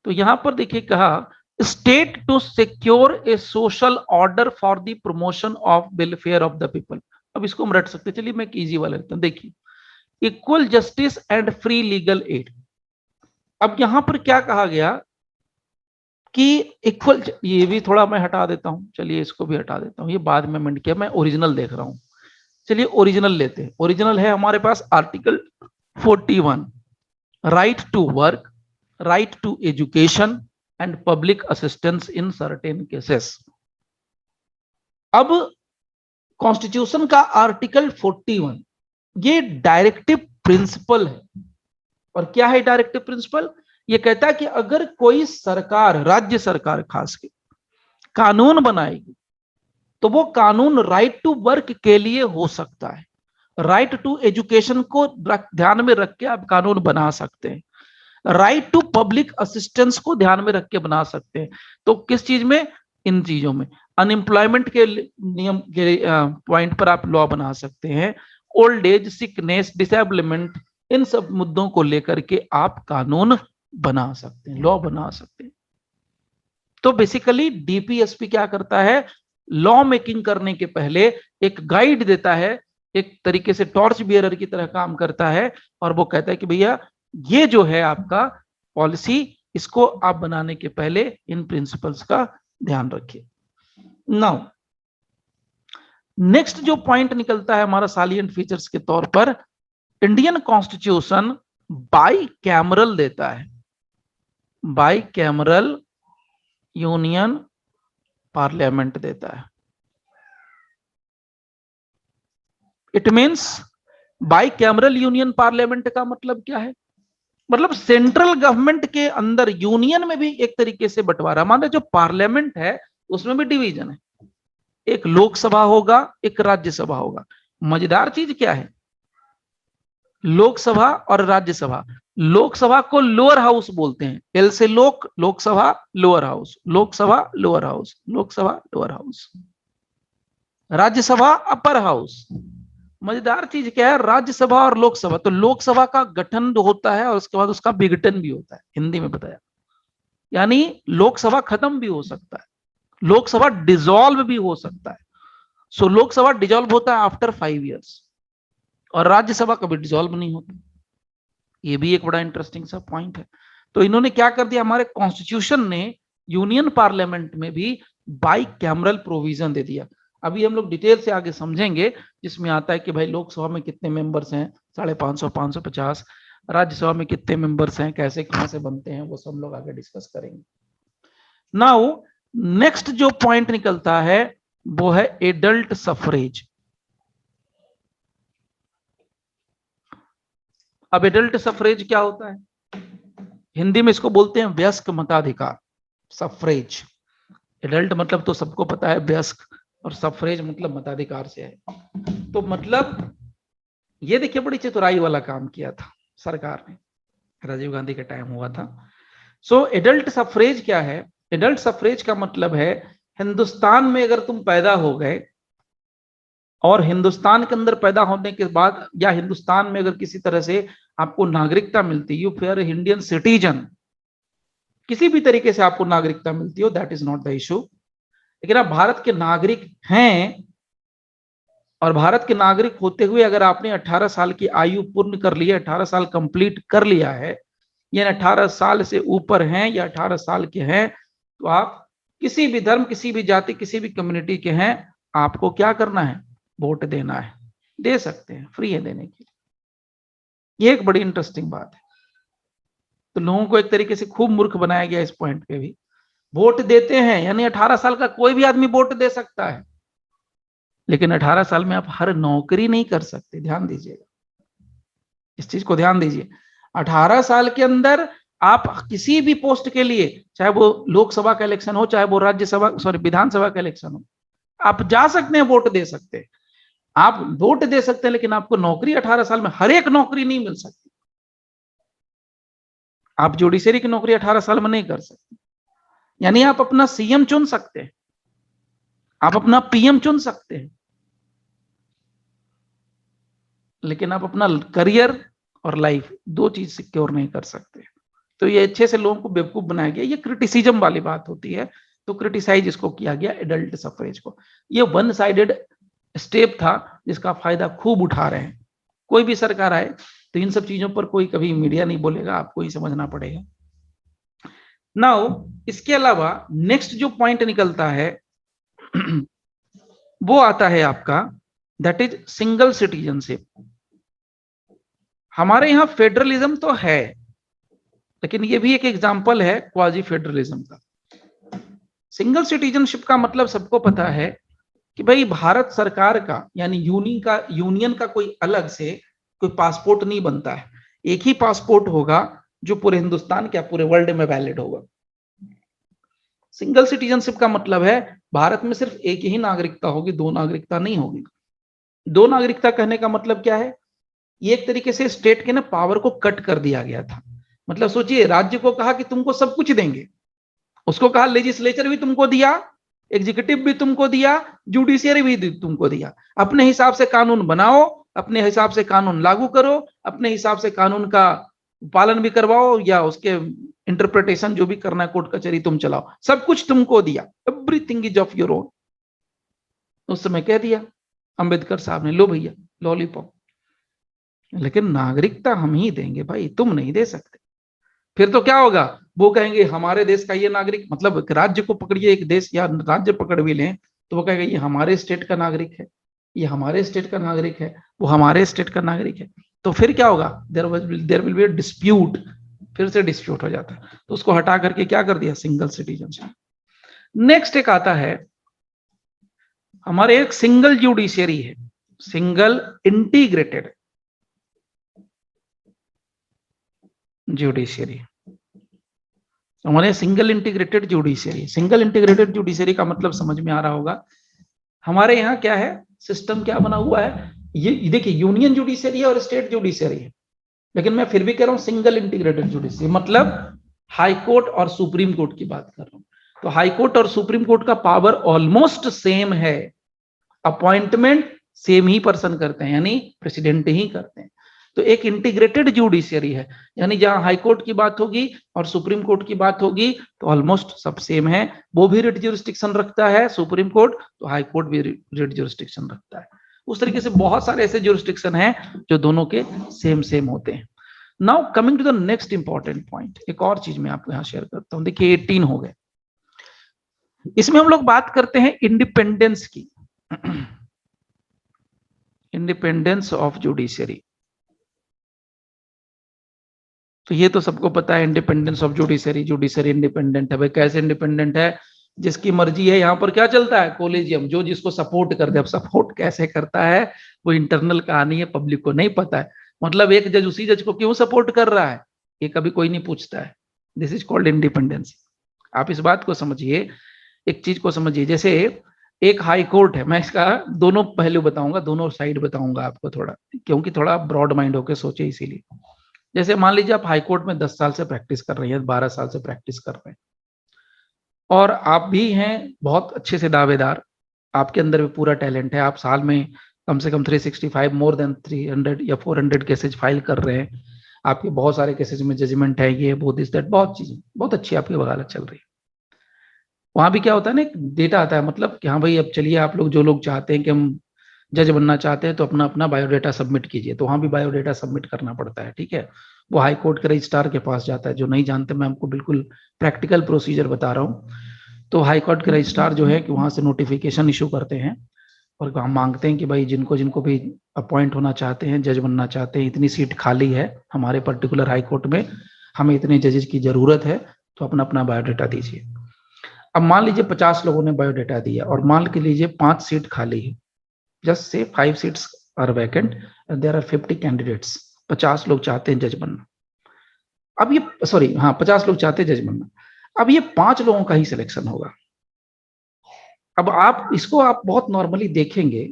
तो यहां पर देखिए कहा state to secure a social order for the promotion of welfare of the people. अब इसको हम रट सकते, चलिए मैं एक इजी वाला लेता हूं। देखिए equal justice and free legal aid. अब यहां पर क्या कहा गया कि इक्वल, ये भी थोड़ा मैं हटा देता हूं, चलिए इसको भी हटा देता हूं, ये बाद में मेंट किया, मैं ओरिजिनल देख रहा हूं। चलिए ओरिजिनल लेते हैं। ओरिजिनल है हमारे पास article 41, right to work, right to education and public assistance in certain cases. अब कॉन्स्टिट्यूशन का आर्टिकल 41 ये डायरेक्टिव प्रिंसिपल है। और क्या है डायरेक्टिव प्रिंसिपल? ये कहता है कि अगर कोई सरकार, राज्य सरकार खास के कानून बनाएगी तो वो कानून राइट टू वर्क के लिए हो सकता है, राइट टू एजुकेशन को ध्यान में रख के आप कानून बना सकते हैं, राइट टू पब्लिक असिस्टेंस को ध्यान में रख के बना सकते हैं। तो किस चीज में? इन चीजों में। अनएम्प्लॉयमेंट के नियम के पॉइंट पर आप लॉ बना सकते हैं, ओल्ड एज, सिकनेस, डिसेबलमेंट, इन सब मुद्दों को लेकर के आप कानून बना सकते हैं, लॉ बना सकते हैं। तो बेसिकली डीपीएसपी क्या करता है, लॉ मेकिंग करने के पहले एक गाइड देता है, एक तरीके से टॉर्च बियरर की तरह काम करता है, और वो कहता है कि भैया ये जो है आपका पॉलिसी, इसको आप बनाने के पहले इन प्रिंसिपल्स का ध्यान रखिए। नाउ नेक्स्ट जो पॉइंट निकलता है हमारा सालिएंट फीचर्स के तौर पर, इंडियन कॉन्स्टिट्यूशन बाई कैमरल देता है, बाई कैमरल यूनियन पार्लियामेंट देता है। It means by cameral union parliament का मतलब क्या है? मतलब सेंट्रल गवर्नमेंट के अंदर यूनियन में भी एक तरीके से बंटवारा, मान लो जो पार्लियामेंट है उसमें भी डिवीजन है, एक लोकसभा होगा, एक राज्यसभा होगा। मजेदार चीज क्या है, लोकसभा और राज्यसभा, लोकसभा को लोअर हाउस बोलते हैं, एल से लोक, Lok Sabha lower house, Lok Sabha lower house, Lok Sabha lower house, Rajya Sabha upper house. मजेदार चीज क्या है, राज्यसभा और लोकसभा, तो लोकसभा का गठन होता है और उसके बाद उसका विघटन भी होता है, हिंदी में बताया। यानी लोकसभा खत्म भी हो सकता है, लोकसभा डिसॉल्व भी हो सकता है। सो लोकसभा डिसॉल्व होता है आफ्टर 5 इयर्स, और राज्यसभा कभी डिसॉल्व नहीं होती। ये भी एक बड़ा इंटरेस्टिंग सा पॉइंट है। तो इन्होंने क्या कर दिया, हमारे कॉन्स्टिट्यूशन ने यूनियन पार्लियामेंट में भी बाई कैमरल प्रोविजन दे दिया। अभी हम लोग डिटेल से आगे समझेंगे, जिसमें आता है कि भाई लोकसभा में कितने मेंबर्स हैं, 550, 550, राज्यसभा में कितने मेंबर्स हैं, कैसे कहां से बनते हैं, वो सब लोग आगे डिस्कस करेंगे। नाउ नेक्स्ट जो पॉइंट निकलता है वो है एडल्ट सफरेज। अब एडल्ट सफरेज क्या होता है? हिंदी में इसको बोलते हैं वयस्क मताधिकार, सफरेज। एडल्ट मतलब तो सबको पता है वयस्क, और सफरेज मतलब मताधिकार से है। तो मतलब ये देखिए बड़ी चतुराई वाला काम किया था सरकार ने, राजीव गांधी के टाइम हुआ था। सो एडल्ट सफरेज क्या है? एडल्ट सफरेज का मतलब है हिंदुस्तान में अगर तुम पैदा हो गए और हिंदुस्तान के अंदर पैदा होने के बाद या हिंदुस्तान में अगर किसी तरह से आपको नागरिकता मिलती, यू फिर इंडियन सिटीजन, किसी भी तरीके से आपको नागरिकता मिलती हो, that is not the issue. लेकिन आप भारत के नागरिक हैं, और भारत के नागरिक होते हुए अगर आपने 18 साल की आयु पूर्ण कर ली है, 18 साल कंप्लीट कर लिया है, यानी 18 साल से ऊपर हैं या 18 साल के हैं, तो आप किसी भी धर्म, किसी भी जाति, किसी भी कम्युनिटी के हैं, आपको क्या करना है? वोट देना है। दे सकते हैं, फ्री है देने के लिए। ये एक बड़ी इंटरेस्टिंग बात है। तो लोगों को एक तरीके से खूब मूर्ख बनाया गया इस पॉइंट पे भी। वोट देते हैं यानी 18 साल का कोई भी आदमी वोट दे सकता है, लेकिन 18 साल में आप हर नौकरी नहीं कर सकते। ध्यान दीजिएगा, इस चीज को ध्यान दीजिए। 18 साल के अंदर आप किसी भी पोस्ट के लिए, चाहे वो लोकसभा का इलेक्शन हो, चाहे वो राज्यसभा विधानसभा का इलेक्शन हो, आप जा सकते हैं, वोट दे सकते हैं। आप वोट दे सकते हैं, लेकिन आपको नौकरी 18 साल में हर एक नौकरी नहीं मिल सकती। आप जुडिशरी की नौकरी 18 साल में नहीं कर सकते। यानी आप अपना सीएम चुन सकते हैं, आप अपना पीएम चुन सकते हैं, लेकिन आप अपना करियर और लाइफ दो चीज सिक्योर नहीं कर सकते। तो ये अच्छे से लोगों को बेवकूफ बनाया गया। ये क्रिटिसिज्म वाली बात होती है, तो क्रिटिसाइज इसको किया गया एडल्ट सफरेज को। ये वन साइडेड स्टेप था जिसका फायदा खूब उठा रहे हैं। कोई भी सरकार आए तो इन सब चीजों पर कोई कभी मीडिया नहीं बोलेगा, आपको ही समझना पड़ेगा। नाउ इसके अलावा नेक्स्ट जो पॉइंट निकलता है वो आता है आपका, दैट इज सिंगल सिटीजनशिप। हमारे यहां फेडरलिज्म तो है, लेकिन ये भी एक एग्जांपल है क्वाजी फेडरलिज्म का। सिंगल सिटीजनशिप का मतलब सबको पता है कि भाई भारत सरकार का यानी यूनियन का कोई अलग से कोई पासपोर्ट नहीं बनता है। एक ही पासपोर्ट होगा जो पूरे हिंदुस्तान क्या पूरे वर्ल्ड में वैलिड होगा। सिंगल सिटीजनशिप का मतलब है भारत में सिर्फ एक ही नागरिकता होगी, दो नागरिकता नहीं होगी। दो नागरिकता कहने का मतलब क्या है? ये एक तरीके से स्टेट के ना पावर को कट कर दिया गया था। मतलब सोचिए, राज्य को कहा कि तुमको सब कुछ देंगे, उसको कहा लेजिस्लेचर भी तुमको दिया, एग्जीक्यूटिव भी तुमको दिया, जुडिशियरी भी तुमको दिया। अपने हिसाब से कानून बनाओ, अपने हिसाब से कानून लागू करो, अपने हिसाब से कानून का पालन भी करवाओ, या उसके इंटरप्रिटेशन जो भी करना है कोर्ट कचहरी तुम चलाओ, सब कुछ तुमको दिया। Everything is of your own. उस समय कह दिया अंबेडकर साहब ने, लो भैया लॉलीपॉप, लेकिन नागरिकता हम ही देंगे भाई, तुम नहीं दे सकते। फिर तो क्या होगा? वो कहेंगे हमारे देश का ये नागरिक, मतलब राज्य को पकड़िए, एक देश या राज्य पकड़ भी लें तो वो कहेगा ये हमारे स्टेट का नागरिक है, ये हमारे स्टेट का नागरिक है, वो हमारे स्टेट का नागरिक है। तो फिर क्या होगा? देयर विल बी डिस्प्यूट, फिर से डिस्प्यूट हो जाता है। तो उसको हटा करके क्या कर दिया? Single citizenship. नेक्स्ट एक आता है हमारे, एक सिंगल जुडिशियरी है, सिंगल इंटीग्रेटेड जुडिशियरी। हमारे single integrated judiciary. Single integrated judiciary का मतलब समझ में आ रहा होगा। हमारे यहाँ क्या है, सिस्टम क्या बना हुआ है? ये देखिए, यूनियन जुडिशियरी है और स्टेट जुडिशियरी है, लेकिन मैं फिर भी कह रहा हूं सिंगल इंटीग्रेटेड जुडिशियरी, मतलब हाई कोर्ट और सुप्रीम कोर्ट की बात कर रहा हूं। तो हाई कोर्ट और सुप्रीम कोर्ट का पावर ऑलमोस्ट सेम है, अपॉइंटमेंट सेम ही पर्सन करते हैं, यानी प्रेसिडेंट ही करते हैं। तो एक इंटीग्रेटेड जुडिशियरी है, यानी जहां हाई कोर्ट की बात होगी और सुप्रीम कोर्ट की बात होगी तो ऑलमोस्ट सब सेम है। वो भी रिट ज्यूरिसडिक्शन रखता है सुप्रीम कोर्ट, तो हाई कोर्ट भी रिट ज्यूरिसडिक्शन रखता है। उस तरीके से बहुत सारे ऐसे ज्यूरिसडिक्शन हैं जो दोनों के सेम सेम होते हैं। Now coming to the next important point, एक और चीज मैं आपको यहाँ शेयर करता हूँ। देखिए 18 हो गए, इसमें हम लोग बात करते हैं इंडिपेंडेंस की, इंडिपेंडेंस ऑफ जुडिशियरी। तो ये तो सबको पता है independence of judiciary, judiciary independent है। भाई कैसे इंडिपेंडेंट है? जिसकी मर्जी है। यहाँ पर क्या चलता है? कोलेजियम, जो जिसको सपोर्ट कर दे। अब सपोर्ट कैसे करता है वो इंटरनल कहानी है, पब्लिक को नहीं पता है। मतलब एक जज उसी जज को क्यों सपोर्ट कर रहा है ये कभी कोई नहीं पूछता है। This is called independence. आप इस बात को समझिए एक चीज को समझिए, जैसे एक हाई कोर्ट है, मैं इसका दोनों पहलू बताऊंगा, दोनों साइड बताऊंगा आपको थोड़ा, क्योंकि थोड़ा ब्रॉड माइंड होकर सोचे इसीलिए। जैसे मान लीजिए आप हाई कोर्ट में 10 साल से प्रैक्टिस कर रहे हैं, 12 साल से प्रैक्टिस कर रहे हैं, और आप भी हैं बहुत अच्छे से दावेदार, आपके अंदर भी पूरा टैलेंट है, आप साल में कम से कम 365 मोर देन 300 या 400 केसेज फाइल कर रहे हैं, आपके बहुत सारे केसेज में जजमेंट है, ये वो दिस दैट, बहुत चीजें बहुत अच्छी आपकी वकालत चल रही है। वहां भी क्या होता है ना, एक डेटा आता है, मतलब कि हाँ भाई अब चलिए आप लोग जो लोग चाहते हैं कि हम जज बनना चाहते हैं तो अपना अपना बायोडेटा सबमिट कीजिए, तो वहां भी बायोडेटा सबमिट करना पड़ता है, ठीक है। वो हाई कोर्ट के रजिस्ट्रार के पास जाता है, जो नहीं जानते मैं आपको बिल्कुल प्रैक्टिकल प्रोसीजर बता रहा हूँ। तो हाई कोर्ट के रजिस्ट्रार जो है कि वहां से नोटिफिकेशन इशू करते हैं और हम मांगते हैं कि भाई जिनको जिनको भी अपॉइंट होना चाहते हैं, जज बनना चाहते हैं, इतनी सीट खाली है हमारे पर्टिकुलर हाई कोर्ट में, हमें इतने जजेस की जरूरत है, तो अपना अपना बायोडेटा दीजिए। अब मान लीजिए 50 लोगों ने बायोडेटा दिया और मान के लीजिए 5 सीट खाली है, जस्ट से 5 seats are vacant and there are 50 candidates, 50 लोग चाहते हैं जज बनना। अब ये सॉरी हाँ 50 लोग चाहते हैं जज बनना, अब ये 5 लोगों का ही सिलेक्शन होगा। अब आप इसको आप बहुत नॉर्मली देखेंगे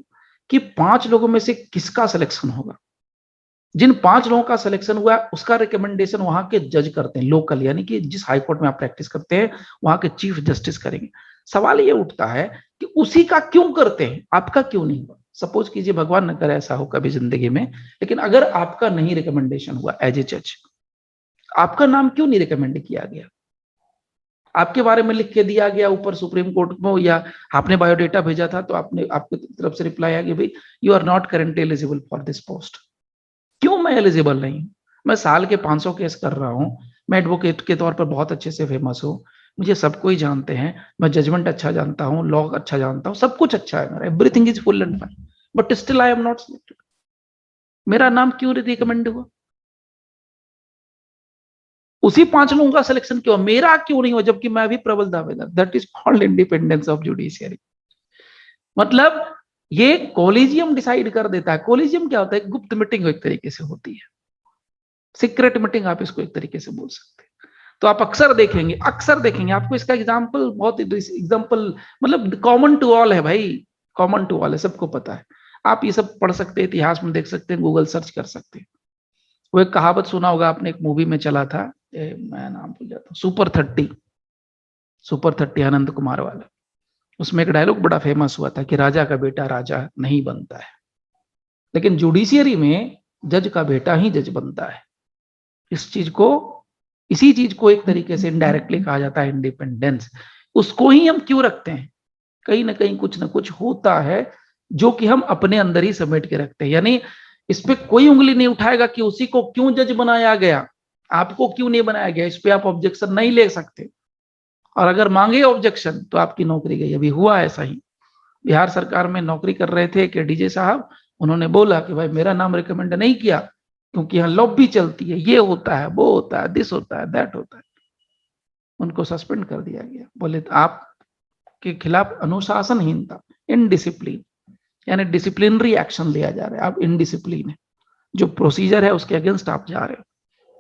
कि 5 लोगों में से किसका सिलेक्शन होगा। जिन 5 लोगों का सिलेक्शन हुआ उसका रिकमेंडेशन वहां के जज करते हैं लोकल, यानी कि जिस हाई कोर्ट में आप प्रैक्टिस करते हैं वहां के चीफ जस्टिस करेंगे। सवाल ये उठता है कि उसी का क्यों करते हैं, आपका क्यों नहीं हुआ। सपोज कीजिए भगवान न करे ऐसा हो कभी जिंदगी में, लेकिन अगर आपका नहीं रिकमेंडेशन हुआ एज ए जज, आपका नाम क्यों नहीं रिकमेंड किया गया, आपके बारे में लिख के दिया गया ऊपर सुप्रीम कोर्ट में, या आपने बायोडेटा भेजा था तो आपने आपकी तरफ से रिप्लाई आ गया भाई you are not currently eligible for this post. क्यों मैं एलिजिबल नहीं हूं, मैं साल के 500 केस कर रहा हूं, मैं एडवोकेट के तौर पर बहुत अच्छे से फेमस हूं, मुझे सब कोई जानते हैं, मैं जजमेंट अच्छा जानता हूं, लॉ अच्छा जानता हूं, सब कुछ अच्छा है मेरा, everything is full and fine, but still I am not selected. मेरा नाम क्यों रिकमेंड हुआ, उसी 5 लोगों का सिलेक्शन क्यों, मेरा क्यों नहीं हुआ, जबकि मैं भी प्रबल दावेदार। That is called independence of judiciary. मतलब ये कॉलेजियम डिसाइड कर देता है। कॉलेजियम क्या होता है, गुप्त मीटिंग एक तरीके से होती है, सीक्रेट मीटिंग आप इसको एक तरीके से बोल सकते हैं। तो आप अक्सर देखेंगे आपको इसका एग्जाम्पल, बहुत एग्जाम्पल मतलब कॉमन टू ऑल है भाई, कॉमन टू ऑल है, सबको पता है। आप ये सब पढ़ सकते हैं, इतिहास में देख सकते हैं, गूगल सर्च कर सकते हैं। वो एक कहावत सुना होगा आपने, एक मूवी में चला था, मैं नाम भूल जाता हूँ, सुपर 30 आनंद कुमार वाला। उसमें एक डायलॉग बड़ा फेमस हुआ था कि राजा का बेटा राजा नहीं बनता है, लेकिन जुडिशियरी में जज का बेटा ही जज बनता है। इसी चीज को एक तरीके से इनडायरेक्टली कहा जाता है इंडिपेंडेंस। उसको ही हम क्यों रखते हैं, कहीं ना कहीं कुछ ना कुछ होता है जो कि हम अपने अंदर ही समेट के रखते हैं। यानी इस पे कोई उंगली नहीं उठाएगा कि उसी को क्यों जज बनाया गया, आपको क्यों नहीं बनाया गया, इस पे आप ऑब्जेक्शन नहीं ले सकते। और अगर मांगे ऑब्जेक्शन तो आपकी नौकरी गई। अभी हुआ ऐसा ही, बिहार सरकार में नौकरी कर रहे थे कि डीजे साहब, उन्होंने बोला कि भाई मेरा नाम रिकमेंड नहीं किया क्योंकि यहाँ लॉबी चलती है, ये होता है, वो होता है, दिस होता है, दैट होता है। उनको सस्पेंड कर दिया गया। बोले तो आपके खिलाफ अनुशासनहीनता, इनडिसिप्लिन, यानी डिसिप्लिनरी एक्शन लिया जा रहा है, आप इनडिसिप्लिन है, जो प्रोसीजर है उसके अगेंस्ट आप जा रहे हो।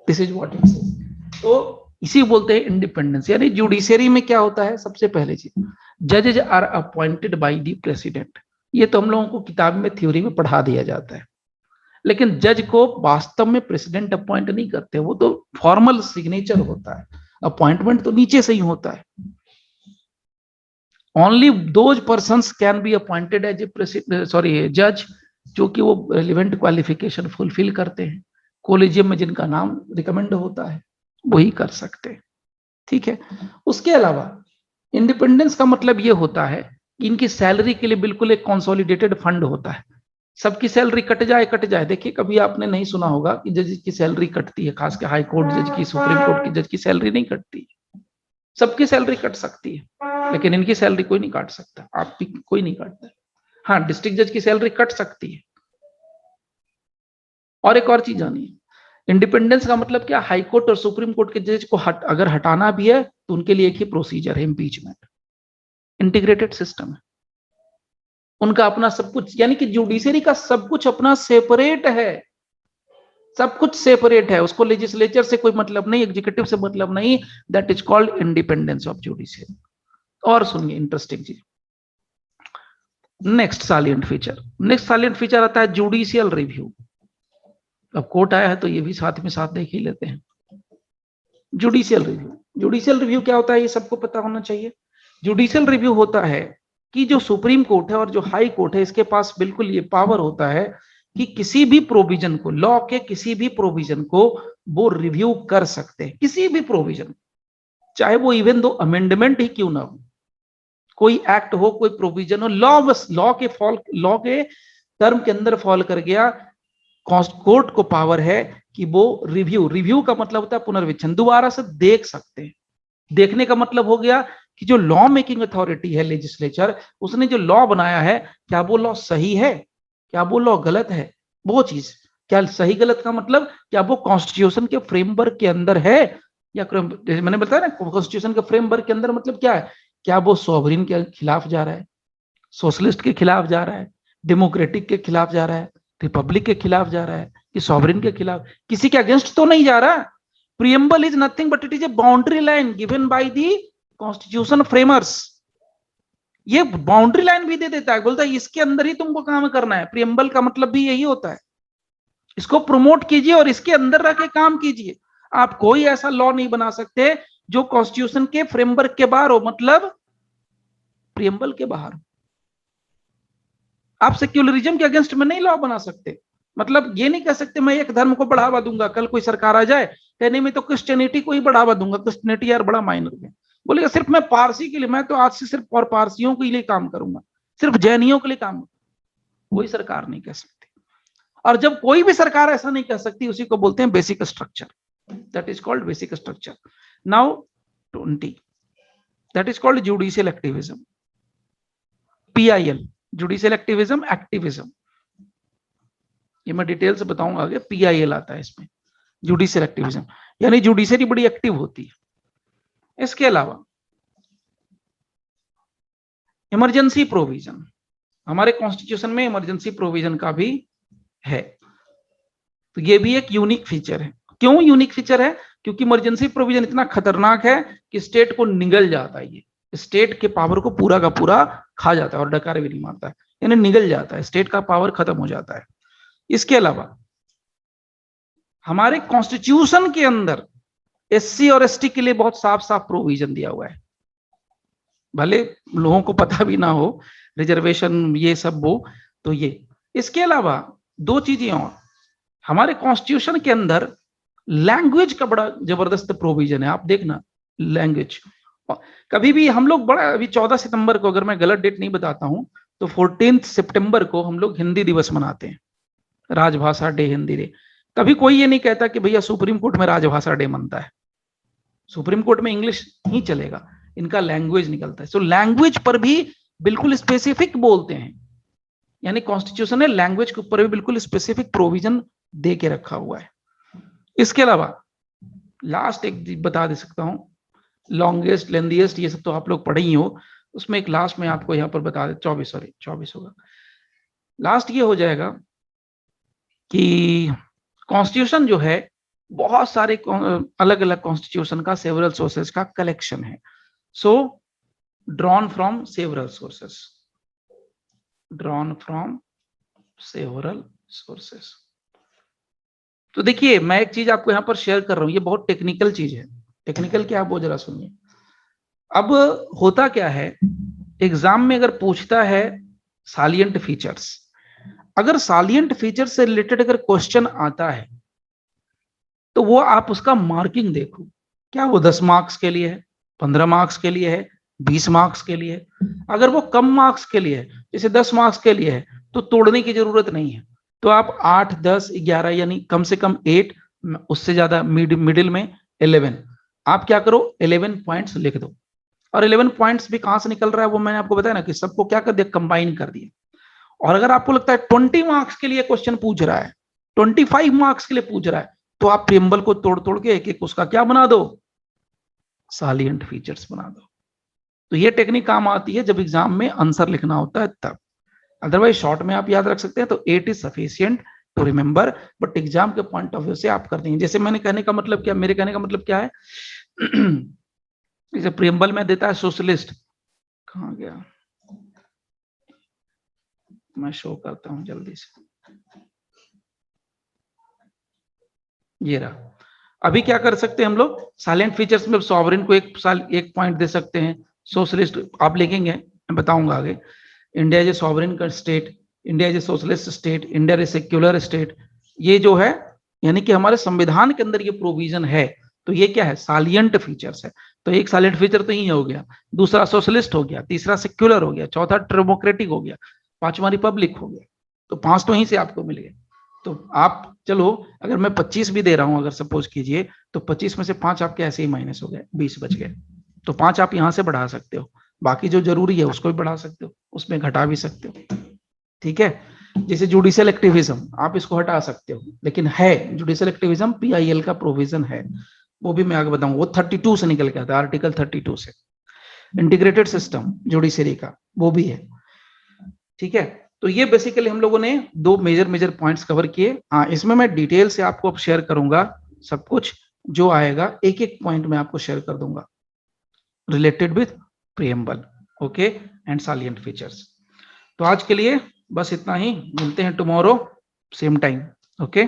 This is what it is. तो इसी बोलते हैं इंडिपेंडेंस। यानी जुडिशियरी में क्या होता है, सबसे पहले चीज, जजेज are appointed by the president. ये तो हम लोगों को किताब में थ्योरी में पढ़ा दिया जाता है, लेकिन जज को वास्तव में प्रेसिडेंट अपॉइंट नहीं करते, वो तो फॉर्मल सिग्नेचर होता है, अपॉइंटमेंट तो नीचे से ही होता है। Only those persons can be appointed as a जज जो कि वो रिलेवेंट क्वालिफिकेशन फुलफिल करते हैं, कॉलेजियम में जिनका नाम रिकमेंड होता है वही कर सकते हैं, ठीक है। उसके अलावा इंडिपेंडेंस का मतलब ये होता है कि इनकी सैलरी के लिए बिल्कुल एक कंसोलिडेटेड फंड होता है। सबकी सैलरी कट जाए। देखिए कभी आपने नहीं सुना होगा कि जज की सैलरी कटती है, खास के हाई कोर्ट जज की, सुप्रीम कोर्ट की जज की सैलरी नहीं कटती। सबकी सैलरी कट सकती है, लेकिन इनकी सैलरी कोई नहीं काट सकता, आप भी कोई नहीं काटता। हाँ, डिस्ट्रिक्ट जज की सैलरी कट सकती है। और एक और चीज जानिए, इंडिपेंडेंस का मतलब क्या, हाई कोर्ट और सुप्रीम कोर्ट के जज को अगर हटाना भी है तो उनके लिए एक ही प्रोसीजर है, इम्पीचमेंट। इंटीग्रेटेड सिस्टम है उनका अपना सब कुछ, यानी कि जुडिशरी का सब कुछ अपना सेपरेट है, सब कुछ सेपरेट है, उसको लेजिस्लेचर से कोई मतलब नहीं, एग्जीक्यूटिव से मतलब नहीं। That is called independence of judiciary. और सुनिए इंटरेस्टिंग चीज, नेक्स्ट सालिएंट फीचर आता है जुडिशियल रिव्यू। अब कोर्ट आया है तो ये भी साथ में साथ देख ही लेते हैं। जुडिशियल रिव्यू क्या होता है ये सबको पता होना चाहिए। जुडिशियल रिव्यू होता है कि जो सुप्रीम कोर्ट है और जो हाई कोर्ट है इसके पास बिल्कुल ये पावर होता है कि किसी भी प्रोविजन को, लॉ के किसी भी प्रोविजन को वो रिव्यू कर सकते हैं, किसी भी प्रोविजन, चाहे वो इवन दो अमेंडमेंट ही क्यों ना हो, कोई एक्ट हो, कोई प्रोविजन हो, लॉ बस लॉ के टर्म के अंदर फॉल कर गया, कोर्ट को पावर है कि वो रिव्यू का मतलब होता है पुनर्विवेचन, दोबारा से देख सकते हैं। देखने का मतलब हो गया कि जो लॉ मेकिंग अथॉरिटी है लेजिस्लेचर, उसने जो लॉ बनाया है क्या वो लॉ सही है, क्या वो लॉ गलत है, वो चीज। क्या सही गलत का मतलब क्या वो कॉन्स्टिट्यूशन के फ्रेमवर्क के अंदर है, या मैंने बताया ना कॉन्स्टिट्यूशन के फ्रेमवर्क के अंदर मतलब क्या है, क्या वो सॉवरिन के खिलाफ जा रहा है, सोशलिस्ट के खिलाफ जा रहा है, डेमोक्रेटिक के खिलाफ जा रहा है, रिपब्लिक के खिलाफ जा रहा है, कि सॉवरिन के खिलाफ, किसी के अगेंस्ट तो नहीं जा रहा। Preamble is nothing but it is a boundary line given by the constitution framers. ये बाउंड्री लाइन भी दे देता है, बोलता है इसके अंदर ही तुमको काम करना है। प्रियम्बल का मतलब भी यही होता है, इसको प्रमोट कीजिए और इसके अंदर रह के काम कीजिए। आप कोई ऐसा लॉ नहीं बना सकते जो कॉन्स्टिट्यूशन के फ्रेमवर्क के बाहर हो, मतलब प्रियम्बल के बाहर। आप सेक्युलरिज्म के अगेंस्ट में नहीं लॉ बना सकते। मतलब ये नहीं कह सकते मैं एक धर्म को बढ़ावा दूंगा, कल कोई सरकार आ जाए कहने में तो क्रिश्चियनिटी को ही बढ़ावा दूंगा, क्रिश्चियनिटी यार बड़ा माइनर है, बोलेगा सिर्फ मैं पारसी के लिए, मैं तो आज से सिर्फ और पारसियों के लिए काम करूंगा, सिर्फ जैनियों के लिए काम, कोई सरकार नहीं कह सकती। और जब कोई भी सरकार ऐसा नहीं कह सकती उसी को बोलते हैं basic structure, that is called basic structure. Now 20 that is called judicial activism, PIL, judicial activism. ये मैं डिटेल से बताऊंगा आगे। PIL आता है इसमें, जुडिशियल एक्टिविज्म, यानी जुडिशरी बड़ी एक्टिव होती है। इसके अलावा इमरजेंसी प्रोविजन, हमारे कॉन्स्टिट्यूशन में इमरजेंसी प्रोविजन का भी है, तो ये भी एक यूनिक फीचर है। क्यों यूनिक फीचर है? क्योंकि इमरजेंसी प्रोविजन इतना खतरनाक है कि स्टेट को निगल जाता है, ये स्टेट के पावर को पूरा का पूरा खा जाता है और डकार भी नहीं मारता है, यानी निगल जाता है, स्टेट का पावर खत्म हो जाता है। इसके अलावा हमारे कॉन्स्टिट्यूशन के अंदर SC और ST के लिए बहुत साफ साफ प्रोविजन दिया हुआ है, भले लोगों को पता भी ना हो, रिजर्वेशन ये सब वो, तो ये। इसके अलावा दो चीजें और, हमारे कॉन्स्टिट्यूशन के अंदर लैंग्वेज का बड़ा जबरदस्त प्रोविजन है। आप देखना लैंग्वेज, कभी भी हम लोग बड़ा, अभी 14 सितंबर को, अगर मैं गलत डेट नहीं बताता हूं तो 14 सितंबर को हम लोग हिंदी दिवस मनाते हैं, राजभाषा डे, हिंदी डे। कभी कोई ये नहीं कहता कि भैया सुप्रीम कोर्ट में राजभाषा डे मनता है, सुप्रीम कोर्ट में इंग्लिश ही चलेगा, इनका लैंग्वेज निकलता है। सो लैंग्वेज पर भी बिल्कुल स्पेसिफिक बोलते हैं, यानी कॉन्स्टिट्यूशन ने लैंग्वेज के ऊपर भी बिल्कुल स्पेसिफिक प्रोविजन दे के रखा हुआ है। इसके अलावा लास्ट एक बता दे सकता हूं, लॉन्गेस्ट लेंथीएस्ट ये सब तो आप लोग पढ़े ही हो, उसमें एक लास्ट में आपको यहाँ पर बता दे, 24 होगा लास्ट, ये हो जाएगा कि कॉन्स्टिट्यूशन जो है बहुत सारे अलग अलग कॉन्स्टिट्यूशन का सेवरल सोर्सेस का कलेक्शन है। So drawn from several sources, drawn from several sources. तो देखिए मैं एक चीज आपको यहां पर शेयर कर रहा हूं, ये बहुत टेक्निकल चीज है। टेक्निकल क्या, आप वो जरा सुनिए। अब होता क्या है, एग्जाम में अगर पूछता है सालिएंट फीचर्स, अगर सालिएंट फीचर से रिलेटेड अगर क्वेश्चन आता है तो वो आप उसका मार्किंग देखो, क्या वो 10 मार्क्स के लिए है, 15 मार्क्स के लिए है, 20 मार्क्स के लिए है। अगर वो कम मार्क्स के लिए है, जैसे 10 मार्क्स के लिए है, तो तोड़ने की जरूरत नहीं है, तो आप 8, 10, 11 यानी कम से कम 8, उससे ज्यादा मिडिल में 11, आप क्या करो 11 पॉइंट्स लिख दो। और 11 पॉइंट्स भी कहां से निकल रहा है वो मैंने आपको बताया ना, कि सबको क्या कर दिया, कंबाइन कर दिया। और अगर आपको लगता है 20 मार्क्स के लिए क्वेश्चन पूछ रहा है, 25 मार्क्स के लिए पूछ रहा है, तो आप प्रियम्बल को तोड़ तोड़ के एक एक उसका क्या बना दो, सालिएंट फीचर्स बना दो। तो ये टेक्निक काम आती है जब एग्जाम में आंसर लिखना होता है तब, अदरवाइज शॉर्ट में आप याद रख सकते हैं, तो 8 is sufficient to remember, but exam के पॉइंट ऑफ व्यू से आप कर देंगे। जैसे मैंने कहने का मतलब क्या, मेरे कहने का मतलब क्या है, जैसे प्रियम्बल में देता है सोशलिस्ट, कहाँ गया, मैं शो करता हूं जल्दी से, ये रहा। अभी क्या कर सकते हैं हम लोग, साइलेंट फीचर्स में सॉवरेन को एक पॉइंट दे सकते हैं, सोशलिस्ट आप लिखेंगे, मैं बताऊंगा आगे। India is a sovereign state, India is a socialist state, India is secular state, ये जो है यानी कि हमारे संविधान के अंदर ये प्रोविजन है। तो ये क्या है, सालियंट फीचर्स है। तो एक साइलेंट फीचर तो ये हो गया, दूसरा सोशलिस्ट हो गया, तीसरा सेक्युलर हो गया, चौथा डेमोक्रेटिक हो गया, पांचवा रिपब्लिक हो गया। तो 5 तो यहीं से आपको मिल गए। तो आप चलो, अगर मैं 25 भी दे रहा हूं, अगर सपोज कीजिए, तो 25 में से 5 आपके ऐसे ही माइनस हो गए, 20 बच गए। तो 5 आप यहां से बढ़ा सकते हो, बाकी जो जरूरी है उसको भी बढ़ा सकते हो, उसमें घटा भी सकते हो। ठीक है, जैसे जुडिशियल एक्टिविज्म आप इसको हटा सकते हो, लेकिन है जुडिशियल एक्टिविज्म PIL का प्रोविजन है, वो भी मैं आगे बताऊंगा। वो 32 से निकल के आता है, आर्टिकल 32 से। इंटीग्रेटेड सिस्टम जुडिशरी का वो भी है। ठीक है, तो ये बेसिकली हम लोगों ने 2 मेजर पॉइंट्स कवर किए। हाँ, इसमें मैं डिटेल से आपको अब शेयर करूंगा, सब कुछ जो आएगा एक एक पॉइंट में आपको शेयर कर दूंगा, related with preamble, okay, and salient features. तो आज के लिए बस इतना ही, मिलते हैं टुमारो सेम टाइम, ओके।